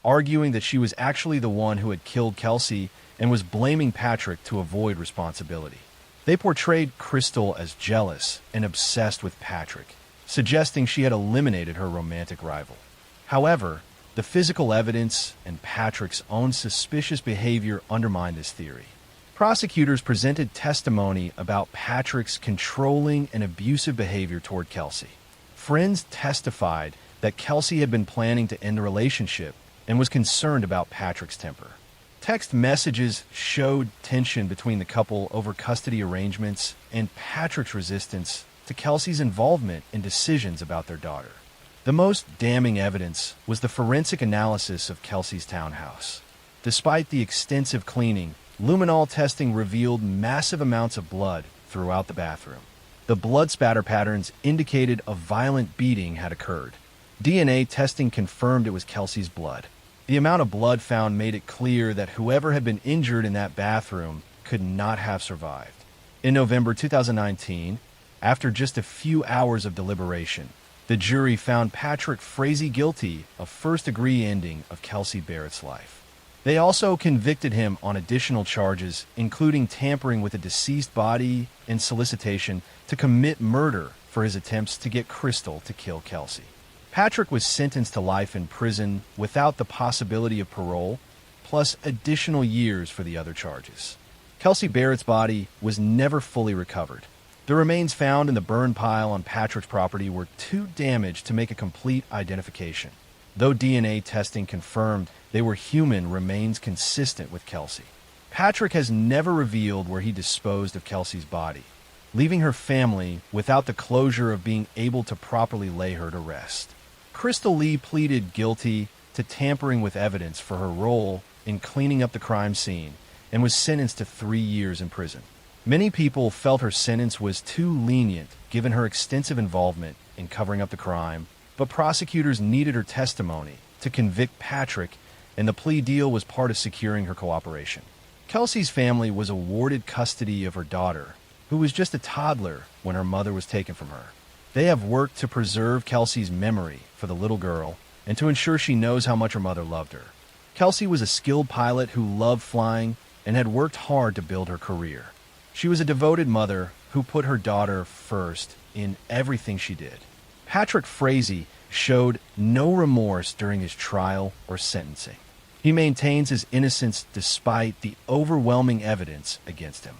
arguing that she was actually the one who had killed Kelsey and was blaming Patrick to avoid responsibility. They portrayed Crystal as jealous and obsessed with Patrick, suggesting she had eliminated her romantic rival. However, the physical evidence and Patrick's own suspicious behavior undermined this theory. Prosecutors presented testimony about Patrick's controlling and abusive behavior toward Kelsey. Friends testified that Kelsey had been planning to end the relationship and was concerned about Patrick's temper. Text messages showed tension between the couple over custody arrangements and Patrick's resistance to Kelsey's involvement in decisions about their daughter. The most damning evidence was the forensic analysis of Kelsey's townhouse. Despite the extensive cleaning, luminol testing revealed massive amounts of blood throughout the bathroom. The blood spatter patterns indicated a violent beating had occurred. DNA testing confirmed it was Kelsey's blood. The amount of blood found made it clear that whoever had been injured in that bathroom could not have survived. In November 2019, after just a few hours of deliberation, the jury found Patrick Frazee guilty of first-degree ending of Kelsey Barrett's life. They also convicted him on additional charges, including tampering with a deceased body and solicitation to commit murder for his attempts to get Crystal to kill Kelsey. Patrick was sentenced to life in prison without the possibility of parole, plus additional years for the other charges. Kelsey Barrett's body was never fully recovered. The remains found in the burn pile on Patrick's property were too damaged to make a complete identification. Though DNA testing confirmed they were human remains consistent with Kelsey. Patrick has never revealed where he disposed of Kelsey's body, leaving her family without the closure of being able to properly lay her to rest. Crystal Lee pleaded guilty to tampering with evidence for her role in cleaning up the crime scene and was sentenced to 3 years in prison. Many people felt her sentence was too lenient given her extensive involvement in covering up the crime, but prosecutors needed her testimony to convict Patrick, and the plea deal was part of securing her cooperation. Kelsey's family was awarded custody of her daughter, who was just a toddler when her mother was taken from her. They have worked to preserve Kelsey's memory for the little girl and to ensure she knows how much her mother loved her. Kelsey was a skilled pilot who loved flying and had worked hard to build her career. She was a devoted mother who put her daughter first in everything she did. Patrick Frazee showed no remorse during his trial or sentencing. He maintains his innocence despite the overwhelming evidence against him.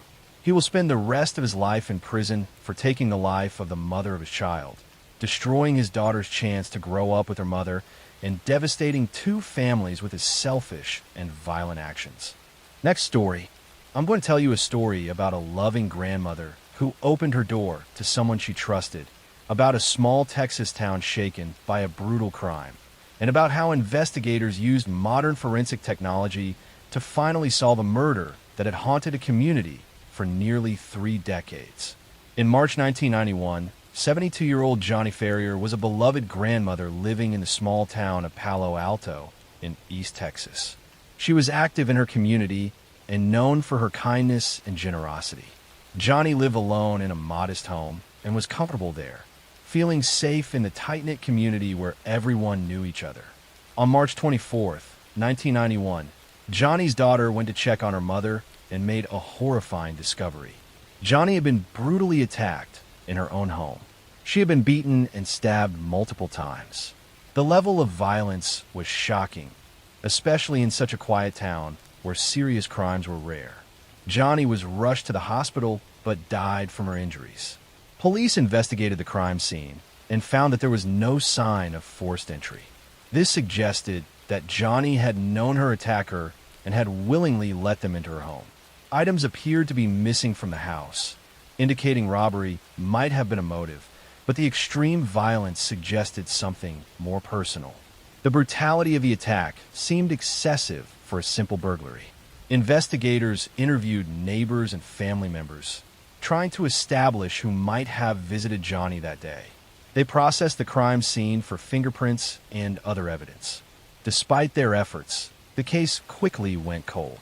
He will spend the rest of his life in prison for taking the life of the mother of his child, destroying his daughter's chance to grow up with her mother, and devastating two families with his selfish and violent actions. Next story. I'm going to tell you a story about a loving grandmother who opened her door to someone she trusted, about a small Texas town shaken by a brutal crime, and about how investigators used modern forensic technology to finally solve a murder that had haunted a community for nearly 3 decades. In March 1991, 72-year-old Johnny Ferrier was a beloved grandmother living in the small town of Palo Alto in East Texas. She was active in her community and known for her kindness and generosity. Johnny lived alone in a modest home and was comfortable there, feeling safe in the tight-knit community where everyone knew each other. On March 24th, 1991, Johnny's daughter went to check on her mother and made a horrifying discovery. Johnny had been brutally attacked in her own home. She had been beaten and stabbed multiple times. The level of violence was shocking, especially in such a quiet town where serious crimes were rare. Johnny was rushed to the hospital but died from her injuries. Police investigated the crime scene and found that there was no sign of forced entry. This suggested that Johnny had known her attacker and had willingly let them into her home. Items appeared to be missing from the house, indicating robbery might have been a motive, but the extreme violence suggested something more personal. The brutality of the attack seemed excessive for a simple burglary. Investigators interviewed neighbors and family members, trying to establish who might have visited Johnny that day. They processed the crime scene for fingerprints and other evidence. Despite their efforts, the case quickly went cold.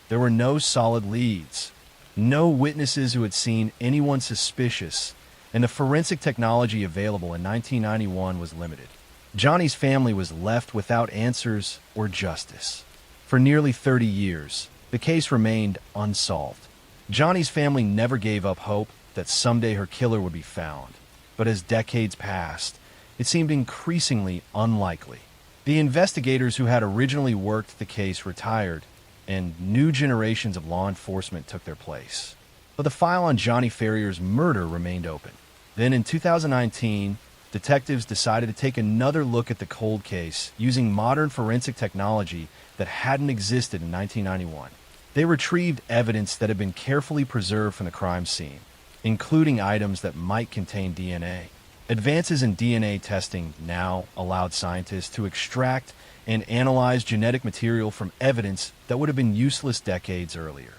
There were no solid leads, no witnesses who had seen anyone suspicious, and the forensic technology available in 1991 was limited. Johnny's family was left without answers or justice. For nearly 30 years, the case remained unsolved. Johnny's family never gave up hope that someday her killer would be found. But as decades passed, it seemed increasingly unlikely. The investigators who had originally worked the case retired, and new generations of law enforcement took their place. But the file on Johnny Ferrier's murder remained open. Then in 2019, detectives decided to take another look at the cold case using modern forensic technology that hadn't existed in 1991. They retrieved evidence that had been carefully preserved from the crime scene, including items that might contain DNA. Advances in DNA testing now allowed scientists to extract and analyze genetic material from evidence that would have been useless decades earlier.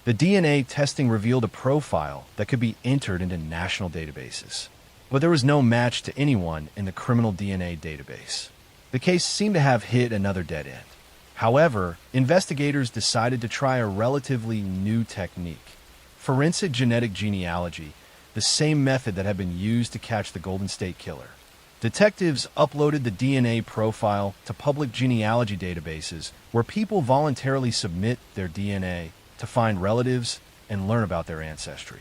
The DNA testing revealed a profile that could be entered into national databases, but there was no match to anyone in the criminal DNA database. The case seemed to have hit another dead end. However, investigators decided to try a relatively new technique: forensic genetic genealogy, the same method that had been used to catch the Golden State Killer. Detectives uploaded the DNA profile to public genealogy databases where people voluntarily submit their DNA to find relatives and learn about their ancestry.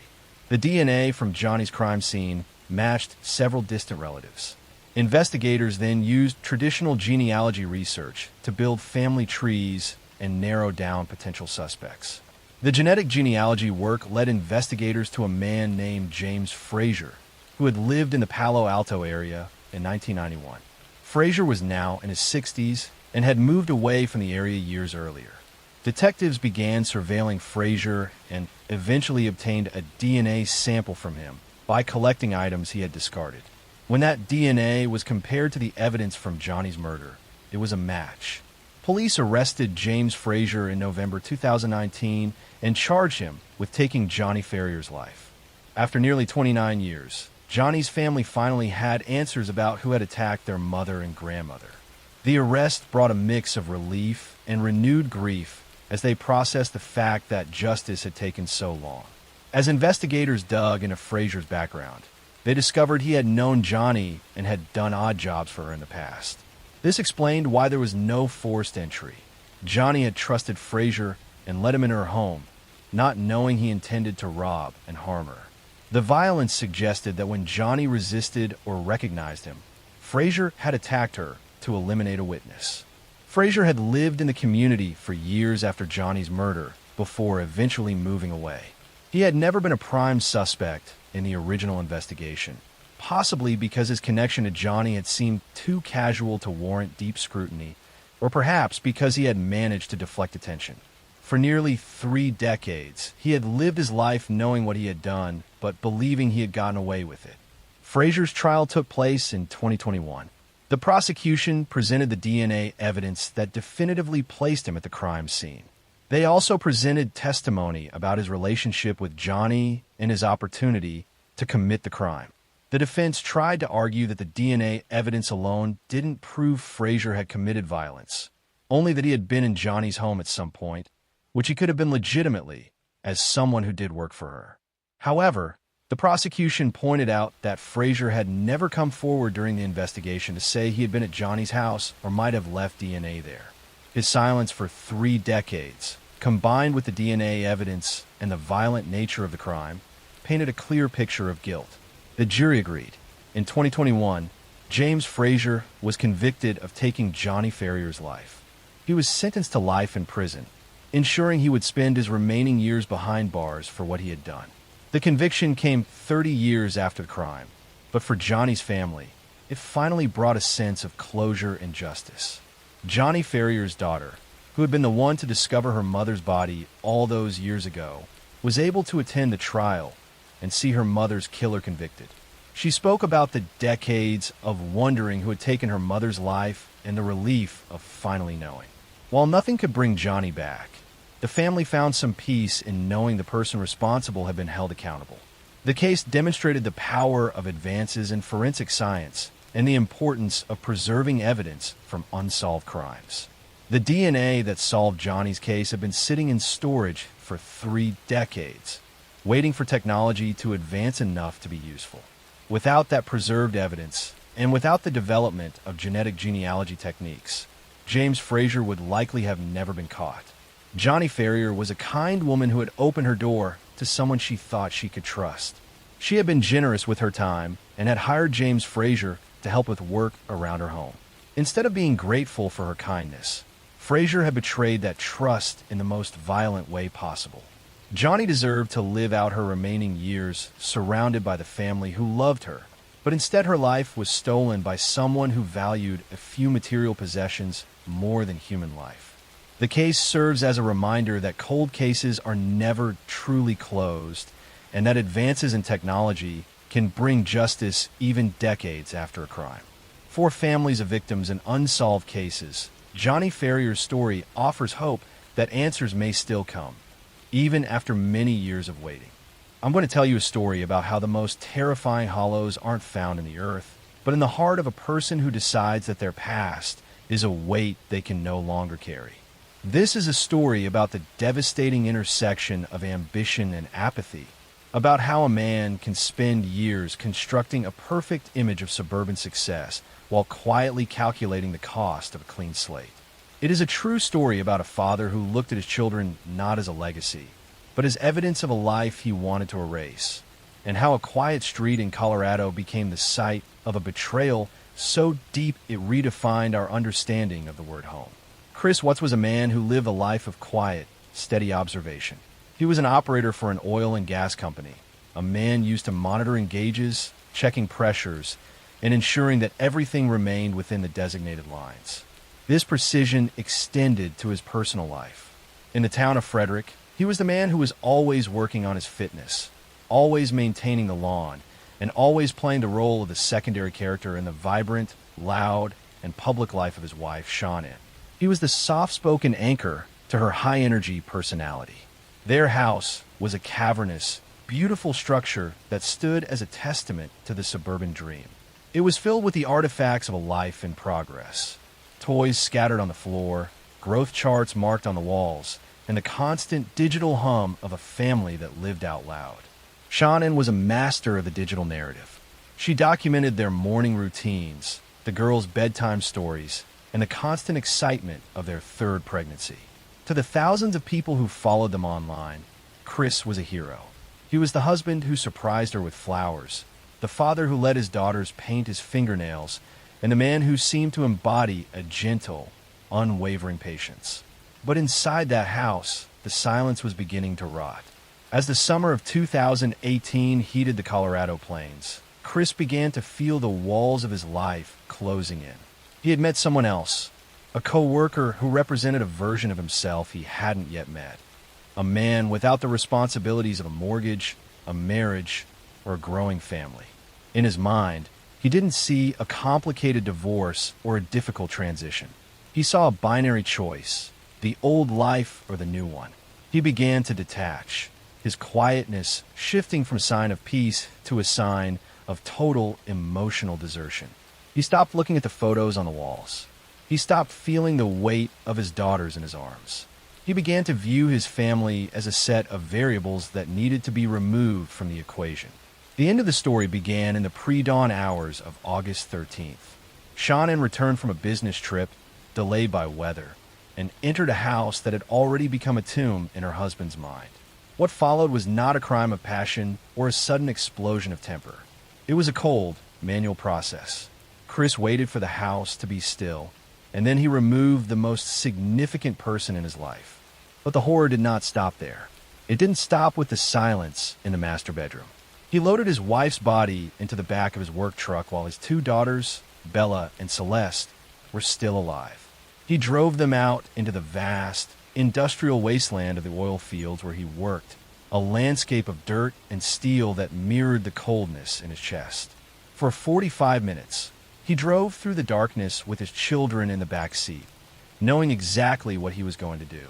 The DNA from Johnny's crime scene matched several distant relatives. Investigators then used traditional genealogy research to build family trees and narrow down potential suspects. The genetic genealogy work led investigators to a man named James Frazier, who had lived in the Palo Alto area in 1991. Frazier was now in his 60s and had moved away from the area years earlier. Detectives began surveilling Frazier and eventually obtained a DNA sample from him by collecting items he had discarded. When that DNA was compared to the evidence from Johnny's murder, it was a match. Police arrested James Frazier in November 2019 and charged him with taking Johnny Ferrier's life. After nearly 29 years, Johnny's family finally had answers about who had attacked their mother and grandmother. The arrest brought a mix of relief and renewed grief as they processed the fact that justice had taken so long. As investigators dug into Frazier's background, they discovered he had known Johnny and had done odd jobs for her in the past. This explained why there was no forced entry. Johnny had trusted Frazier and let him into her home, not knowing he intended to rob and harm her. The violence suggested that when Johnny resisted or recognized him, Frazier had attacked her to eliminate a witness. Frazier had lived in the community for years after Johnny's murder before eventually moving away. He had never been a prime suspect in the original investigation, possibly because his connection to Johnny had seemed too casual to warrant deep scrutiny, or perhaps because he had managed to deflect attention. For nearly 3 decades, he had lived his life knowing what he had done, but believing he had gotten away with it. Frazier's trial took place in 2021. The prosecution presented the DNA evidence that definitively placed him at the crime scene. They also presented testimony about his relationship with Johnny and his opportunity to commit the crime. The defense tried to argue that the DNA evidence alone didn't prove Frazier had committed violence, only that he had been in Johnny's home at some point, which he could have been legitimately, as someone who did work for her. However, the prosecution pointed out that Frazier had never come forward during the investigation to say he had been at Johnny's house or might have left DNA there. His silence for 3 decades, combined with the DNA evidence and the violent nature of the crime, painted a clear picture of guilt. The jury agreed. In 2021, James Frazier was convicted of taking Johnny Ferrier's life. He was sentenced to life in prison, ensuring he would spend his remaining years behind bars for what he had done. The conviction came 30 years after the crime, but for Johnny's family, it finally brought a sense of closure and justice. Johnny Ferrier's daughter, who had been the one to discover her mother's body all those years ago, was able to attend the trial and see her mother's killer convicted. She spoke about the decades of wondering who had taken her mother's life and the relief of finally knowing. While nothing could bring Johnny back, the family found some peace in knowing the person responsible had been held accountable. The case demonstrated the power of advances in forensic science and the importance of preserving evidence from unsolved crimes. The DNA that solved Johnny's case had been sitting in storage for 3 decades, waiting for technology to advance enough to be useful. Without that preserved evidence, and without the development of genetic genealogy techniques, James Frazier would likely have never been caught. Johnny Ferrier was a kind woman who had opened her door to someone she thought she could trust. She had been generous with her time and had hired James Frazier to help with work around her home. Instead of being grateful for her kindness, Frazier had betrayed that trust in the most violent way possible. Johnny deserved to live out her remaining years surrounded by the family who loved her, but instead her life was stolen by someone who valued a few material possessions more than human life. The case serves as a reminder that cold cases are never truly closed, and that advances in technology can bring justice even decades after a crime. For families of victims in unsolved cases, Johnny Ferrier's story offers hope that answers may still come, even after many years of waiting. I'm going to tell you a story about how the most terrifying hollows aren't found in the earth, but in the heart of a person who decides that their past is a weight they can no longer carry. This is a story about the devastating intersection of ambition and apathy, about how a man can spend years constructing a perfect image of suburban success while quietly calculating the cost of a clean slate. It is a true story about a father who looked at his children not as a legacy, but as evidence of a life he wanted to erase, and how a quiet street in Colorado became the site of a betrayal so deep it redefined our understanding of the word home. Chris Watts was a man who lived a life of quiet, steady observation. He was an operator for an oil and gas company, a man used to monitoring gauges, checking pressures, and ensuring that everything remained within the designated lines. This precision extended to his personal life. In the town of Frederick, he was the man who was always working on his fitness, always maintaining the lawn, and always playing the role of the secondary character in the vibrant, loud, and public life of his wife, Shannon. He was the soft-spoken anchor to her high-energy personality. Their house was a cavernous, beautiful structure that stood as a testament to the suburban dream. It was filled with the artifacts of a life in progress. Toys scattered on the floor, growth charts marked on the walls, and the constant digital hum of a family that lived out loud. Shannon was a master of the digital narrative. She documented their morning routines, the girls' bedtime stories, and the constant excitement of their 3rd pregnancy. To the thousands of people who followed them online, Chris was a hero. He was the husband who surprised her with flowers, the father who let his daughters paint his fingernails, and the man who seemed to embody a gentle, unwavering patience. But inside that house, the silence was beginning to rot. As the summer of 2018 heated the Colorado plains, Chris began to feel the walls of his life closing in. He had met someone else, a co-worker who represented a version of himself he hadn't yet met. A man without the responsibilities of a mortgage, a marriage, or a growing family. In his mind, he didn't see a complicated divorce or a difficult transition. He saw a binary choice, the old life or the new one. He began to detach, his quietness shifting from sign of peace to a sign of total emotional desertion. He stopped looking at the photos on the walls. He stopped feeling the weight of his daughters in his arms. He began to view his family as a set of variables that needed to be removed from the equation. The end of the story began in the pre-dawn hours of August 13th. Shannon returned from a business trip, delayed by weather, and entered a house that had already become a tomb in her husband's mind. What followed was not a crime of passion or a sudden explosion of temper. It was a cold, manual process. Chris waited for the house to be still, and then he removed the most significant person in his life. But the horror did not stop there. It didn't stop with the silence in the master bedroom. He loaded his wife's body into the back of his work truck while his two daughters, Bella and Celeste, were still alive. He drove them out into the vast, industrial wasteland of the oil fields where he worked, a landscape of dirt and steel that mirrored the coldness in his chest. For 45 minutes, he drove through the darkness with his children in the back seat, knowing exactly what he was going to do.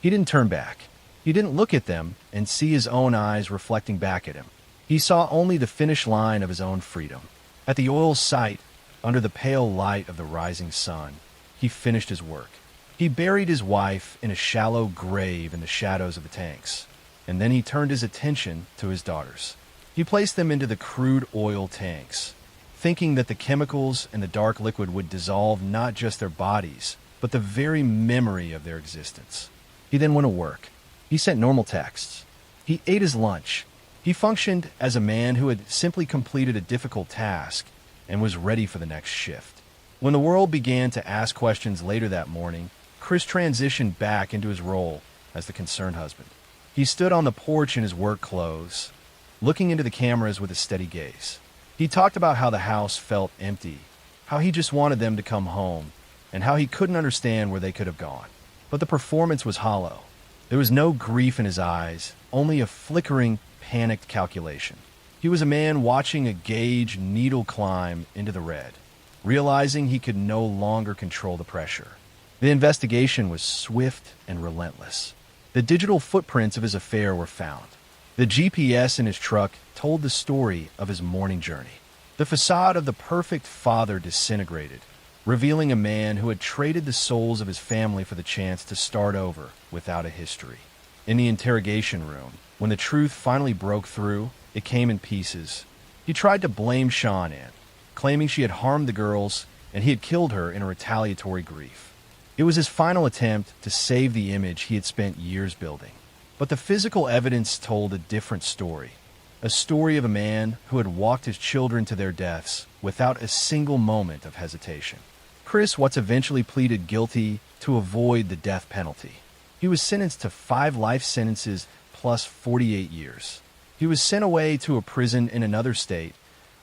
He didn't turn back. He didn't look at them and see his own eyes reflecting back at him. He saw only the finish line of his own freedom. At the oil site, under the pale light of the rising sun, he finished his work. He buried his wife in a shallow grave in the shadows of the tanks, and then he turned his attention to his daughters. He placed them into the crude oil tanks, thinking that the chemicals in the dark liquid would dissolve not just their bodies, but the very memory of their existence. He then went to work. He sent normal texts. He ate his lunch. He functioned as a man who had simply completed a difficult task and was ready for the next shift. When the world began to ask questions later that morning, Chris transitioned back into his role as the concerned husband. He stood on the porch in his work clothes, looking into the cameras with a steady gaze. He talked about how the house felt empty, how he just wanted them to come home, and how he couldn't understand where they could have gone. But the performance was hollow. There was no grief in his eyes, only a flickering, panicked calculation. He was a man watching a gauge needle climb into the red, realizing he could no longer control the pressure. The investigation was swift and relentless. The digital footprints of his affair were found. The GPS in his truck told the story of his morning journey. The facade of the perfect father disintegrated, revealing a man who had traded the souls of his family for the chance to start over without a history. In the interrogation room, when the truth finally broke through, it came in pieces. He tried to blame Shannon, claiming she had harmed the girls and he had killed her in a retaliatory grief. It was his final attempt to save the image he had spent years building. But the physical evidence told a different story. A story of a man who had walked his children to their deaths without a single moment of hesitation. Chris Watts eventually pleaded guilty to avoid the death penalty. He was sentenced to 5 life sentences plus 48 years. He was sent away to a prison in another state,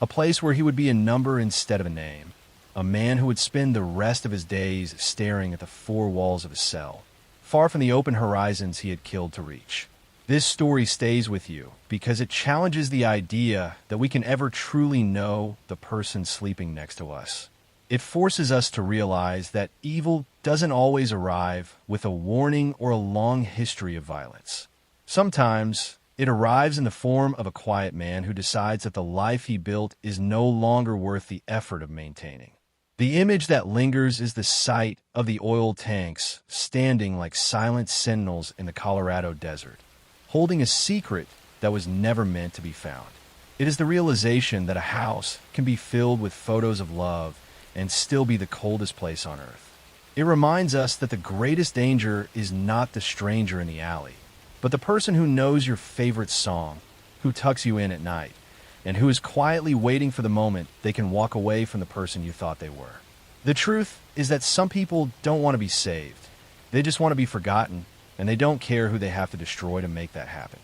a place where he would be a number instead of a name, a man who would spend the rest of his days staring at the 4 walls of a cell, far from the open horizons he had killed to reach. This story stays with you because it challenges the idea that we can ever truly know the person sleeping next to us. It forces us to realize that evil doesn't always arrive with a warning or a long history of violence. Sometimes it arrives in the form of a quiet man who decides that the life he built is no longer worth the effort of maintaining. The image that lingers is the sight of the oil tanks standing like silent sentinels in the Colorado desert, holding a secret that was never meant to be found. It is the realization that a house can be filled with photos of love and still be the coldest place on earth. It reminds us that the greatest danger is not the stranger in the alley, but the person who knows your favorite song, who tucks you in at night, and who is quietly waiting for the moment they can walk away from the person you thought they were. The truth is that some people don't want to be saved. They just want to be forgotten, and they don't care who they have to destroy to make that happen.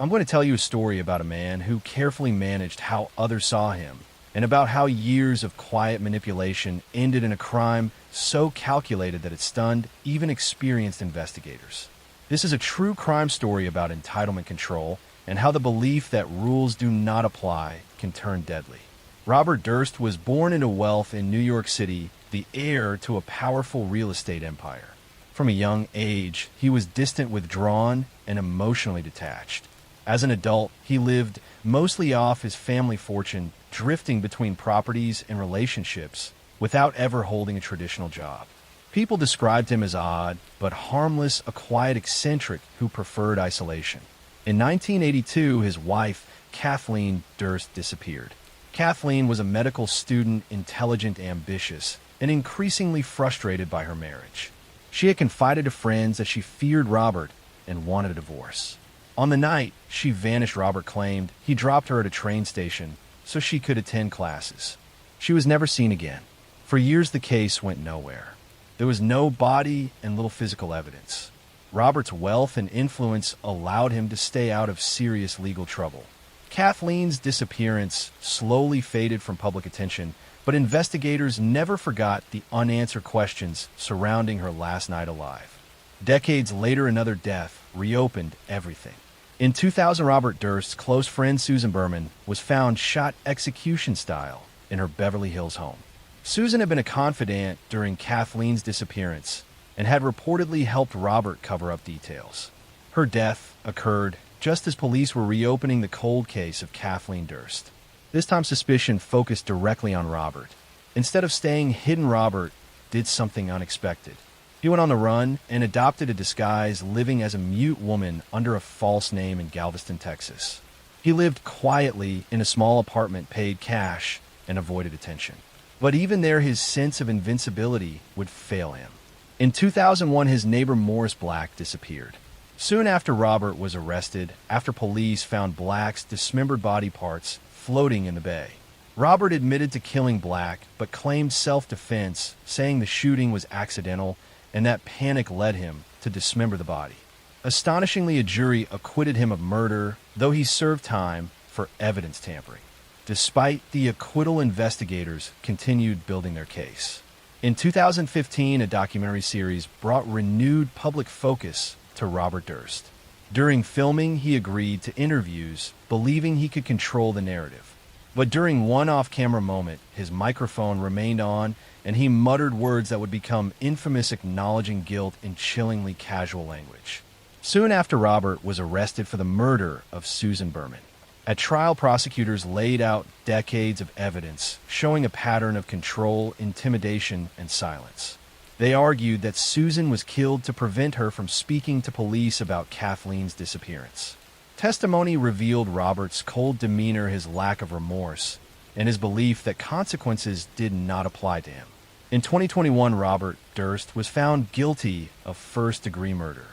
I'm going to tell you a story about a man who carefully managed how others saw him, and about how years of quiet manipulation ended in a crime so calculated that it stunned even experienced investigators. This is a true crime story about entitlement control and how the belief that rules do not apply can turn deadly. Robert Durst was born into wealth in New York City, the heir to a powerful real estate empire. From a young age, he was distant, withdrawn, and emotionally detached. As an adult, he lived mostly off his family fortune, drifting between properties and relationships without ever holding a traditional job. People described him as odd, but harmless, a quiet eccentric who preferred isolation. In 1982, his wife, Kathleen Durst, disappeared. Kathleen was a medical student, intelligent, ambitious, and increasingly frustrated by her marriage. She had confided to friends that she feared Robert and wanted a divorce. On the night she vanished, Robert claimed he dropped her at a train station so she could attend classes. She was never seen again. For years, the case went nowhere. There was no body and little physical evidence. Robert's wealth and influence allowed him to stay out of serious legal trouble. Kathleen's disappearance slowly faded from public attention, but investigators never forgot the unanswered questions surrounding her last night alive. Decades later, another death reopened everything. In 2000, Robert Durst's close friend Susan Berman was found shot execution style in her Beverly Hills home. Susan had been a confidant during Kathleen's disappearance and had reportedly helped Robert cover up details. Her death occurred just as police were reopening the cold case of Kathleen Durst. This time, suspicion focused directly on Robert. Instead of staying hidden, Robert did something unexpected. He went on the run and adopted a disguise, living as a mute woman under a false name in Galveston, Texas. He lived quietly in a small apartment, paid cash, and avoided attention. But even there, his sense of invincibility would fail him. In 2001, his neighbor Morris Black disappeared. Soon after, Robert was arrested after police found Black's dismembered body parts floating in the bay. Robert admitted to killing Black, but claimed self-defense, saying the shooting was accidental and that panic led him to dismember the body. Astonishingly, a jury acquitted him of murder, though he served time for evidence tampering. Despite the acquittal, investigators continued building their case. In 2015, a documentary series brought renewed public focus to Robert Durst. During filming, he agreed to interviews, believing he could control the narrative. But during one off-camera moment, his microphone remained on, and he muttered words that would become infamous, acknowledging guilt in chillingly casual language. Soon after, Robert was arrested for the murder of Susan Berman. At trial, prosecutors laid out decades of evidence showing a pattern of control, intimidation, and silence. They argued that Susan was killed to prevent her from speaking to police about Kathleen's disappearance. Testimony revealed Robert's cold demeanor, his lack of remorse, and his belief that consequences did not apply to him. In 2021, Robert Durst was found guilty of first-degree murder.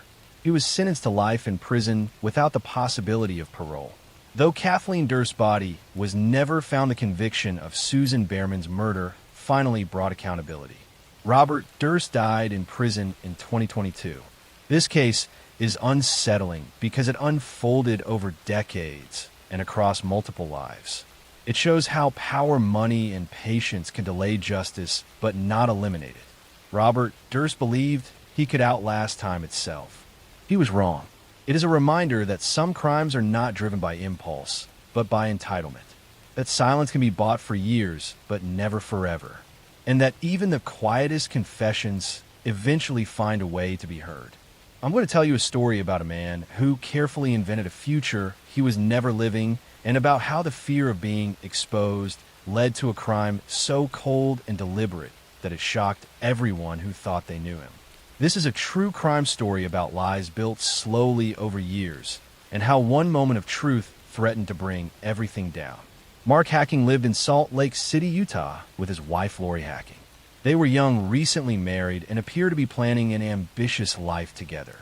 He was sentenced to life in prison without the possibility of parole. Though Kathleen Durst's body was never found, the conviction of Susan Berman's murder finally brought accountability. Robert Durst died in prison in 2022. This case is unsettling because it unfolded over decades and across multiple lives. It shows how power, money, and patience can delay justice but not eliminate it. Robert Durst believed he could outlast time itself. He was wrong. It is a reminder that some crimes are not driven by impulse, but by entitlement. That silence can be bought for years, but never forever. And that even the quietest confessions eventually find a way to be heard. I'm going to tell you a story about a man who carefully invented a future he was never living, and about how the fear of being exposed led to a crime so cold and deliberate that it shocked everyone who thought they knew him. This is a true crime story about lies built slowly over years, and how one moment of truth threatened to bring everything down. Mark Hacking lived in Salt Lake City, Utah, with his wife Lori Hacking. They were young, recently married, and appear to be planning an ambitious life together.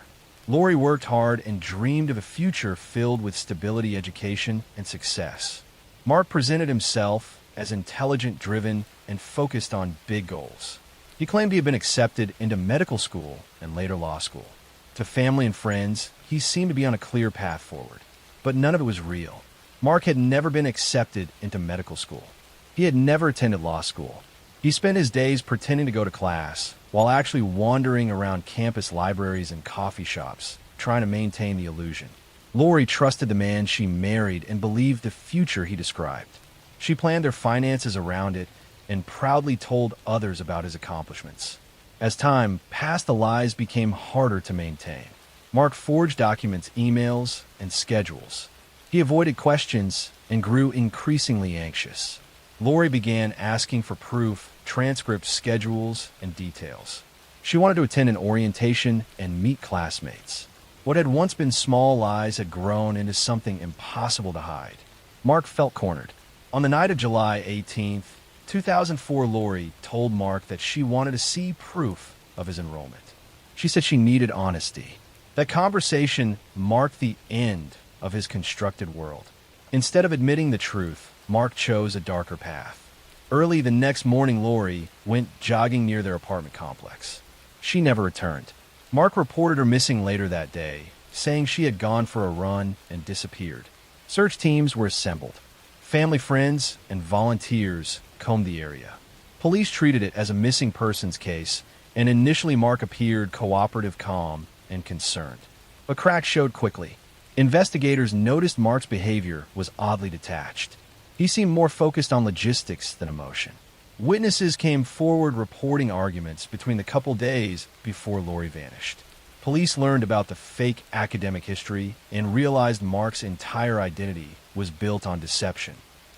Lori worked hard and dreamed of a future filled with stability, education, and success. Mark presented himself as intelligent, driven, and focused on big goals. He claimed he had been accepted into medical school and later law school. To family and friends, he seemed to be on a clear path forward. but none of it was real. Mark had never been accepted into medical school. He had never attended law school. He spent his days pretending to go to class, while actually wandering around campus libraries and coffee shops, trying to maintain the illusion. Lori trusted the man she married and believed the future he described. She planned their finances around it and proudly told others about his accomplishments. As time passed, the lies became harder to maintain. Mark forged documents, emails, and schedules. He avoided questions and grew increasingly anxious. Lori began asking for proof, transcripts, schedules, and details. She wanted to attend an orientation and meet classmates. What had once been small lies had grown into something impossible to hide. Mark felt cornered. On the night of July 18th, 2004, Lori told Mark that she wanted to see proof of his enrollment. She said she needed honesty. That conversation marked the end of his constructed world. Instead of admitting the truth, Mark chose a darker path. Early the next morning, Lori went jogging near their apartment complex. She never returned. Mark reported her missing later that day, saying she had gone for a run and disappeared. Search teams were assembled. Family, friends, and volunteers combed the area. Police treated it as a missing persons case, and initially Mark appeared cooperative, calm, and concerned. But cracks showed quickly. Investigators noticed Mark's behavior was oddly detached. He seemed more focused on logistics than emotion. Witnesses came forward reporting arguments between the couple days before Lori vanished. Police learned about the fake academic history and realized Mark's entire identity was built on deception.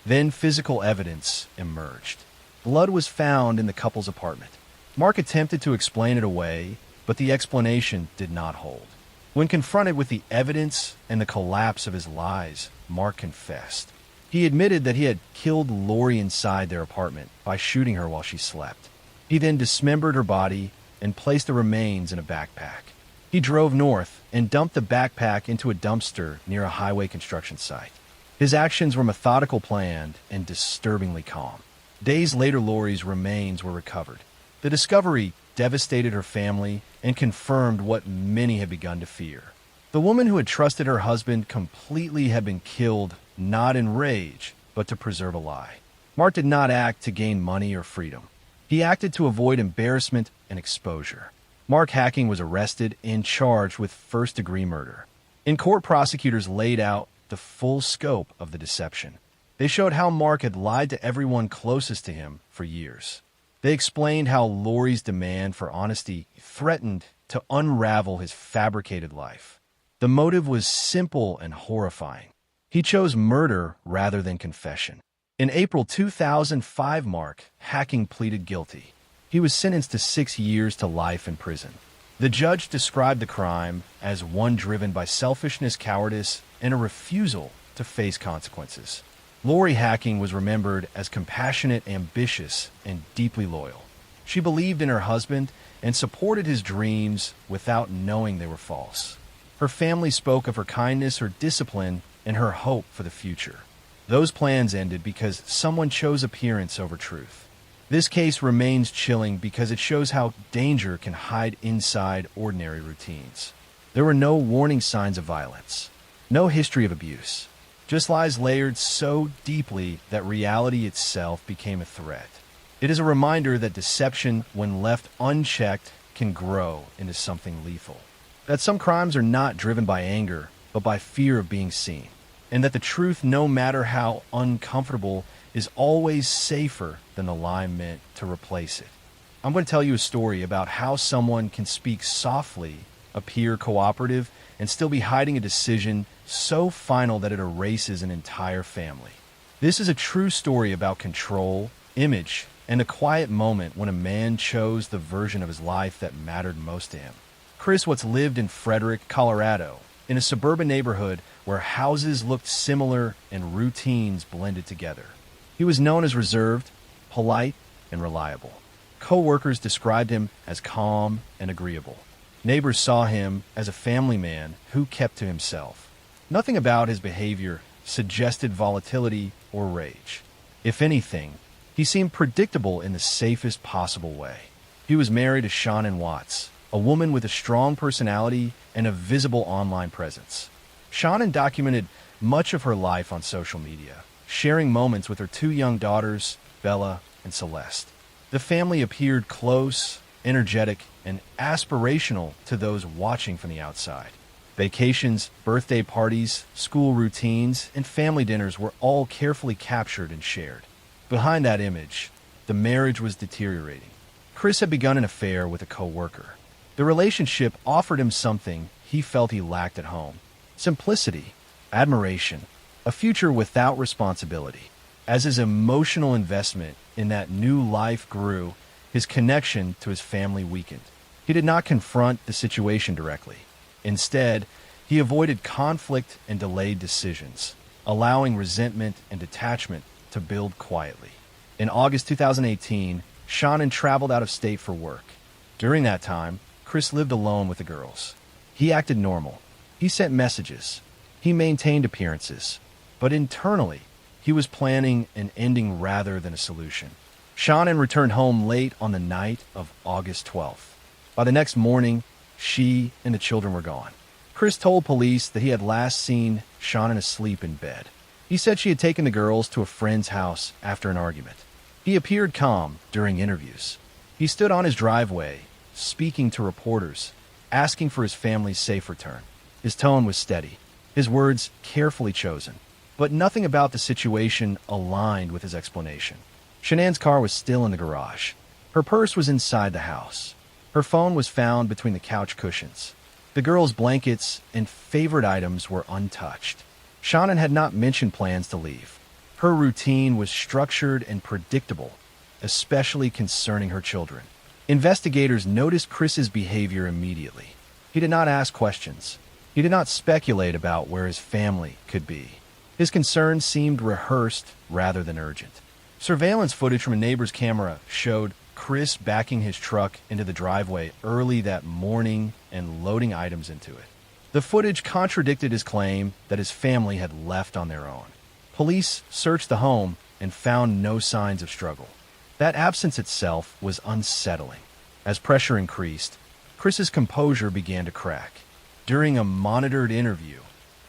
Then physical evidence emerged. Blood was found in the couple's apartment. Mark attempted to explain it away, but the explanation did not hold. When confronted with the evidence and the collapse of his lies, Mark confessed. He admitted that he had killed Lori inside their apartment by shooting her while she slept. He then dismembered her body and placed the remains in a backpack. He drove north and dumped the backpack into a dumpster near a highway construction site. His actions were methodical, planned, and disturbingly calm. Days later, Lori's remains were recovered. The discovery devastated her family and confirmed what many had begun to fear. The woman who had trusted her husband completely had been killed, not in rage, but to preserve a lie. Mark did not act to gain money or freedom. He acted to avoid embarrassment and exposure. Mark Hacking was arrested and charged with first-degree murder. In court, prosecutors laid out the full scope of the deception. They showed how Mark had lied to everyone closest to him for years. They explained how Lori's demand for honesty threatened to unravel his fabricated life. The motive was simple and horrifying. He chose murder rather than confession. In April 2005, Mark Hacking pleaded guilty. He was sentenced to 6 years to life in prison. The judge described the crime as one driven by selfishness, cowardice, and a refusal to face consequences. Lori Hacking was remembered as compassionate, ambitious, and deeply loyal. She believed in her husband and supported his dreams without knowing they were false. Her family spoke of her kindness, her discipline, and her hope for the future. Those plans ended because someone chose appearance over truth. This case remains chilling because it shows how danger can hide inside ordinary routines. There were no warning signs of violence, no history of abuse, just lies layered so deeply that reality itself became a threat. It is a reminder that deception, when left unchecked, can grow into something lethal. That some crimes are not driven by anger, but by fear of being seen. And that the truth, no matter how uncomfortable, is always safer than the lie meant to replace it. I'm going to tell you a story about how someone can speak softly, appear cooperative, and still be hiding a decision so final that it erases an entire family. This is a true story about control, image, and a quiet moment when a man chose the version of his life that mattered most to him. Chris Watts lived in Frederick, Colorado, in a suburban neighborhood where houses looked similar and routines blended together. He was known as reserved, polite, and reliable. Co-workers described him as calm and agreeable. Neighbors saw him as a family man who kept to himself. Nothing about his behavior suggested volatility or rage. If anything, he seemed predictable in the safest possible way. He was married to Shannon Watts, a woman with a strong personality and a visible online presence. Shannon documented much of her life on social media, sharing moments with her two young daughters, Bella and Celeste. The family appeared close, energetic, and aspirational to those watching from the outside. Vacations, birthday parties, school routines, and family dinners were all carefully captured and shared. Behind that image, the marriage was deteriorating. Chris had begun an affair with a co-worker. The relationship offered him something he felt he lacked at home: simplicity, admiration, a future without responsibility. As his emotional investment in that new life grew, his connection to his family weakened. He did not confront the situation directly. Instead, he avoided conflict and delayed decisions, allowing resentment and detachment to build quietly. In August 2018, Shannon traveled out of state for work. During that time, Chris lived alone with the girls. He acted normal. He sent messages. He maintained appearances. But internally, he was planning an ending rather than a solution. Shannon returned home late on the night of August 12th. By the next morning, she and the children were gone. Chris told police that he had last seen Shannon asleep in bed. He said she had taken the girls to a friend's house after an argument. He appeared calm during interviews. He stood on his driveway, speaking to reporters, asking for his family's safe return. His tone was steady, his words carefully chosen. But nothing about the situation aligned with his explanation. Shannon's car was still in the garage. Her purse was inside the house. Her phone was found between the couch cushions. The girls' blankets and favorite items were untouched. Shannon had not mentioned plans to leave. Her routine was structured and predictable, especially concerning her children. Investigators noticed Chris's behavior immediately. He did not ask questions. He did not speculate about where his family could be. His concerns seemed rehearsed rather than urgent. Surveillance footage from a neighbor's camera showed Chris backing his truck into the driveway early that morning and loading items into it. The footage contradicted his claim that his family had left on their own. Police searched the home and found no signs of struggle. That absence itself was unsettling. As pressure increased, Chris's composure began to crack. During a monitored interview,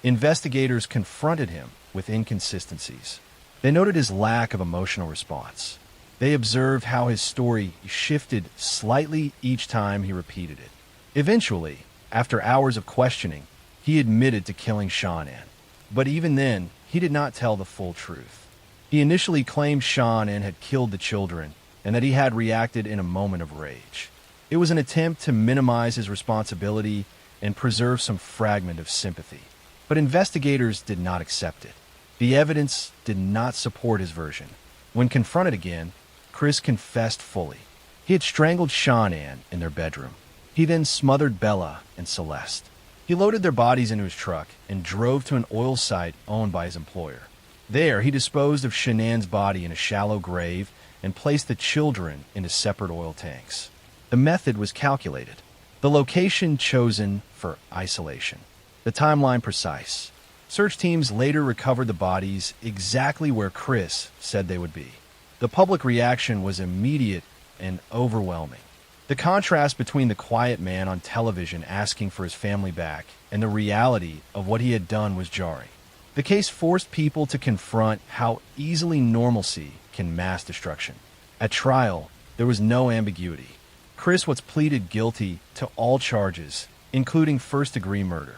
investigators confronted him with inconsistencies. They noted his lack of emotional response. They observed how his story shifted slightly each time he repeated it. Eventually, after hours of questioning, he admitted to killing Shannon. But even then, he did not tell the full truth. He initially claimed Shannon had killed the children and that he had reacted in a moment of rage. It was an attempt to minimize his responsibility and preserve some fragment of sympathy. But investigators did not accept it. The evidence did not support his version. When confronted again, Chris confessed fully. He had strangled Shannon in their bedroom. He then smothered Bella and Celeste. He loaded their bodies into his truck and drove to an oil site owned by his employer. There, he disposed of Shannon's body in a shallow grave and placed the children into separate oil tanks. The method was calculated. The location chosen for isolation. The timeline precise. Search teams later recovered the bodies exactly where Chris said they would be. The public reaction was immediate and overwhelming. The contrast between the quiet man on television asking for his family back and the reality of what he had done was jarring. The case forced people to confront how easily normalcy can mask destruction. At trial, there was no ambiguity. Chris was pleaded guilty to all charges, including first-degree murder.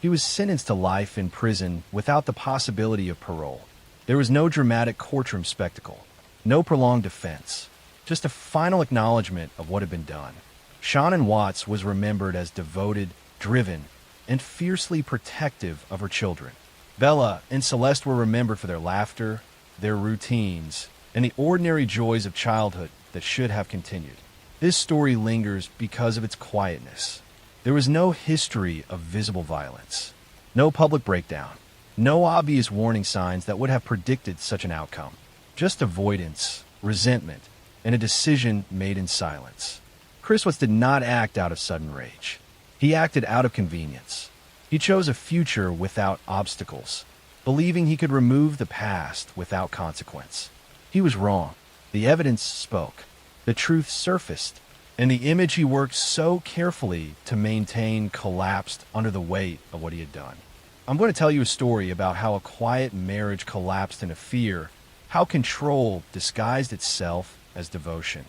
He was sentenced to life in prison without the possibility of parole. There was no dramatic courtroom spectacle, no prolonged defense, just a final acknowledgement of what had been done. Shannon Watts was remembered as devoted, driven, and fiercely protective of her children. Bella and Celeste were remembered for their laughter, their routines, and the ordinary joys of childhood that should have continued. This story lingers because of its quietness. There was no history of visible violence, no public breakdown, no obvious warning signs that would have predicted such an outcome. Just avoidance, resentment, and a decision made in silence. Chris Watts did not act out of sudden rage. He acted out of convenience. He chose a future without obstacles, believing he could remove the past without consequence. He was wrong. The evidence spoke. The truth surfaced, and the image he worked so carefully to maintain collapsed under the weight of what he had done. I'm going to tell you a story about how a quiet marriage collapsed into fear, how control disguised itself as devotion,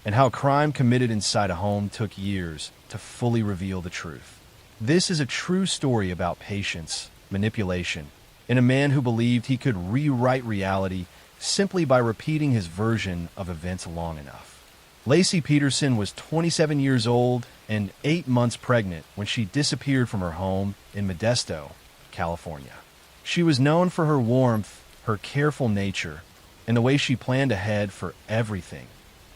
and how crime committed inside a home took years to fully reveal the truth. This is a true story about patience, manipulation, and a man who believed he could rewrite reality simply by repeating his version of events long enough. Lacey Peterson was 27 years old and 8 months pregnant when she disappeared from her home in Modesto, California. She was known for her warmth, her careful nature, and the way she planned ahead for everything,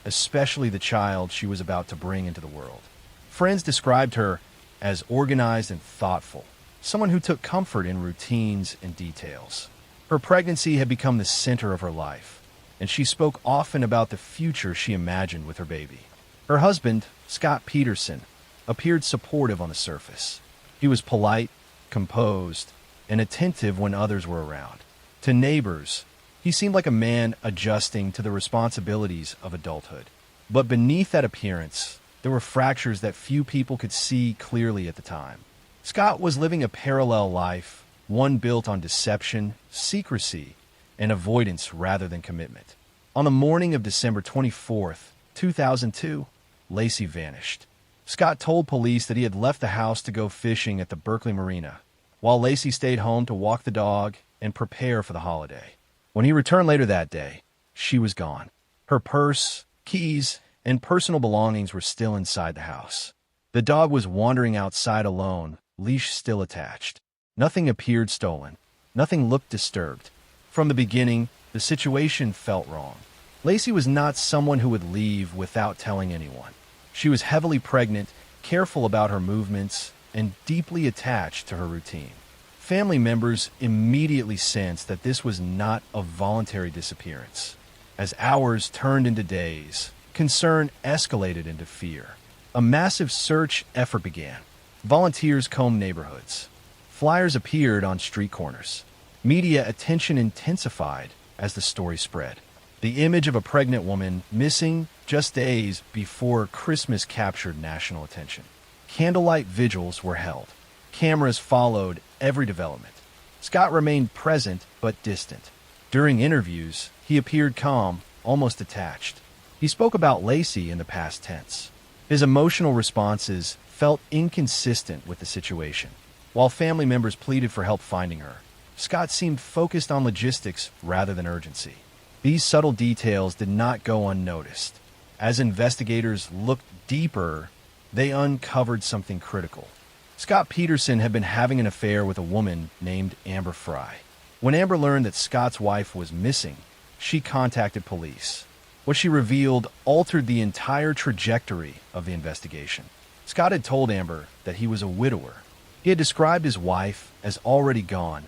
especially the child she was about to bring into the world. Friends described her as organized and thoughtful, someone who took comfort in routines and details. Her pregnancy had become the center of her life, and she spoke often about the future she imagined with her baby. Her husband, Scott Peterson, appeared supportive on the surface. He was polite, composed, and attentive when others were around. To neighbors, he seemed like a man adjusting to the responsibilities of adulthood. But beneath that appearance, there were fractures that few people could see clearly at the time. Scott was living a parallel life, one built on deception, secrecy, and avoidance rather than commitment. On the morning of December 24th, 2002, Lacey vanished. Scott told police that he had left the house to go fishing at the Berkeley Marina, while Lacey stayed home to walk the dog and prepare for the holiday. When he returned later that day, she was gone. Her purse, keys, and personal belongings were still inside the house. The dog was wandering outside alone, leash still attached. Nothing appeared stolen. Nothing looked disturbed. From the beginning, the situation felt wrong. Lacey was not someone who would leave without telling anyone. She was heavily pregnant, careful about her movements, and deeply attached to her routine. Family members immediately sensed that this was not a voluntary disappearance. As hours turned into days, concern escalated into fear. A massive search effort began. Volunteers combed neighborhoods. Flyers appeared on street corners. Media attention intensified as the story spread. The image of a pregnant woman missing just days before Christmas captured national attention. Candlelight vigils were held. Cameras followed every development. Scott remained present but distant. During interviews, he appeared calm, almost detached. He spoke about Lacey in the past tense. His emotional responses felt inconsistent with the situation. While family members pleaded for help finding her, Scott seemed focused on logistics rather than urgency. These subtle details did not go unnoticed. As investigators looked deeper, they uncovered something critical. Scott Peterson had been having an affair with a woman named Amber Fry. When Amber learned that Scott's wife was missing, she contacted police. What she revealed altered the entire trajectory of the investigation. Scott had told Amber that he was a widower. He had described his wife as already gone,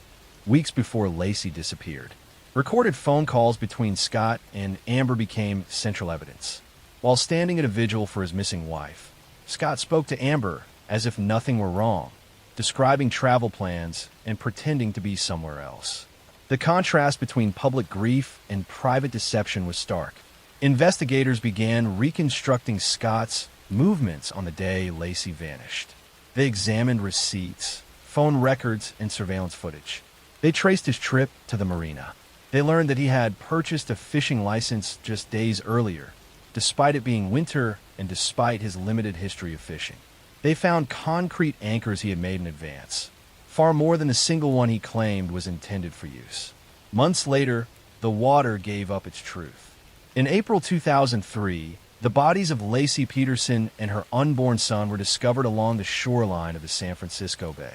weeks before Lacey disappeared. Recorded phone calls between Scott and Amber became central evidence. While standing at a vigil for his missing wife, Scott spoke to Amber as if nothing were wrong, describing travel plans and pretending to be somewhere else. The contrast between public grief and private deception was stark. Investigators began reconstructing Scott's movements on the day Lacey vanished. They examined receipts, phone records, and surveillance footage. They traced his trip to the marina. They learned that he had purchased a fishing license just days earlier, despite it being winter and despite his limited history of fishing. They found concrete anchors he had made in advance, far more than the single one he claimed was intended for use. Months later, the water gave up its truth. In April 2003, the bodies of Lacey Peterson and her unborn son were discovered along the shoreline of the San Francisco Bay,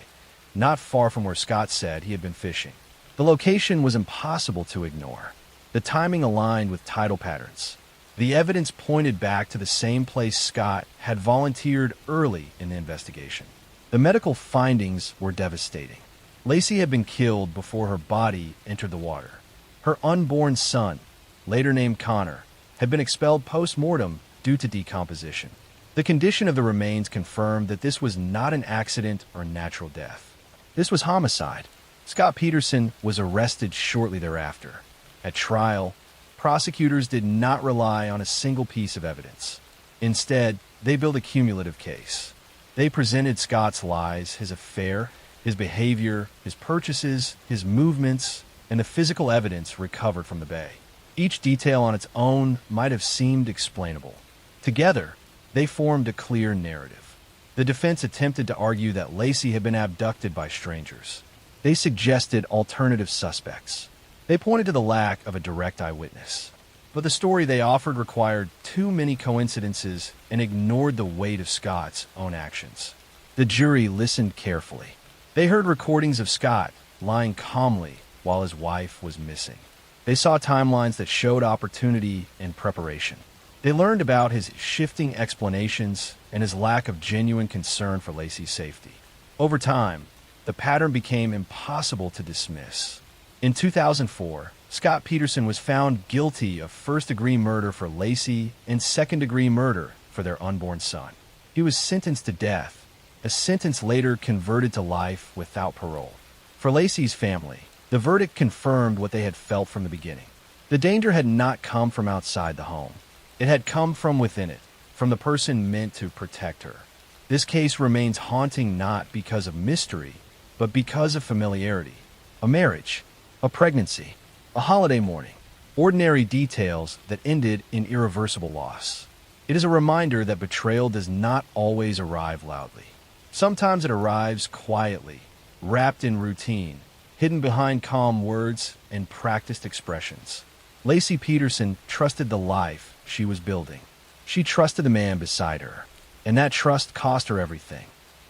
not far from where Scott said he had been fishing. The location was impossible to ignore. The timing aligned with tidal patterns. The evidence pointed back to the same place Scott had volunteered early in the investigation. The medical findings were devastating. Lacey had been killed before her body entered the water. Her unborn son, later named Connor, had been expelled post-mortem due to decomposition. The condition of the remains confirmed that this was not an accident or natural death. This was homicide. Scott Peterson was arrested shortly thereafter. At trial, prosecutors did not rely on a single piece of evidence. Instead, they built a cumulative case. They presented Scott's lies, his affair, his behavior, his purchases, his movements, and the physical evidence recovered from the bay. Each detail on its own might have seemed explainable. Together, they formed a clear narrative. The defense attempted to argue that Lacey had been abducted by strangers. They suggested alternative suspects. They pointed to the lack of a direct eyewitness. But the story they offered required too many coincidences and ignored the weight of Scott's own actions. The jury listened carefully. They heard recordings of Scott lying calmly while his wife was missing. They saw timelines that showed opportunity and preparation. They learned about his shifting explanations and his lack of genuine concern for Lacey's safety. Over time, the pattern became impossible to dismiss. In 2004, Scott Peterson was found guilty of first-degree murder for Lacey and second-degree murder for their unborn son. He was sentenced to death, a sentence later converted to life without parole. For Lacey's family, the verdict confirmed what they had felt from the beginning. The danger had not come from outside the home. It had come from within it, from the person meant to protect her. This case remains haunting not because of mystery, but because of familiarity. A marriage, a pregnancy, a holiday morning, ordinary details that ended in irreversible loss. It is a reminder that betrayal does not always arrive loudly. Sometimes it arrives quietly, wrapped in routine, hidden behind calm words and practiced expressions. Lacey Peterson trusted the life she was building. She trusted the man beside her, and that trust cost her everything.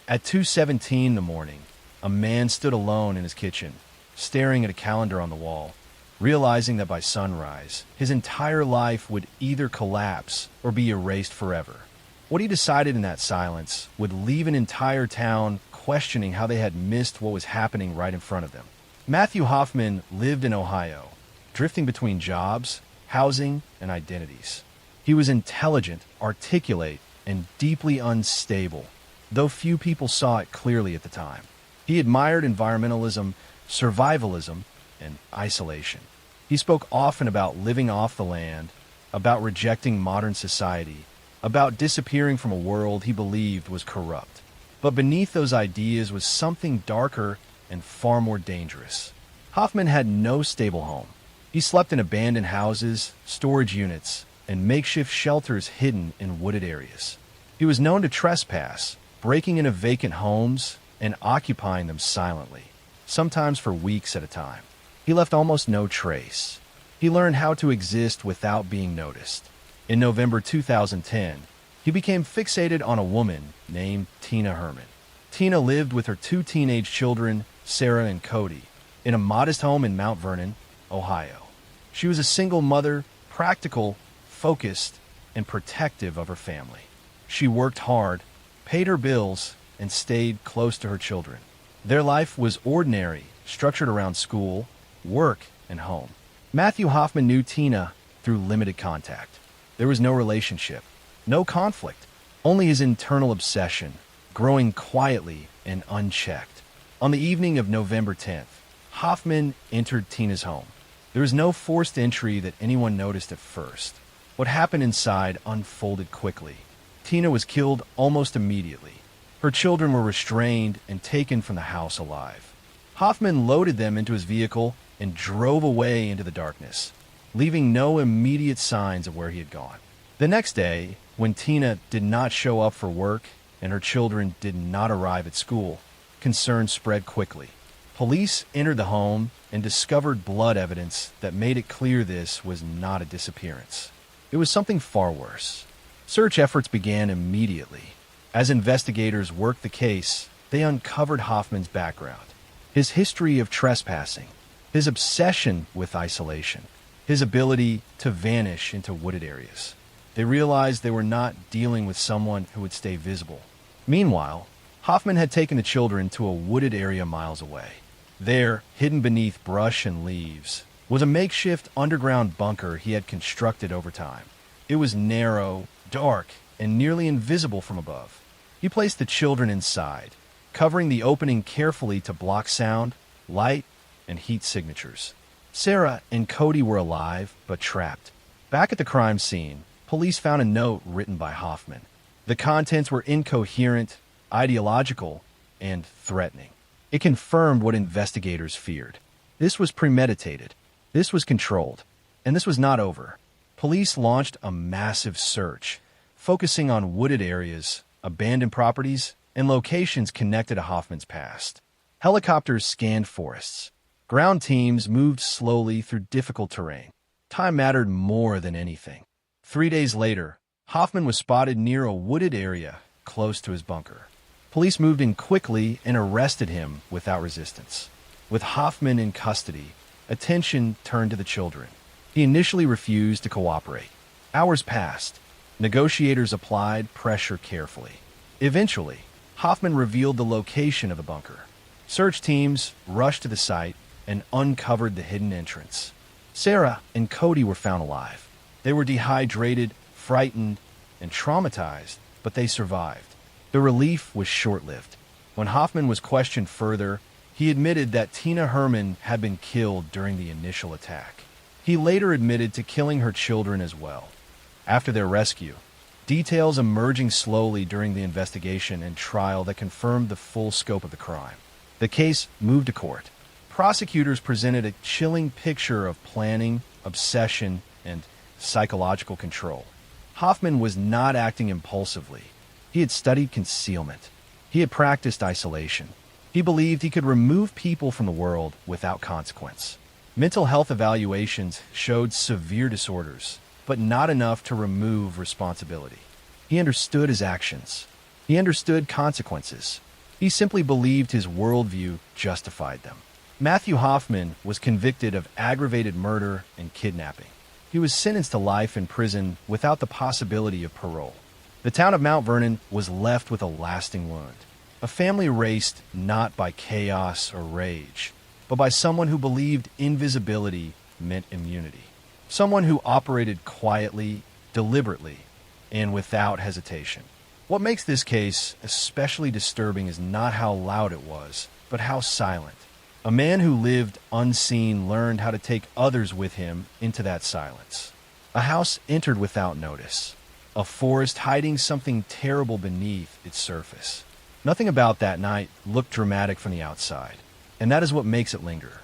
At 2:17 in the morning, a man stood alone in his kitchen, staring at a calendar on the wall, realizing that by sunrise, his entire life would either collapse or be erased forever. What he decided in that silence would leave an entire town questioning how they had missed what was happening right in front of them. Matthew Hoffman lived in Ohio, drifting between jobs, housing, and identities. He was intelligent, articulate, and deeply unstable, though few people saw it clearly at the time. He admired environmentalism, survivalism, and isolation. He spoke often about living off the land, about rejecting modern society, about disappearing from a world he believed was corrupt. But beneath those ideas was something darker and far more dangerous. Hoffman had no stable home. He slept in abandoned houses, storage units, and makeshift shelters hidden in wooded areas. He was known to trespass, breaking into vacant homes and occupying them silently, sometimes for weeks at a time. He left almost no trace. He learned how to exist without being noticed. In November 2010, he became fixated on a woman named Tina Herman. Tina lived with her two teenage children, Sarah and Cody, in a modest home in Mount Vernon, Ohio. She was a single mother, practical, focused, and protective of her family. She worked hard, paid her bills, and stayed close to her children. Their life was ordinary, structured around school, work, and home. Matthew Hoffman knew Tina through limited contact. There was no relationship, no conflict, only his internal obsession, growing quietly and unchecked. On the evening of November 10th, Hoffman entered Tina's home. There was no forced entry that anyone noticed at first. What happened inside unfolded quickly. Tina was killed almost immediately. Her children were restrained and taken from the house alive. Hoffman loaded them into his vehicle and drove away into the darkness, leaving no immediate signs of where he had gone. The next day, when Tina did not show up for work and her children did not arrive at school, concern spread quickly. Police entered the home and discovered blood evidence that made it clear this was not a disappearance. It was something far worse. Search efforts began immediately. As investigators worked the case, they uncovered Hoffman's background, his history of trespassing, his obsession with isolation, his ability to vanish into wooded areas. They realized they were not dealing with someone who would stay visible. Meanwhile, Hoffman had taken the children to a wooded area miles away. There, hidden beneath brush and leaves, was a makeshift underground bunker he had constructed over time. It was narrow, dark, and nearly invisible from above. He placed the children inside, covering the opening carefully to block sound, light, and heat signatures. Sarah and Cody were alive, but trapped. Back at the crime scene, police found a note written by Hoffman. The contents were incoherent, ideological, and threatening. It confirmed what investigators feared. This was premeditated. This was controlled. And this was not over. Police launched a massive search, focusing on wooded areas, abandoned properties, and locations connected to Hoffman's past. Helicopters scanned forests. Ground teams moved slowly through difficult terrain. Time mattered more than anything. 3 days later, Hoffman was spotted near a wooded area close to his bunker. Police moved in quickly and arrested him without resistance. With Hoffman in custody, attention turned to the children. He initially refused to cooperate. Hours passed. Negotiators applied pressure carefully. Eventually, Hoffman revealed the location of the bunker. Search teams rushed to the site and uncovered the hidden entrance. Sarah and Cody were found alive. They were dehydrated, frightened, and traumatized, but they survived. The relief was short-lived. When Hoffman was questioned further, he admitted that Tina Herman had been killed during the initial attack. He later admitted to killing her children as well. After their rescue, details emerging slowly during the investigation and trial that confirmed the full scope of the crime. The case moved to court. Prosecutors presented a chilling picture of planning, obsession, and psychological control. Hoffman was not acting impulsively. He had studied concealment. He had practiced isolation. He believed he could remove people from the world without consequence. Mental health evaluations showed severe disorders, but not enough to remove responsibility. He understood his actions. He understood consequences. He simply believed his worldview justified them. Matthew Hoffman was convicted of aggravated murder and kidnapping. He was sentenced to life in prison without the possibility of parole. The town of Mount Vernon was left with a lasting wound. A family erased not by chaos or rage, but by someone who believed invisibility meant immunity. Someone who operated quietly, deliberately, and without hesitation. What makes this case especially disturbing is not how loud it was, but how silent. A man who lived unseen learned how to take others with him into that silence. A house entered without notice. A forest hiding something terrible beneath its surface. Nothing about that night looked dramatic from the outside, and that is what makes it linger.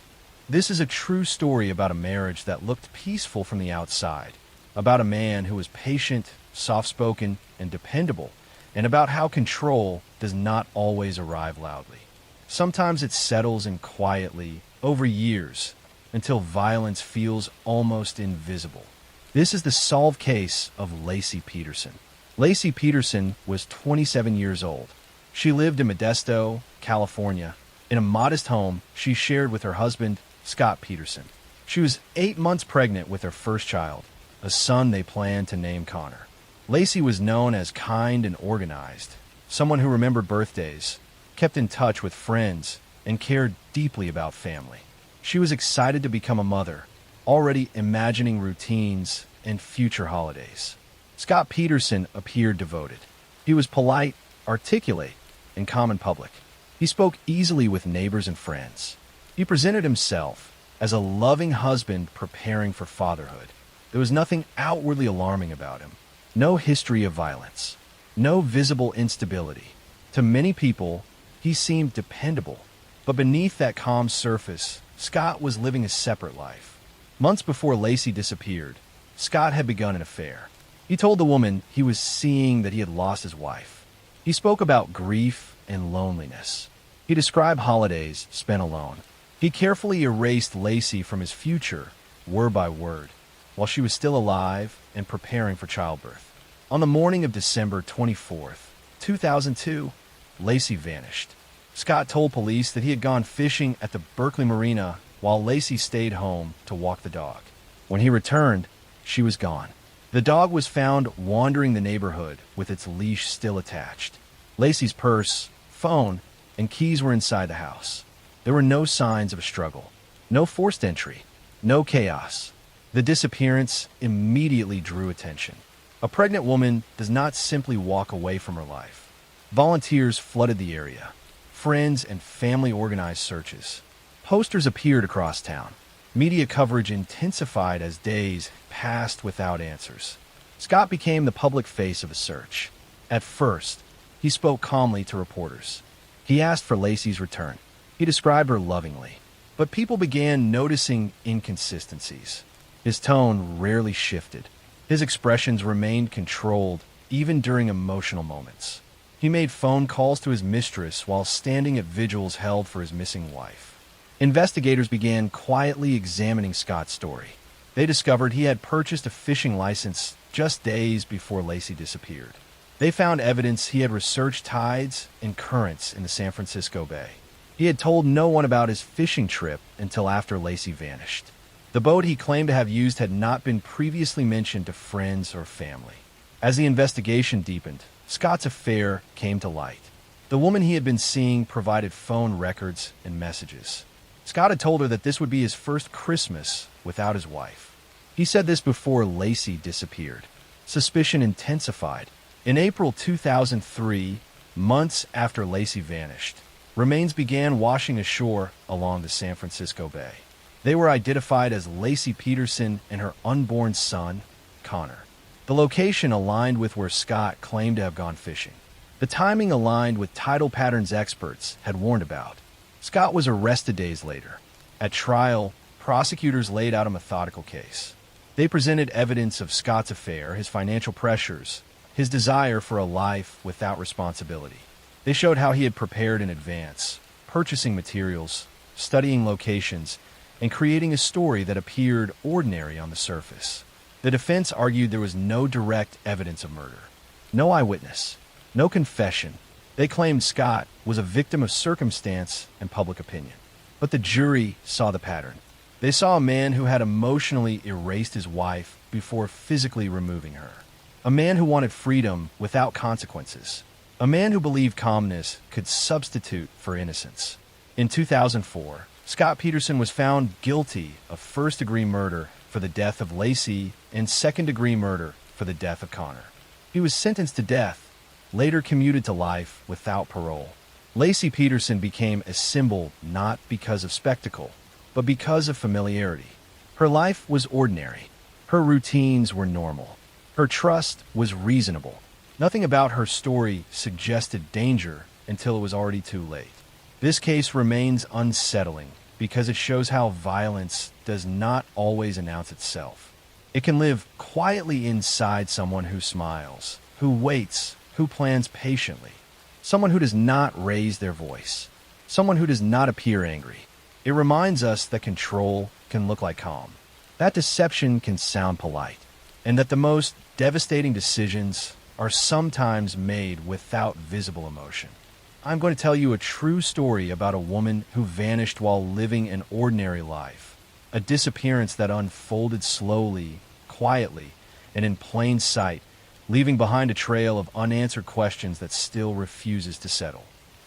This is a true story about a marriage that looked peaceful from the outside, about a man who was patient, soft-spoken, and dependable, and about how control does not always arrive loudly. Sometimes it settles in quietly over years until violence feels almost invisible. This is the solved case of Laci Peterson. Laci Peterson was 27 years old. She lived in Modesto, California, in a modest home she shared with her husband, Scott Peterson. She was 8 months pregnant with her first child, a son they planned to name Connor. Laci was known as kind and organized, someone who remembered birthdays, kept in touch with friends, and cared deeply about family. She was excited to become a mother, already imagining routines and future holidays. Scott Peterson appeared devoted. He was polite, articulate, and calm in public. He spoke easily with neighbors and friends. He presented himself as a loving husband preparing for fatherhood. There was nothing outwardly alarming about him. No history of violence. No visible instability. To many people, he seemed dependable. But beneath that calm surface, Scott was living a separate life. Months before Laci disappeared, Scott had begun an affair. He told the woman he was seeing that he had lost his wife. He spoke about grief and loneliness. He described holidays spent alone. He carefully erased Laci from his future, word by word, while she was still alive and preparing for childbirth. On the morning of December 24th, 2002, Laci vanished. Scott told police that he had gone fishing at the Berkeley Marina while Laci stayed home to walk the dog. When he returned, she was gone. The dog was found wandering the neighborhood with its leash still attached. Laci's purse, phone, and keys were inside the house. There were no signs of a struggle, no forced entry, no chaos. The disappearance immediately drew attention. A pregnant woman does not simply walk away from her life. Volunteers flooded the area. Friends and family organized searches. Posters appeared across town. Media coverage intensified as days passed without answers. Scott became the public face of the search. At first, he spoke calmly to reporters. He asked for Laci's return. He described her lovingly. But people began noticing inconsistencies. His tone rarely shifted. His expressions remained controlled, even during emotional moments. He made phone calls to his mistress while standing at vigils held for his missing wife. Investigators began quietly examining Scott's story. They discovered he had purchased a fishing license just days before Lacey disappeared. They found evidence he had researched tides and currents in the San Francisco Bay. He had told no one about his fishing trip until after Lacey vanished. The boat he claimed to have used had not been previously mentioned to friends or family. As the investigation deepened, Scott's affair came to light. The woman he had been seeing provided phone records and messages. Scott had told her that this would be his first Christmas without his wife. He said this before Lacey disappeared. Suspicion intensified. In April 2003, months after Lacey vanished, remains began washing ashore along the San Francisco Bay. They were identified as Lacey Peterson and her unborn son, Connor. The location aligned with where Scott claimed to have gone fishing. The timing aligned with tidal patterns experts had warned about. Scott was arrested days later. At trial, prosecutors laid out a methodical case. They presented evidence of Scott's affair, his financial pressures, his desire for a life without responsibility. They showed how he had prepared in advance, purchasing materials, studying locations, and creating a story that appeared ordinary on the surface. The defense argued there was no direct evidence of murder, no eyewitness, no confession. They claimed Scott was a victim of circumstance and public opinion. But the jury saw the pattern. They saw a man who had emotionally erased his wife before physically removing her. A man who wanted freedom without consequences. A man who believed calmness could substitute for innocence. In 2004, Scott Peterson was found guilty of first-degree murder for the death of Lacey and second-degree murder for the death of Connor. He was sentenced to death, later commuted to life without parole. Lacey Peterson became a symbol not because of spectacle, but because of familiarity. Her life was ordinary. Her routines were normal. Her trust was reasonable. Nothing about her story suggested danger until it was already too late. This case remains unsettling because it shows how violence does not always announce itself. It can live quietly inside someone who smiles, who waits, who plans patiently, someone who does not raise their voice, someone who does not appear angry. It reminds us that control can look like calm, that deception can sound polite, and that the most devastating decisions are sometimes made without visible emotion. I'm going to tell you a true story about a woman who vanished while living an ordinary life, a disappearance that unfolded slowly, quietly, and in plain sight, leaving behind a trail of unanswered questions that still refuses to settle.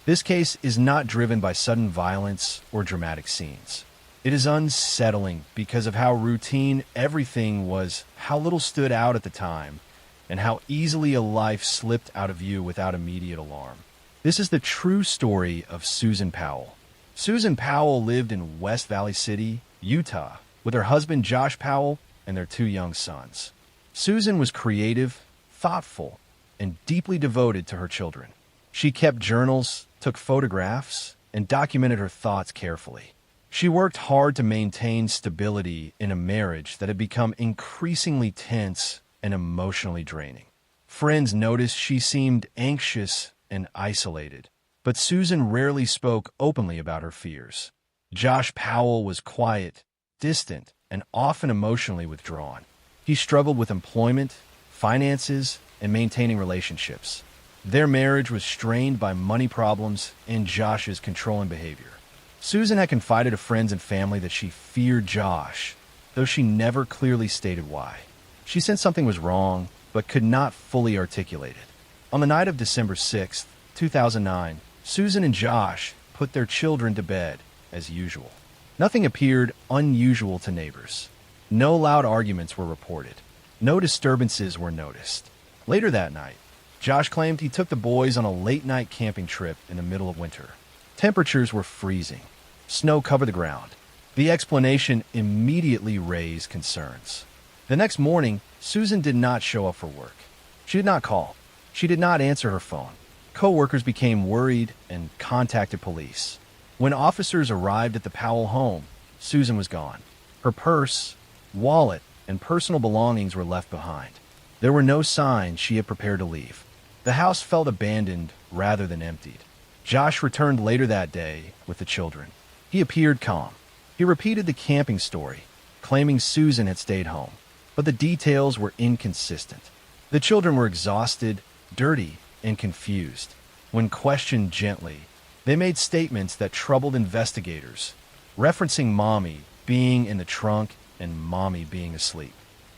This case is not driven by sudden violence or dramatic scenes. It is unsettling because of how routine everything was, how little stood out at the time, and how easily a life slipped out of view without immediate alarm. This is the true story of Susan Powell. Susan Powell lived in West Valley City, Utah, with her husband Josh Powell and their 2 young sons. Susan was creative, thoughtful, and deeply devoted to her children. She kept journals, took photographs, and documented her thoughts carefully. She worked hard to maintain stability in a marriage that had become increasingly tense and emotionally draining. Friends noticed she seemed anxious and isolated, but Susan rarely spoke openly about her fears. Josh Powell was quiet, distant, and often emotionally withdrawn. He struggled with employment, finances, and maintaining relationships. Their marriage was strained by money problems and Josh's controlling behavior. Susan had confided to friends and family that she feared Josh, though she never clearly stated why. She sensed something was wrong, but could not fully articulate it. On the night of December 6, 2009, Susan and Josh put their children to bed, as usual. Nothing appeared unusual to neighbors. No loud arguments were reported. No disturbances were noticed. Later that night, Josh claimed he took the boys on a late-night camping trip in the middle of winter. Temperatures were freezing. Snow covered the ground. The explanation immediately raised concerns. The next morning, Susan did not show up for work. She did not call. She did not answer her phone. Co-workers became worried and contacted police. When officers arrived at the Powell home, Susan was gone. Her purse, wallet, and personal belongings were left behind. There were no signs she had prepared to leave. The house felt abandoned rather than emptied. Josh returned later that day with the children. He appeared calm. He repeated the camping story, claiming Susan had stayed home, but the details were inconsistent. The children were exhausted, dirty, and confused. When questioned gently, they made statements that troubled investigators, referencing Mommy being in the trunk and Mommy being asleep.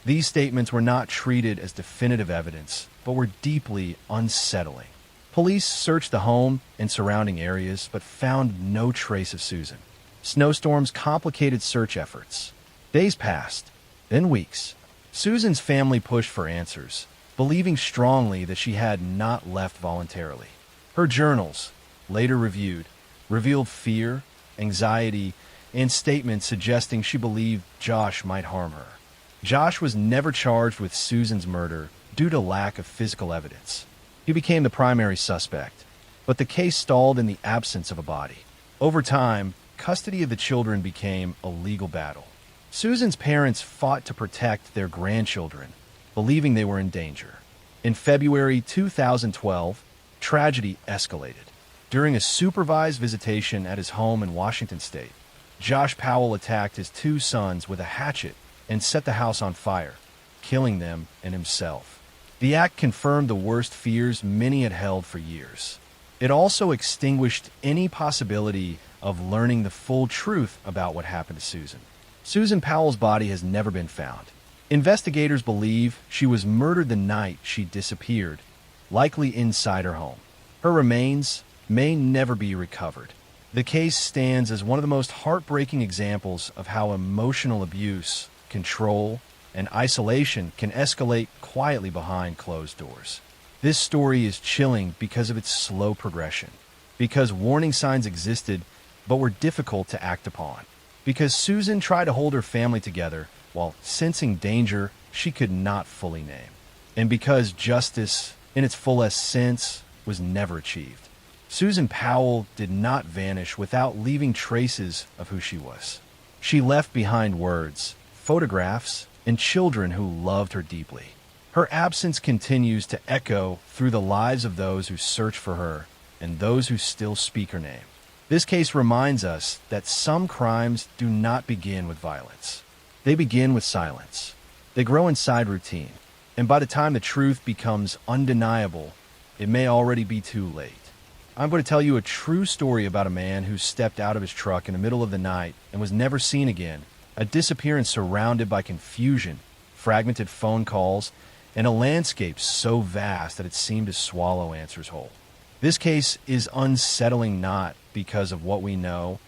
These statements were not treated as definitive evidence, but were deeply unsettling. Police searched the home and surrounding areas, but found no trace of Susan. Snowstorms complicated search efforts. Days passed, then weeks. Susan's family pushed for answers, believing strongly that she had not left voluntarily. Her journals, later reviewed, revealed fear, anxiety, and statements suggesting she believed Josh might harm her. Josh was never charged with Susan's murder due to lack of physical evidence. He became the primary suspect, but the case stalled in the absence of a body. Over time, custody of the children became a legal battle. Susan's parents fought to protect their grandchildren, believing they were in danger. In February 2012, tragedy escalated. During a supervised visitation at his home in Washington state, Josh Powell attacked his two sons with a hatchet and set the house on fire, killing them and himself. The act confirmed the worst fears many had held for years. It also extinguished any possibility of learning the full truth about what happened to Susan. Susan Powell's body has never been found. Investigators believe she was murdered the night she disappeared, likely inside her home. Her remains may never be recovered. The case stands as one of the most heartbreaking examples of how emotional abuse, control, and isolation can escalate quietly behind closed doors. This story is chilling because of its slow progression, because warning signs existed but were difficult to act upon, because Susan tried to hold her family together while sensing danger she could not fully name, and because justice, in its fullest sense, was never achieved. Susan Powell did not vanish without leaving traces of who she was. She left behind words, photographs, and children who loved her deeply. Her absence continues to echo through the lives of those who search for her and those who still speak her name. This case reminds us that some crimes do not begin with violence. They begin with silence. They grow inside routine, and by the time the truth becomes undeniable, it may already be too late. I'm going to tell you a true story about a man who stepped out of his truck in the middle of the night and was never seen again. A disappearance surrounded by confusion, fragmented phone calls, and a landscape so vast that it seemed to swallow answers whole. This case is unsettling not because of what we know,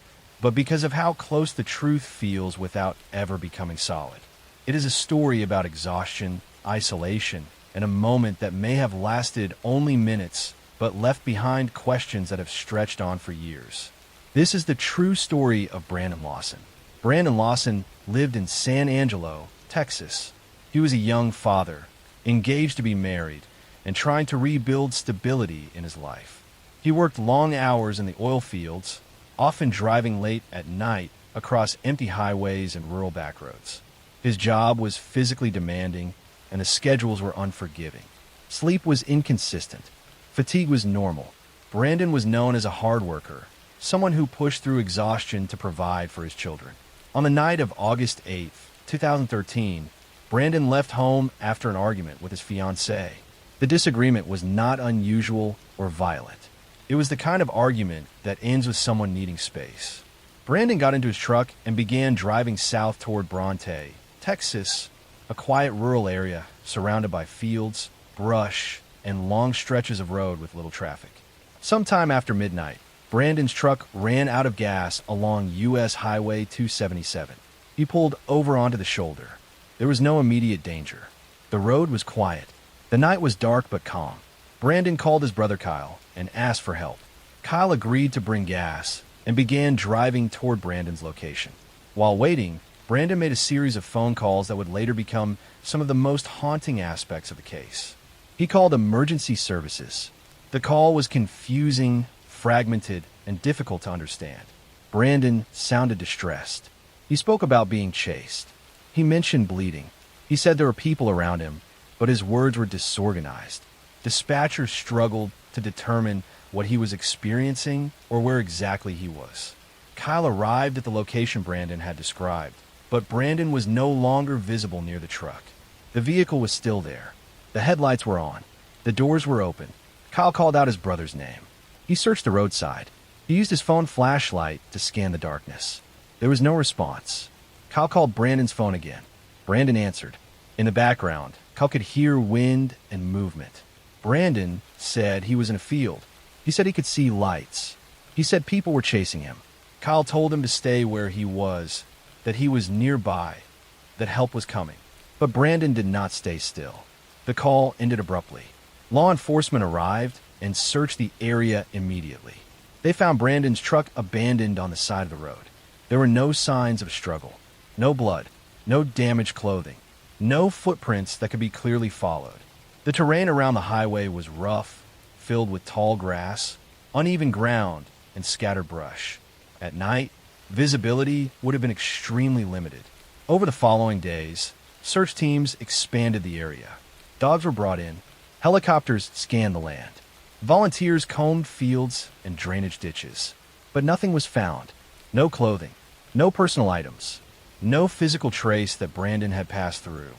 but because of how close the truth feels without ever becoming solid. It is a story about exhaustion, isolation, and a moment that may have lasted only minutes, but left behind questions that have stretched on for years. This is the true story of Brandon Lawson. Brandon Lawson lived in San Angelo, Texas. He was a young father, engaged to be married, and trying to rebuild stability in his life. He worked long hours in the oil fields, often driving late at night across empty highways and rural backroads. His job was physically demanding, and the schedules were unforgiving. Sleep was inconsistent. Fatigue was normal. Brandon was known as a hard worker, someone who pushed through exhaustion to provide for his children. On the night of August 8th, 2013, Brandon left home after an argument with his fiancée. The disagreement was not unusual or violent. It was the kind of argument that ends with someone needing space. Brandon got into his truck and began driving south toward Bronte, Texas, a quiet rural area surrounded by fields, brush, and long stretches of road with little traffic. Sometime after midnight, Brandon's truck ran out of gas along U.S. Highway 277. He pulled over onto the shoulder. There was no immediate danger. The road was quiet. The night was dark but calm. Brandon called his brother Kyle and asked for help. Kyle agreed to bring gas and began driving toward Brandon's location. While waiting, Brandon made a series of phone calls that would later become some of the most haunting aspects of the case. He called emergency services. The call was confusing, fragmented, and difficult to understand. Brandon sounded distressed. He spoke about being chased. He mentioned bleeding. He said there were people around him, but his words were disorganized. Dispatchers struggled to determine what he was experiencing or where exactly he was. Kyle arrived at the location Brandon had described, but Brandon was no longer visible near the truck. The vehicle was still there. The headlights were on. The doors were open. Kyle called out his brother's name. He searched the roadside. He used his phone flashlight to scan the darkness. There was no response. Kyle called Brandon's phone again. Brandon answered. In the background, Kyle could hear wind and movement. Brandon said he was in a field. He said he could see lights. He said people were chasing him. Kyle told him to stay where he was, that he was nearby, that help was coming. But Brandon did not stay still. The call ended abruptly. Law enforcement arrived and searched the area immediately. They found Brandon's truck abandoned on the side of the road. There were no signs of struggle, no blood, no damaged clothing, no footprints that could be clearly followed. The terrain around the highway was rough, filled with tall grass, uneven ground, and scattered brush. At night, visibility would have been extremely limited. Over the following days, search teams expanded the area. Dogs were brought in. Helicopters scanned the land. Volunteers combed fields and drainage ditches. But nothing was found. No clothing, no personal items, no physical trace that Brandon had passed through.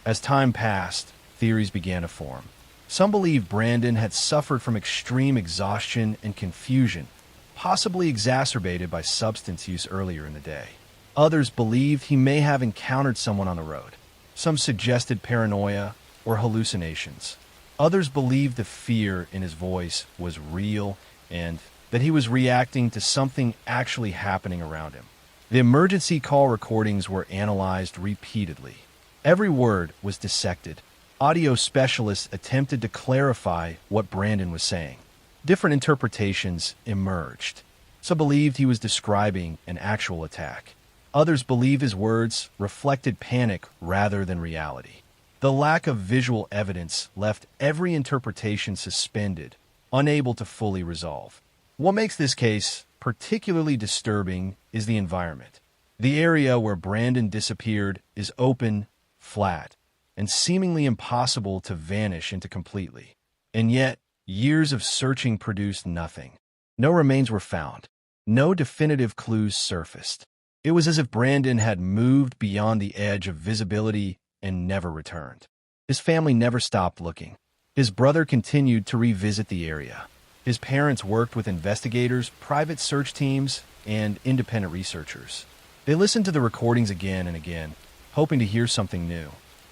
As time passed, theories began to form. Some believed Brandon had suffered from extreme exhaustion and confusion, possibly exacerbated by substance use earlier in the day. Others believed he may have encountered someone on the road. Some suggested paranoia or hallucinations. Others believed the fear in his voice was real and that he was reacting to something actually happening around him. The emergency call recordings were analyzed repeatedly. Every word was dissected. Audio specialists attempted to clarify what Brandon was saying. Different interpretations emerged. Some believed he was describing an actual attack. Others believed his words reflected panic rather than reality. The lack of visual evidence left every interpretation suspended, unable to fully resolve. What makes this case particularly disturbing is the environment. The area where Brandon disappeared is open, flat, and seemingly impossible to vanish into completely. And yet, years of searching produced nothing. No remains were found. No definitive clues surfaced. It was as if Brandon had moved beyond the edge of visibility and never returned. His family never stopped looking. His brother continued to revisit the area. His parents worked with investigators, private search teams, and independent researchers. They listened to the recordings again and again, hoping to hear something new,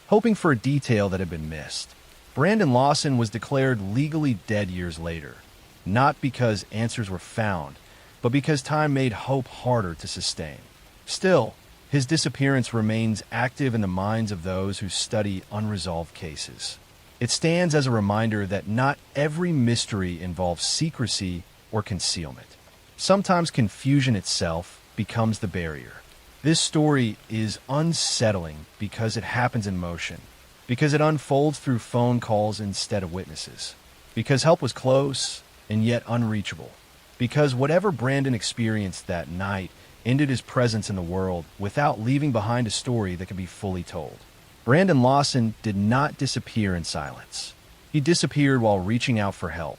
hoping for a detail that had been missed. Brandon Lawson was declared legally dead years later, not because answers were found, but because time made hope harder to sustain. Still, his disappearance remains active in the minds of those who study unresolved cases. It stands as a reminder that not every mystery involves secrecy or concealment. Sometimes confusion itself becomes the barrier. This story is unsettling because it happens in motion, because it unfolds through phone calls instead of witnesses, because help was close and yet unreachable, because whatever Brandon experienced that night ended his presence in the world without leaving behind a story that could be fully told. Brandon Lawson did not disappear in silence. He disappeared while reaching out for help,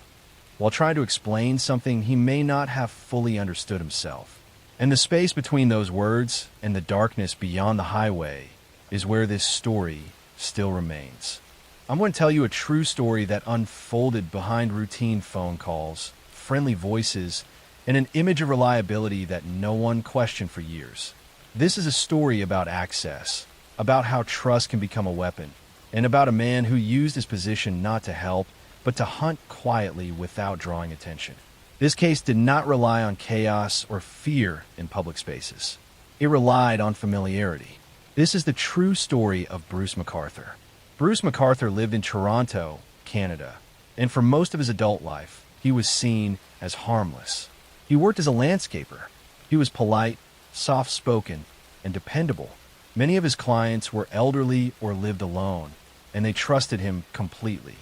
while trying to explain something he may not have fully understood himself. And the space between those words and the darkness beyond the highway is where this story still remains. I'm going to tell you a true story that unfolded behind routine phone calls, friendly voices, and an image of reliability that no one questioned for years. This is a story about access, about how trust can become a weapon, and about a man who used his position not to help, but to hunt quietly without drawing attention. This case did not rely on chaos or fear in public spaces. It relied on familiarity. This is the true story of Bruce MacArthur. Bruce MacArthur lived in Toronto, Canada, and for most of his adult life, he was seen as harmless. He worked as a landscaper. He was polite, soft-spoken, and dependable. Many of his clients were elderly or lived alone, and they trusted him completely.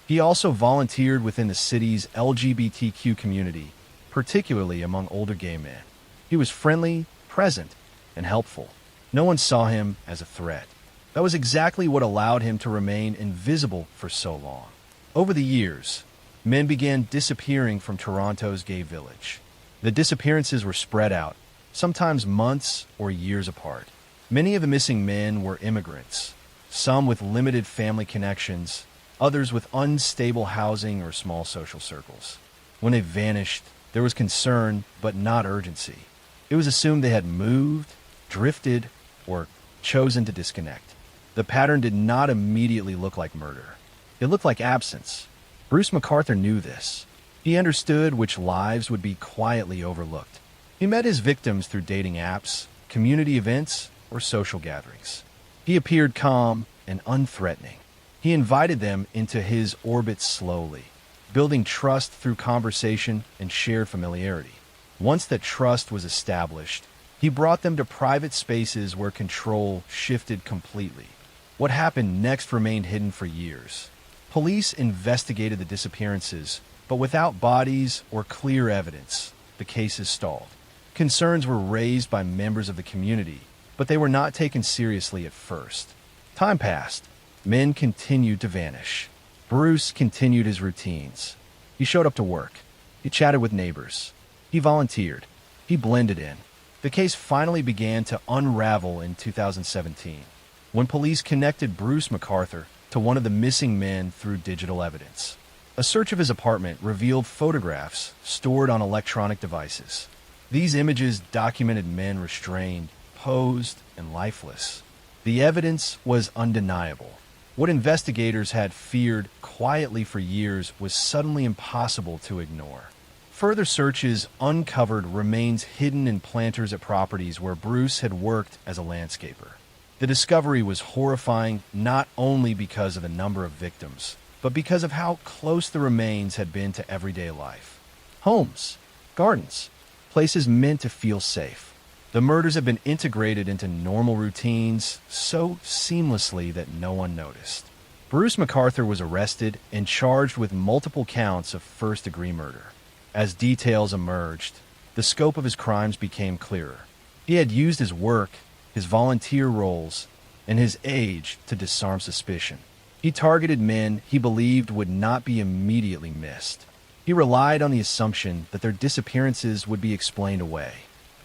He also volunteered within the city's LGBTQ community, particularly among older gay men. He was friendly, present, and helpful. No one saw him as a threat. That was exactly what allowed him to remain invisible for so long. Over the years, men began disappearing from Toronto's gay village. The disappearances were spread out, sometimes months or years apart. Many of the missing men were immigrants, some with limited family connections, others with unstable housing or small social circles. When they vanished, there was concern, but not urgency. It was assumed they had moved, drifted, or chosen to disconnect. The pattern did not immediately look like murder. It looked like absence. Bruce MacArthur knew this. He understood which lives would be quietly overlooked. He met his victims through dating apps, community events, or social gatherings. He appeared calm and unthreatening. He invited them into his orbit slowly, building trust through conversation and shared familiarity. Once that trust was established, he brought them to private spaces where control shifted completely. What happened next remained hidden for years. Police investigated the disappearances, but without bodies or clear evidence, the cases stalled. Concerns were raised by members of the community, but they were not taken seriously at first. Time passed. Men continued to vanish. Bruce continued his routines. He showed up to work. He chatted with neighbors. He volunteered. He blended in. The case finally began to unravel in 2017, when police connected Bruce MacArthur to one of the missing men through digital evidence. A search of his apartment revealed photographs stored on electronic devices. These images documented men restrained, posed, and lifeless. The evidence was undeniable. What investigators had feared quietly for years was suddenly impossible to ignore. Further searches uncovered remains hidden in planters at properties where Bruce had worked as a landscaper. The discovery was horrifying not only because of the number of victims, but because of how close the remains had been to everyday life. Homes, gardens, places meant to feel safe. The murders have been integrated into normal routines so seamlessly that no one noticed. Bruce MacArthur was arrested and charged with multiple counts of first-degree murder. As details emerged, the scope of his crimes became clearer. He had used his work, his volunteer roles, and his age to disarm suspicion. He targeted men he believed would not be immediately missed. He relied on the assumption that their disappearances would be explained away.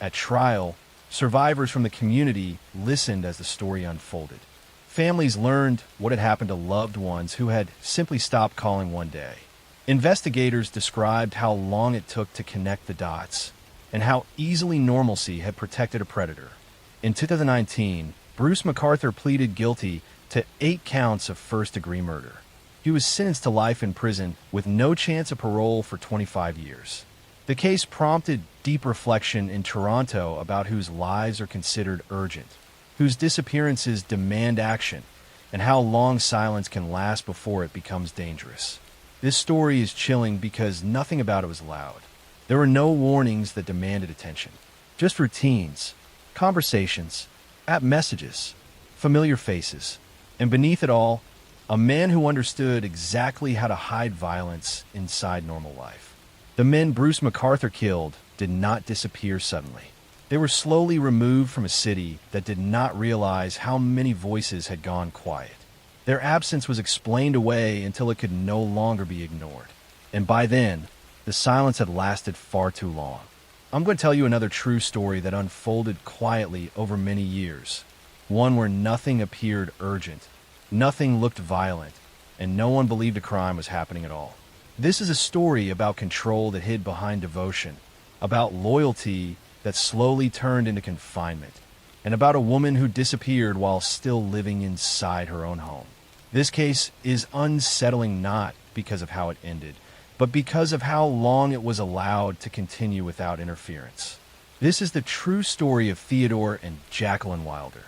At trial, survivors from the community listened as the story unfolded. Families learned what had happened to loved ones who had simply stopped calling one day. Investigators described how long it took to connect the dots and how easily normalcy had protected a predator. In 2019, Bruce MacArthur pleaded guilty to 8 counts of first-degree murder. He was sentenced to life in prison with no chance of parole for 25 years. The case prompted deep reflection in Toronto about whose lives are considered urgent, whose disappearances demand action, and how long silence can last before it becomes dangerous. This story is chilling because nothing about it was loud. There were no warnings that demanded attention, just routines, conversations, app messages, familiar faces, and beneath it all, a man who understood exactly how to hide violence inside normal life. The men Bruce MacArthur killed did not disappear suddenly. They were slowly removed from a city that did not realize how many voices had gone quiet. Their absence was explained away until it could no longer be ignored. And by then, the silence had lasted far too long. I'm going to tell you another true story that unfolded quietly over many years. One where nothing appeared urgent, nothing looked violent, and no one believed a crime was happening at all. This is a story about control that hid behind devotion, about loyalty that slowly turned into confinement, and about a woman who disappeared while still living inside her own home. This case is unsettling not because of how it ended, but because of how long it was allowed to continue without interference. This is the true story of Theodore and Jacqueline Wilder.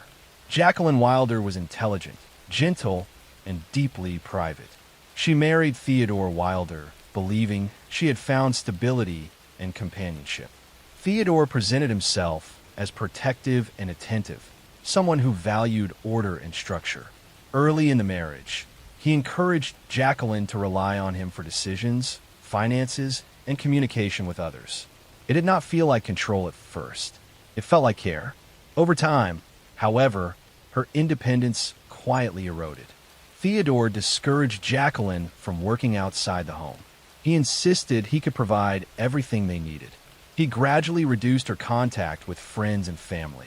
Jacqueline Wilder was intelligent, gentle, and deeply private. She married Theodore Wilder, believing she had found stability and companionship. Theodore presented himself as protective and attentive, someone who valued order and structure. Early in the marriage, he encouraged Jacqueline to rely on him for decisions, finances, and communication with others. It did not feel like control at first. It felt like care. Over time, however, her independence quietly eroded. Theodore discouraged Jacqueline from working outside the home. He insisted he could provide everything they needed. He gradually reduced her contact with friends and family,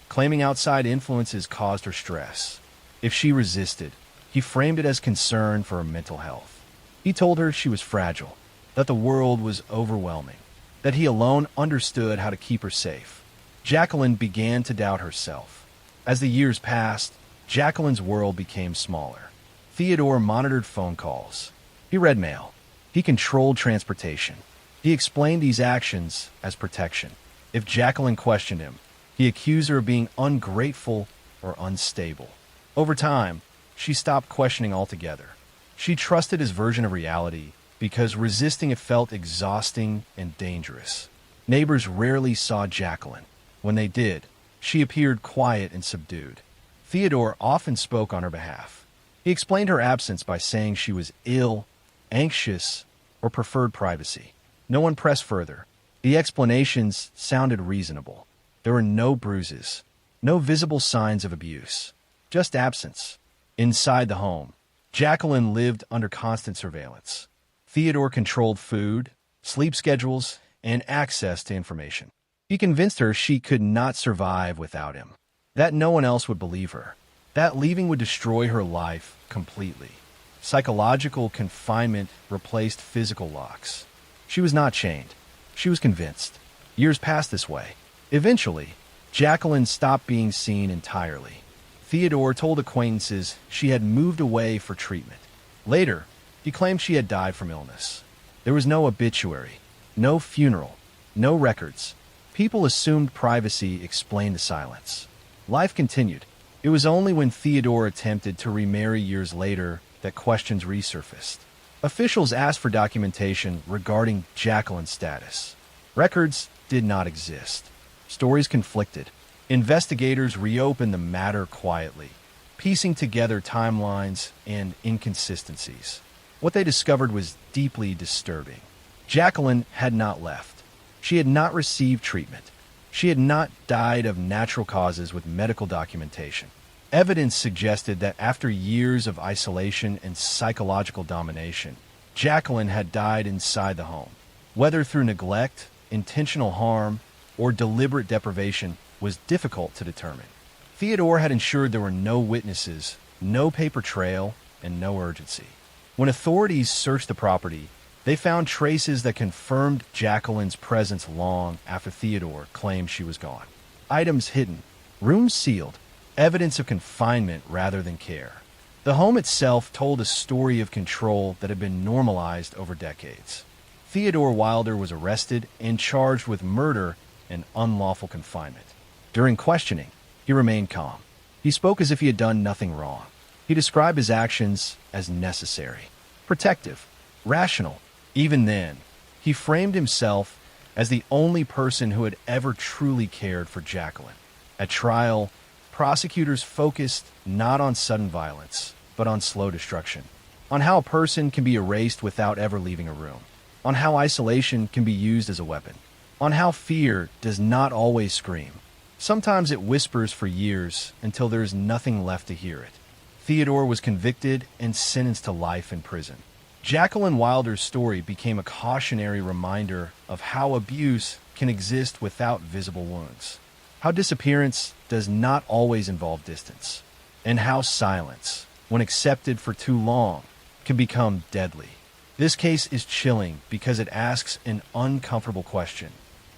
claiming outside influences caused her stress. If she resisted, he framed it as concern for her mental health. He told her she was fragile, that the world was overwhelming, that he alone understood how to keep her safe. Jacqueline began to doubt herself. As the years passed, Jacqueline's world became smaller. Theodore monitored phone calls. He read mail. He controlled transportation. He explained these actions as protection. If Jacqueline questioned him, he accused her of being ungrateful or unstable. Over time, she stopped questioning altogether. She trusted his version of reality because resisting it felt exhausting and dangerous. Neighbors rarely saw Jacqueline. When they did, she appeared quiet and subdued. Theodore often spoke on her behalf. He explained her absence by saying she was ill, anxious, or preferred privacy. No one pressed further. The explanations sounded reasonable. There were no bruises, no visible signs of abuse, just absence. Inside the home, Jacqueline lived under constant surveillance. Theodore controlled food, sleep schedules, and access to information. He convinced her she could not survive without him, that no one else would believe her, that leaving would destroy her life completely. Psychological confinement replaced physical locks. She was not chained. She was convinced. Years passed this way. Eventually, Jacqueline stopped being seen entirely. Theodore told acquaintances she had moved away for treatment. Later, he claimed she had died from illness. There was no obituary, no funeral, no records. People assumed privacy explained the silence. Life continued. It was only when Theodore attempted to remarry years later that questions resurfaced. Officials asked for documentation regarding Jacqueline's status. Records did not exist. Stories conflicted. Investigators reopened the matter quietly, piecing together timelines and inconsistencies. What they discovered was deeply disturbing. Jacqueline had not left. She had not received treatment. She had not died of natural causes with medical documentation. Evidence suggested that after years of isolation and psychological domination, Jacqueline had died inside the home. Whether through neglect, intentional harm, or deliberate deprivation was difficult to determine. Theodore had ensured there were no witnesses, no paper trail, and no urgency. When authorities searched the property, they found traces that confirmed Jacqueline's presence long after Theodore claimed she was gone. Items hidden, rooms sealed, evidence of confinement rather than care. The home itself told a story of control that had been normalized over decades. Theodore Wilder was arrested and charged with murder and unlawful confinement. During questioning, he remained calm. He spoke as if he had done nothing wrong. He described his actions as necessary, protective, rational. Even then, he framed himself as the only person who had ever truly cared for Jacqueline. At trial, prosecutors focused not on sudden violence, but on slow destruction, on how a person can be erased without ever leaving a room, on how isolation can be used as a weapon, on how fear does not always scream. Sometimes it whispers for years until there is nothing left to hear it. Theodore was convicted and sentenced to life in prison. Jacqueline Wilder's story became a cautionary reminder of how abuse can exist without visible wounds, how disappearance does not always involve distance, and how silence, when accepted for too long, can become deadly. This case is chilling because it asks an uncomfortable question.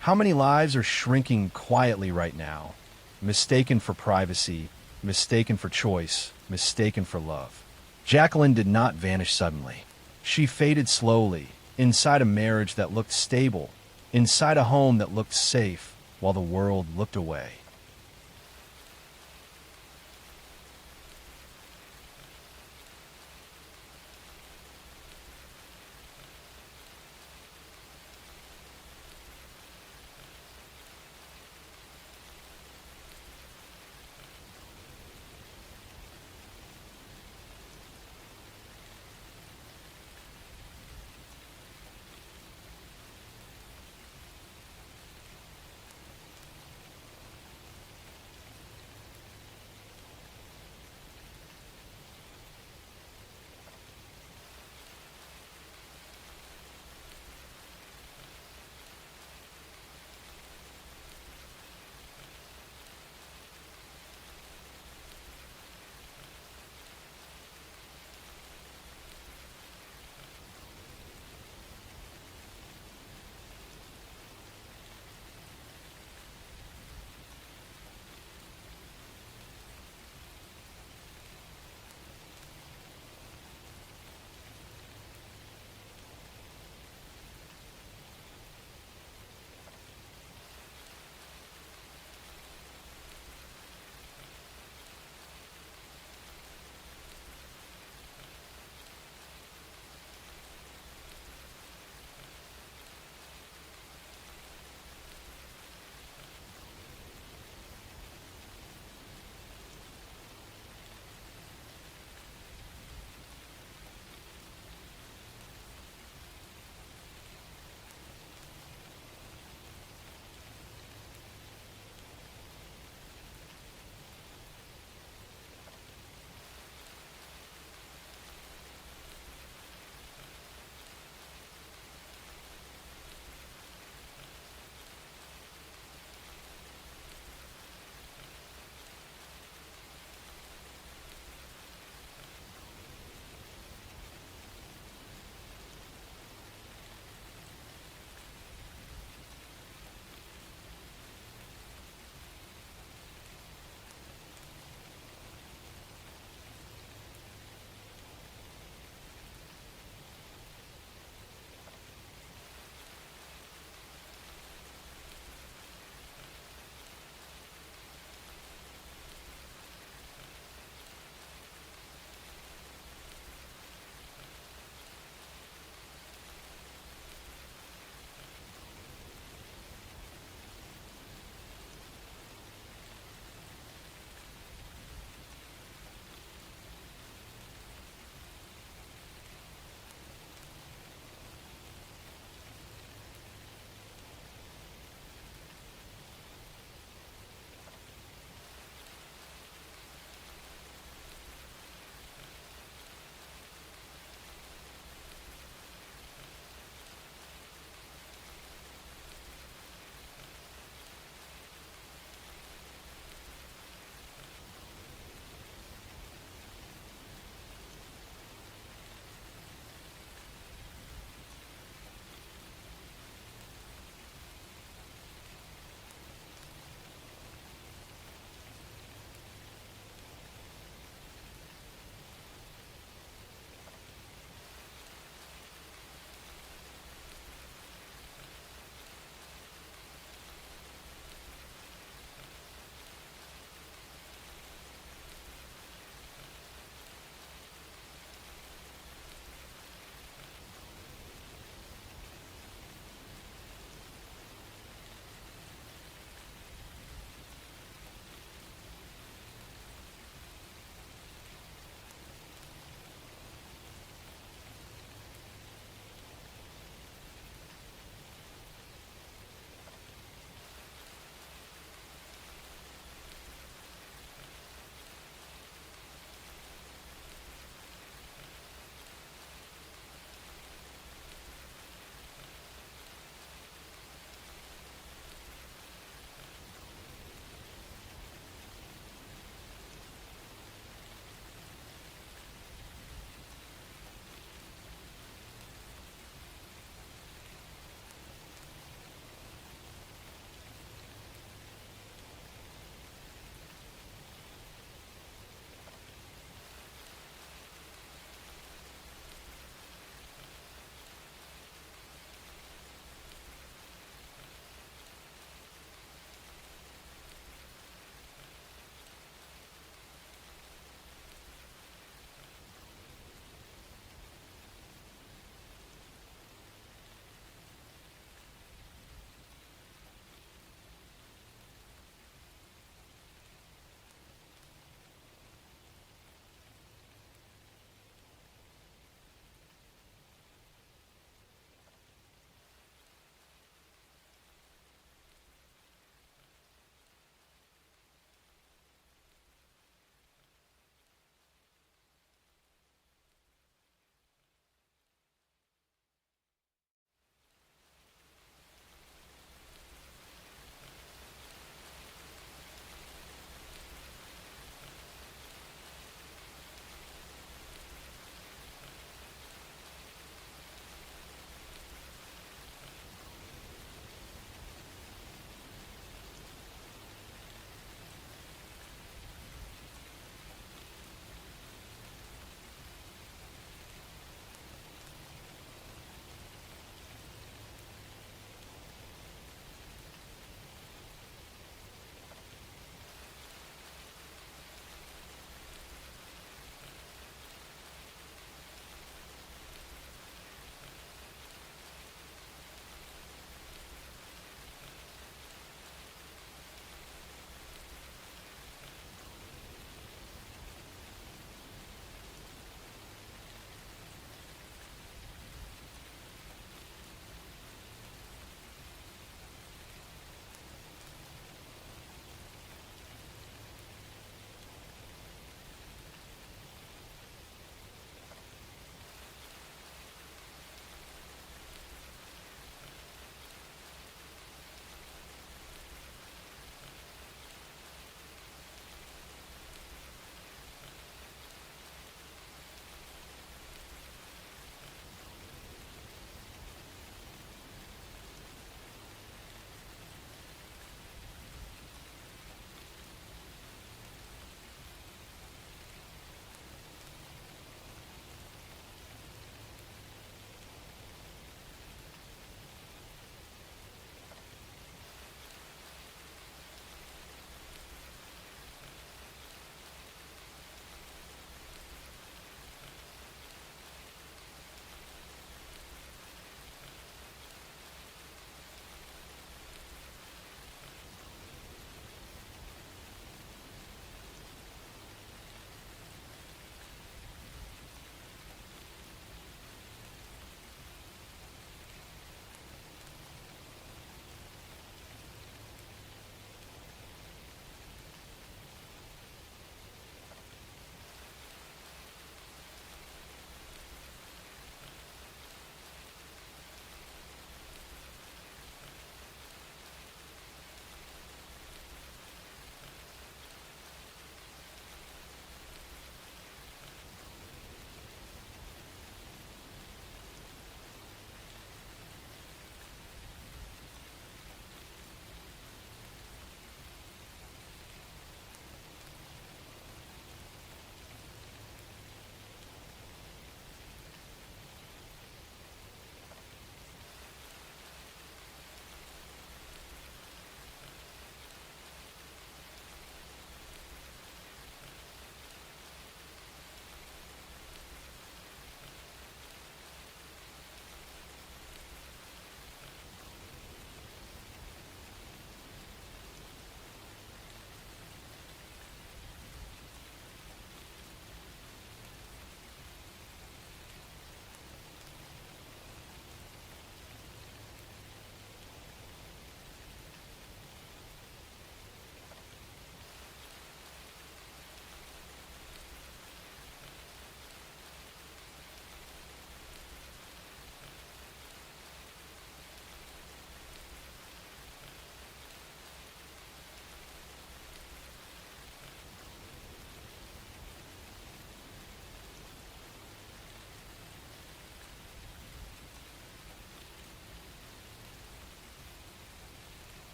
How many lives are shrinking quietly right now, mistaken for privacy, mistaken for choice, mistaken for love? Jacqueline did not vanish suddenly. She faded slowly, inside a marriage that looked stable, inside a home that looked safe, while the world looked away.